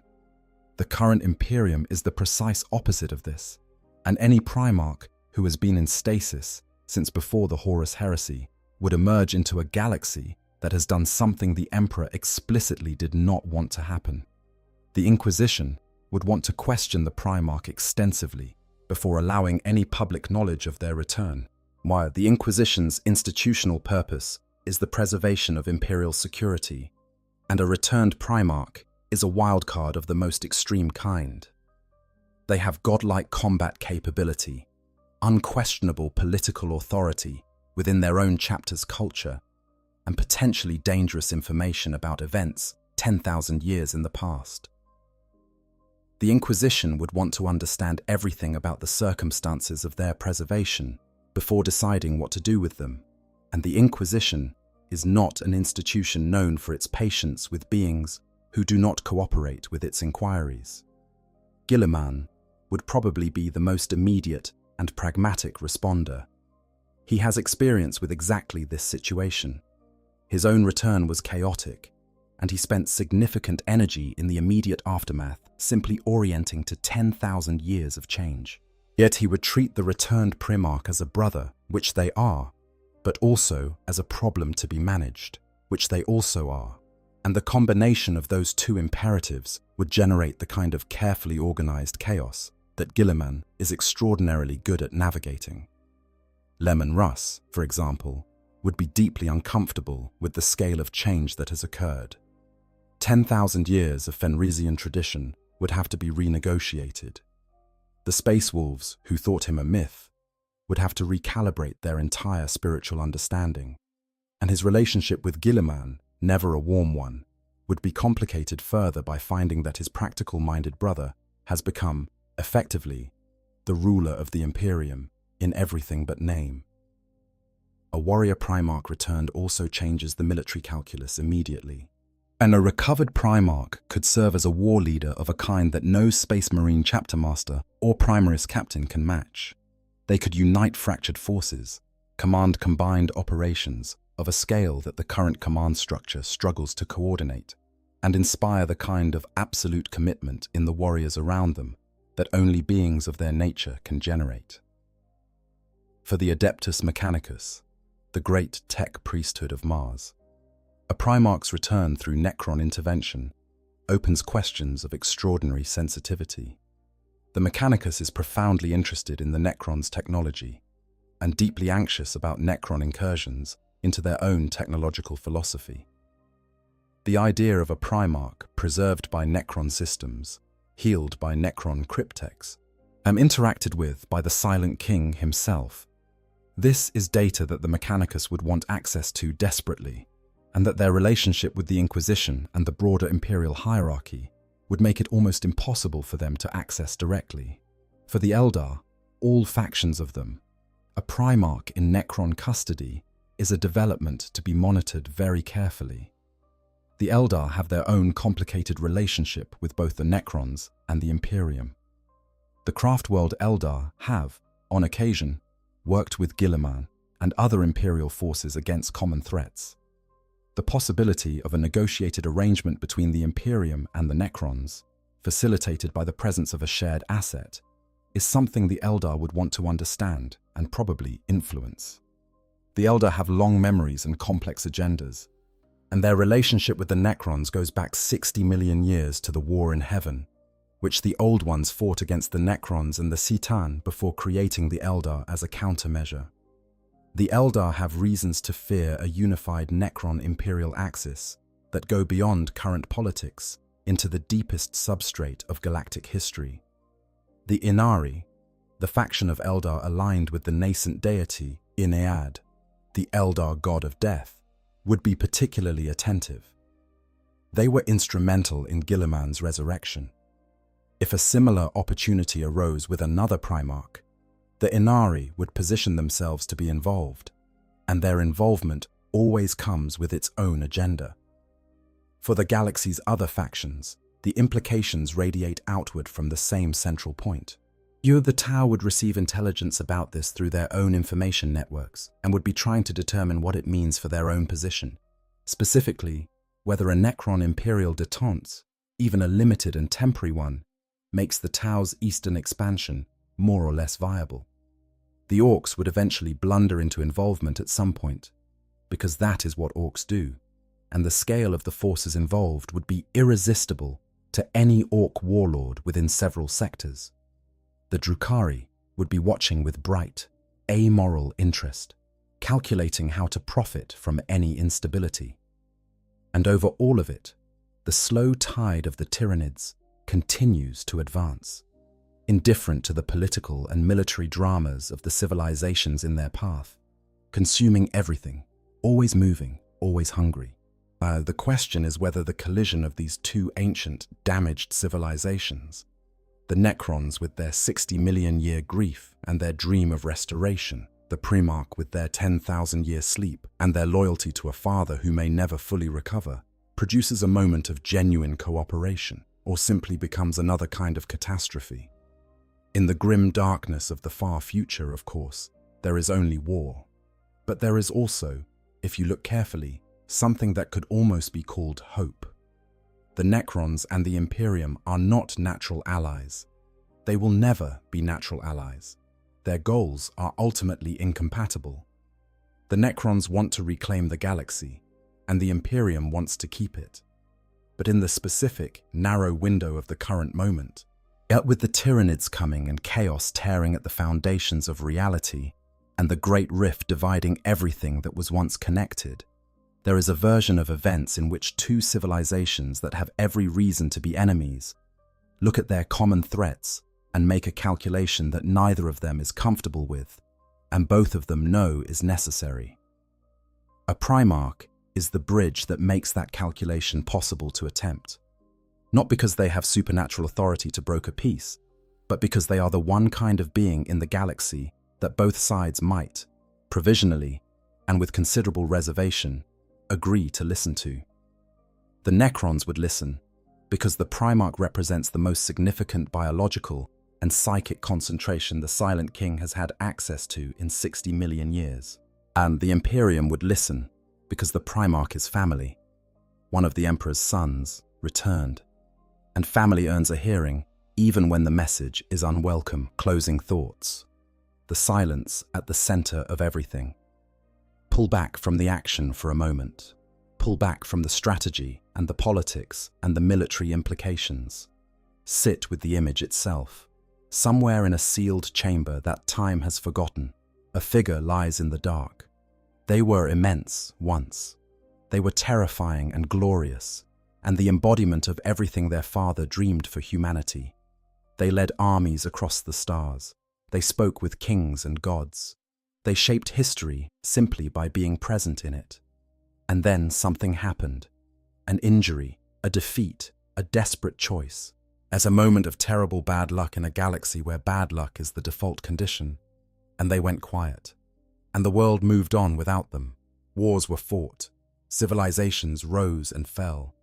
The current Imperium is the precise opposite of this, and any Primarch who has been in stasis since before the Horus Heresy would emerge into a galaxy that has done something the Emperor explicitly did not want to happen. The Inquisition would want to question the Primarch extensively before allowing any public knowledge of their return, while the Inquisition's institutional purpose is the preservation of imperial security, and a returned Primarch is a wildcard of the most extreme kind. They have godlike combat capability, unquestionable political authority within their own chapter's culture, and potentially dangerous information about events 10,000 years in the past. The Inquisition would want to understand everything about the circumstances of their preservation before deciding what to do with them, and the Inquisition is not an institution known for its patience with beings who do not cooperate with its inquiries. Guilliman would probably be the most immediate and pragmatic responder. He has experience with exactly this situation. His own return was chaotic, and he spent significant energy in the immediate aftermath simply orienting to 10,000 years of change. Yet he would treat the returned Primarch as a brother, which they are, but also as a problem to be managed, which they also are. And the combination of those two imperatives would generate the kind of carefully organized chaos that Guilliman is extraordinarily good at navigating. Lemon Russ, for example, would be deeply uncomfortable with the scale of change that has occurred. 10,000 years of Fenrisian tradition would have to be renegotiated. The Space Wolves, who thought him a myth, would have to recalibrate their entire spiritual understanding, and his relationship with Guilliman, never a warm one, would be complicated further by finding that his practical-minded brother has become, effectively, the ruler of the Imperium in everything but name. A warrior Primarch returned also changes the military calculus immediately. And a recovered Primarch could serve as a war leader of a kind that no Space Marine chapter master or Primaris captain can match. They could unite fractured forces, command combined operations of a scale that the current command structure struggles to coordinate, and inspire the kind of absolute commitment in the warriors around them that only beings of their nature can generate. For the Adeptus Mechanicus, the great tech priesthood of Mars, a Primarch's return through Necron intervention opens questions of extraordinary sensitivity. The Mechanicus is profoundly interested in the Necrons' technology and deeply anxious about Necron incursions into their own technological philosophy. The idea of a Primarch preserved by Necron systems, healed by Necron cryptex, and interacted with by the Silent King himself. This is data that the Mechanicus would want access to desperately, and that their relationship with the Inquisition and the broader Imperial hierarchy would make it almost impossible for them to access directly. For the Eldar, all factions of them, a Primarch in Necron custody is a development to be monitored very carefully. The Eldar have their own complicated relationship with both the Necrons and the Imperium. The Craftworld Eldar have, on occasion, worked with Guilliman and other Imperial forces against common threats. The possibility of a negotiated arrangement between the Imperium and the Necrons, facilitated by the presence of a shared asset, is something the Eldar would want to understand and probably influence. The Eldar have long memories and complex agendas, and their relationship with the Necrons goes back 60 million years to the War in Heaven, which the Old Ones fought against the Necrons and the Citan before creating the Eldar as a countermeasure. The Eldar have reasons to fear a unified Necron imperial axis that go beyond current politics into the deepest substrate of galactic history. The Inari, the faction of Eldar aligned with the nascent deity Inead, the Eldar god of death, would be particularly attentive. They were instrumental in Guilliman's resurrection. If a similar opportunity arose with another Primarch, the Inari would position themselves to be involved, and their involvement always comes with its own agenda. For the galaxy's other factions, the implications radiate outward from the same central point. You of the Tau would receive intelligence about this through their own information networks and would be trying to determine what it means for their own position. Specifically, whether a Necron Imperial détente, even a limited and temporary one, makes the Tau's eastern expansion more or less viable. The Orcs would eventually blunder into involvement at some point, because that is what Orcs do, and the scale of the forces involved would be irresistible to any Orc warlord within several sectors. The Drukhari would be watching with bright, amoral interest, calculating how to profit from any instability. And over all of it, the slow tide of the Tyranids continues to advance, indifferent to the political and military dramas of the civilizations in their path, consuming everything, always moving, always hungry. The question is whether the collision of these two ancient, damaged civilizations, the Necrons with their 60 million year grief and their dream of restoration, the Primarch with their 10,000-year sleep and their loyalty to a father who may never fully recover, produces a moment of genuine cooperation, or simply becomes another kind of catastrophe. In the grim darkness of the far future, of course, there is only war. But there is also, if you look carefully, something that could almost be called hope. The Necrons and the Imperium are not natural allies. They will never be natural allies. Their goals are ultimately incompatible. The Necrons want to reclaim the galaxy, and the Imperium wants to keep it. But in the specific, narrow window of the current moment, with the Tyranids coming and chaos tearing at the foundations of reality, and the great rift dividing everything that was once connected, there is a version of events in which two civilizations that have every reason to be enemies look at their common threats and make a calculation that neither of them is comfortable with, and both of them know is necessary. A Primarch is the bridge that makes that calculation possible to attempt, not because they have supernatural authority to broker peace, but because they are the one kind of being in the galaxy that both sides might, provisionally, and with considerable reservation, agree to listen to. The Necrons would listen, because the Primarch represents the most significant biological and psychic concentration the Silent King has had access to in 60 million years. And the Imperium would listen, because the Primarch is family. One of the Emperor's sons returned, and family earns a hearing even when the message is unwelcome. Closing thoughts. The silence at the center of everything. Pull back from the action for a moment. Pull back from the strategy and the politics and the military implications. Sit with the image itself. Somewhere in a sealed chamber that time has forgotten, a figure lies in the dark. They were immense once. They were terrifying and glorious, and the embodiment of everything their father dreamed for humanity. They led armies across the stars. They spoke with kings and gods. They shaped history simply by being present in it. And then something happened. An injury, a defeat, a desperate choice. As a moment of terrible bad luck in a galaxy where bad luck is the default condition. And they went quiet. And the world moved on without them. Wars were fought. Civilizations rose and fell.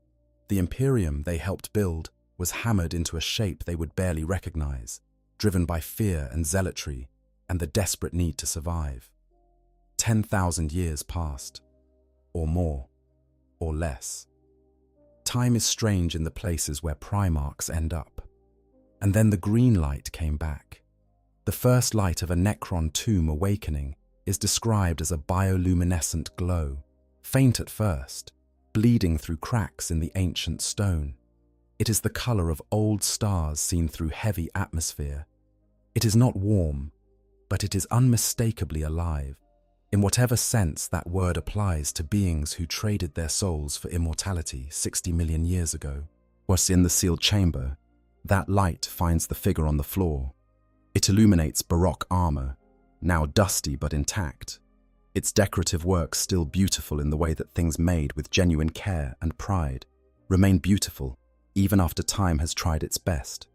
The Imperium they helped build was hammered into a shape they would barely recognize, driven by fear and zealotry and the desperate need to survive. 10,000 years passed, or more, or less. Time is strange in the places where primarchs end up. And then the green light came back. The first light of a Necron tomb awakening is described as a bioluminescent glow, faint at first, bleeding through cracks in the ancient stone. It is the color of old stars seen through heavy atmosphere. It is not warm, but it is unmistakably alive, in whatever sense that word applies to beings who traded their souls for immortality 60 million years ago. Once in the sealed chamber, that light finds the figure on the floor. It illuminates Baroque armor, now dusty but intact. Its decorative work still beautiful in the way that things made with genuine care and pride remain beautiful even after time has tried its best.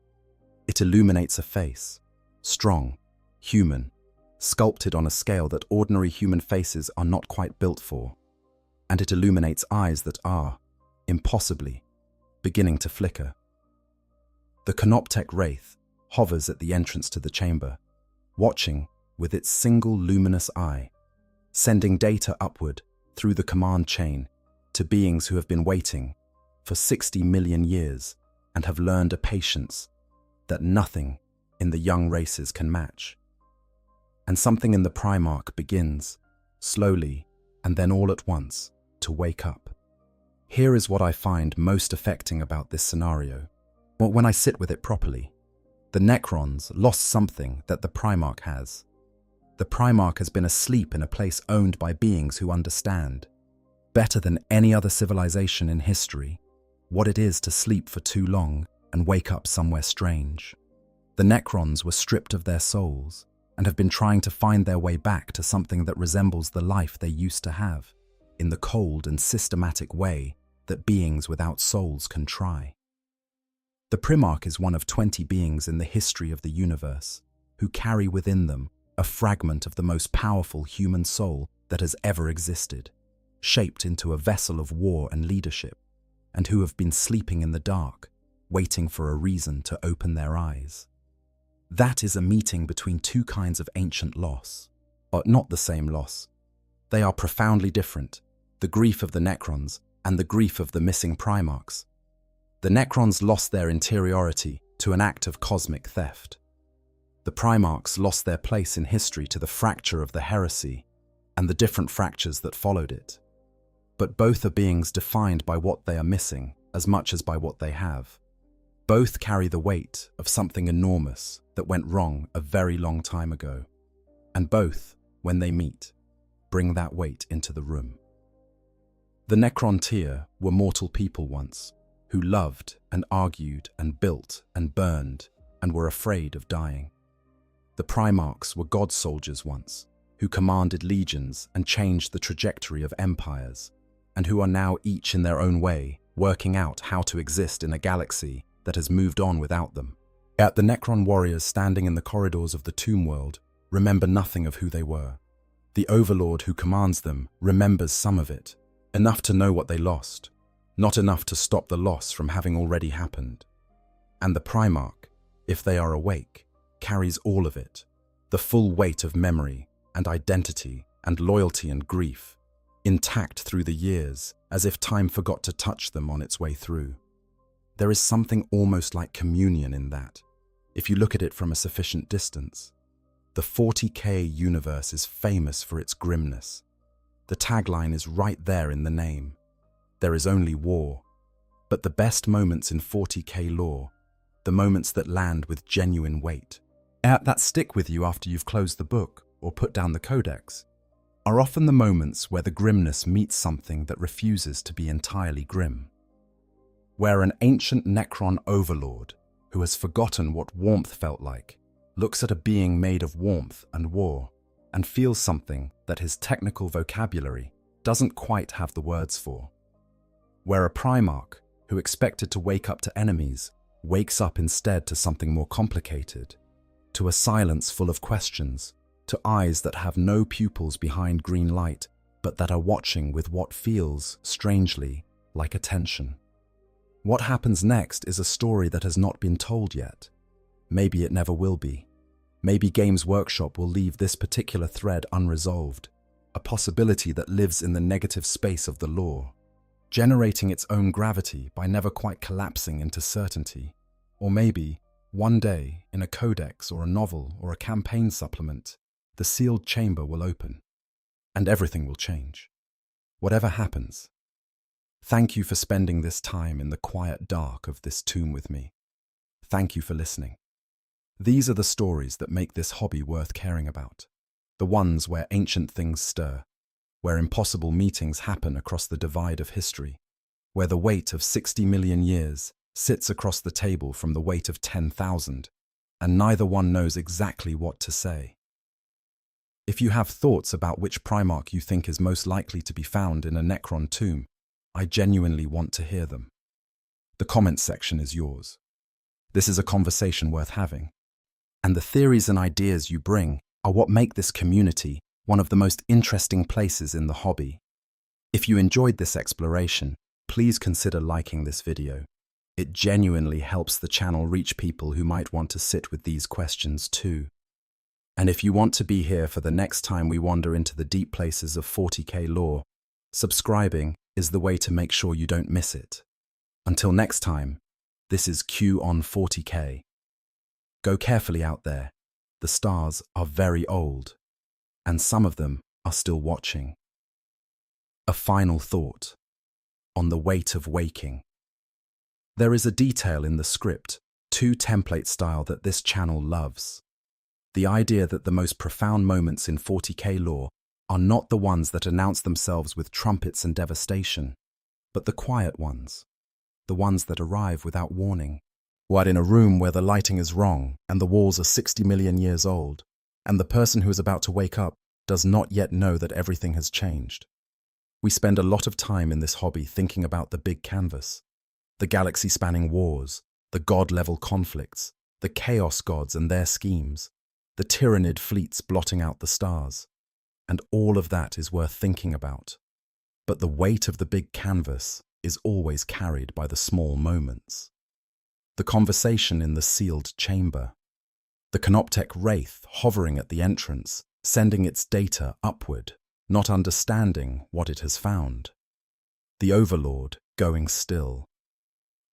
It illuminates a face, strong, human, sculpted on a scale that ordinary human faces are not quite built for. And it illuminates eyes that are, impossibly, beginning to flicker. The Canoptech Wraith hovers at the entrance to the chamber, watching with its single luminous eye, sending data upward through the command chain to beings who have been waiting for 60 million years and have learned a patience that nothing in the young races can match. And something in the Primarch begins, slowly and then all at once, to wake up. Here is what I find most affecting about this scenario. Well, when I sit with it properly, the Necrons lost something that the Primarch has. The Primarch has been asleep in a place owned by beings who understand, better than any other civilization in history, what it is to sleep for too long and wake up somewhere strange. The Necrons were stripped of their souls and have been trying to find their way back to something that resembles the life they used to have, in the cold and systematic way that beings without souls can try. The Primarch is one of 20 beings in the history of the universe who carry within them a fragment of the most powerful human soul that has ever existed, shaped into a vessel of war and leadership, and who have been sleeping in the dark, waiting for a reason to open their eyes. That is a meeting between two kinds of ancient loss, but not the same loss. They are profoundly different, the grief of the Necrons and the grief of the missing Primarchs. The Necrons lost their interiority to an act of cosmic theft. The Primarchs lost their place in history to the fracture of the Heresy and the different fractures that followed it. But both are beings defined by what they are missing as much as by what they have. Both carry the weight of something enormous that went wrong a very long time ago. And both, when they meet, bring that weight into the room. The Necron tier were mortal people once, who loved and argued and built and burned and were afraid of dying. The Primarchs were god soldiers once, who commanded legions and changed the trajectory of empires, and who are now each in their own way working out how to exist in a galaxy that has moved on without them. Yet the Necron warriors standing in the corridors of the tomb world remember nothing of who they were. The Overlord who commands them remembers some of it, enough to know what they lost, not enough to stop the loss from having already happened. And the Primarch, if they are awake, carries all of it, the full weight of memory and identity and loyalty and grief, intact through the years as if time forgot to touch them on its way through. There is something almost like communion in that, if you look at it from a sufficient distance. The 40K universe is famous for its grimness. The tagline is right there in the name. There is only war. But the best moments in 40K lore the moments that land with genuine weight, that stick with you after you've closed the book or put down the codex, are often the moments where the grimness meets something that refuses to be entirely grim. Where an ancient Necron overlord, who has forgotten what warmth felt like, looks at a being made of warmth and war and feels something that his technical vocabulary doesn't quite have the words for. Where a Primarch, who expected to wake up to enemies, wakes up instead to something more complicated, to a silence full of questions, to eyes that have no pupils behind green light, but that are watching with what feels, strangely, like attention. What happens next is a story that has not been told yet. Maybe it never will be. Maybe Games Workshop will leave this particular thread unresolved, a possibility that lives in the negative space of the lore, generating its own gravity by never quite collapsing into certainty. Or maybe, one day, in a codex or a novel or a campaign supplement, the sealed chamber will open, and everything will change. Whatever happens, thank you for spending this time in the quiet dark of this tomb with me. Thank you for listening. These are the stories that make this hobby worth caring about. The ones where ancient things stir, where impossible meetings happen across the divide of history, where the weight of 60 million years sits across the table from the weight of 10,000, and neither one knows exactly what to say. If you have thoughts about which Primarch you think is most likely to be found in a Necron tomb, I genuinely want to hear them. The comments section is yours. This is a conversation worth having. And the theories and ideas you bring are what make this community one of the most interesting places in the hobby. If you enjoyed this exploration, please consider liking this video. It genuinely helps the channel reach people who might want to sit with these questions too. And if you want to be here for the next time we wander into the deep places of 40K lore, subscribing is the way to make sure you don't miss it. Until next time, this is Q on 40K. Go carefully out there. The stars are very old, and some of them are still watching. A final thought on the weight of waking. There is a detail in the script, 2 template style, that this channel loves. The idea that the most profound moments in 40K lore are not the ones that announce themselves with trumpets and devastation, but the quiet ones, the ones that arrive without warning. What, in a room where the lighting is wrong and the walls are 60 million years old, and the person who is about to wake up does not yet know that everything has changed. We spend a lot of time in this hobby thinking about the big canvas, the galaxy-spanning wars, the god-level conflicts, the chaos gods and their schemes, the Tyranid fleets blotting out the stars. And all of that is worth thinking about. But the weight of the big canvas is always carried by the small moments. The conversation in the sealed chamber, the Canoptech wraith hovering at the entrance, sending its data upward, not understanding what it has found. The Overlord going still.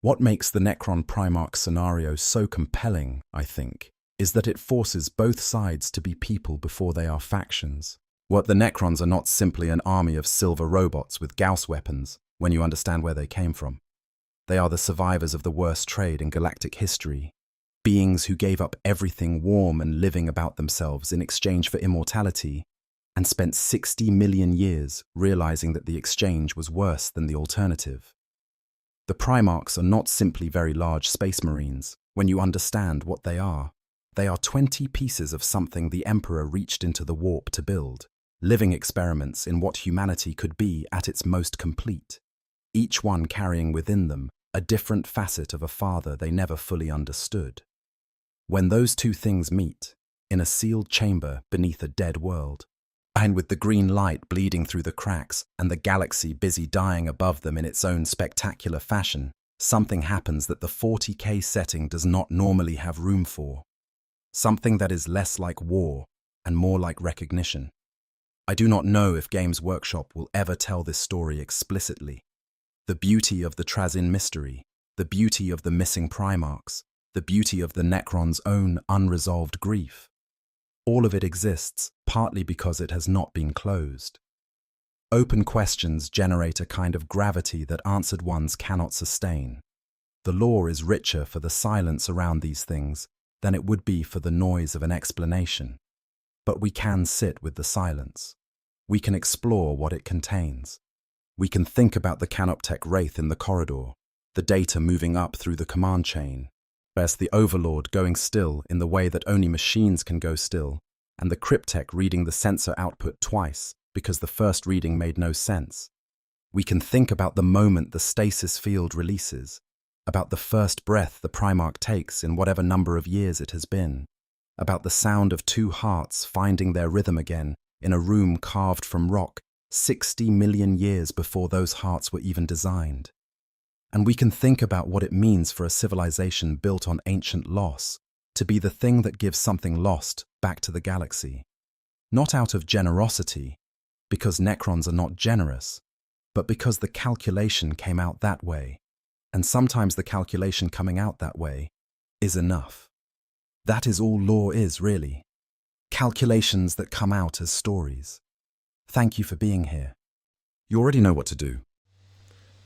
What makes the Necron Primarch scenario so compelling, I think, is that it forces both sides to be people before they are factions. What the Necrons are not simply an army of silver robots with Gauss weapons, when you understand where they came from. They are the survivors of the worst trade in galactic history, beings who gave up everything warm and living about themselves in exchange for immortality, and spent 60 million years realizing that the exchange was worse than the alternative. The Primarchs are not simply very large space marines, when you understand what they are. They are 20 pieces of something the Emperor reached into the warp to build, living experiments in what humanity could be at its most complete, each one carrying within them a different facet of a father they never fully understood. When those two things meet, in a sealed chamber beneath a dead world, and with the green light bleeding through the cracks and the galaxy busy dying above them in its own spectacular fashion, something happens that the 40K setting does not normally have room for. Something that is less like war and more like recognition. I do not know if Games Workshop will ever tell this story explicitly. The beauty of the Trazyn mystery, the beauty of the missing Primarchs, the beauty of the Necron's own unresolved grief. All of it exists partly because it has not been closed. Open questions generate a kind of gravity that answered ones cannot sustain. The lore is richer for the silence around these things than it would be for the noise of an explanation. But we can sit with the silence. We can explore what it contains. We can think about the Canoptech wraith in the corridor, the data moving up through the command chain, whereas the Overlord going still in the way that only machines can go still, and the Cryptech reading the sensor output twice because the first reading made no sense. We can think about the moment the stasis field releases, about the first breath the Primarch takes in whatever number of years it has been, about the sound of two hearts finding their rhythm again in a room carved from rock 60 million years before those hearts were even designed. And we can think about what it means for a civilization built on ancient loss to be the thing that gives something lost back to the galaxy. Not out of generosity, because Necrons are not generous, but because the calculation came out that way. And sometimes the calculation coming out that way is enough. That is all lore is, really. Calculations that come out as stories. Thank you for being here. You already know what to do.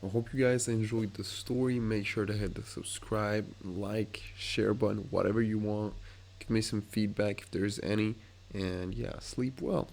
I hope you guys enjoyed the story. Make sure to hit the subscribe, like, share button, whatever you want. Give me some feedback if there's any. And yeah, sleep well.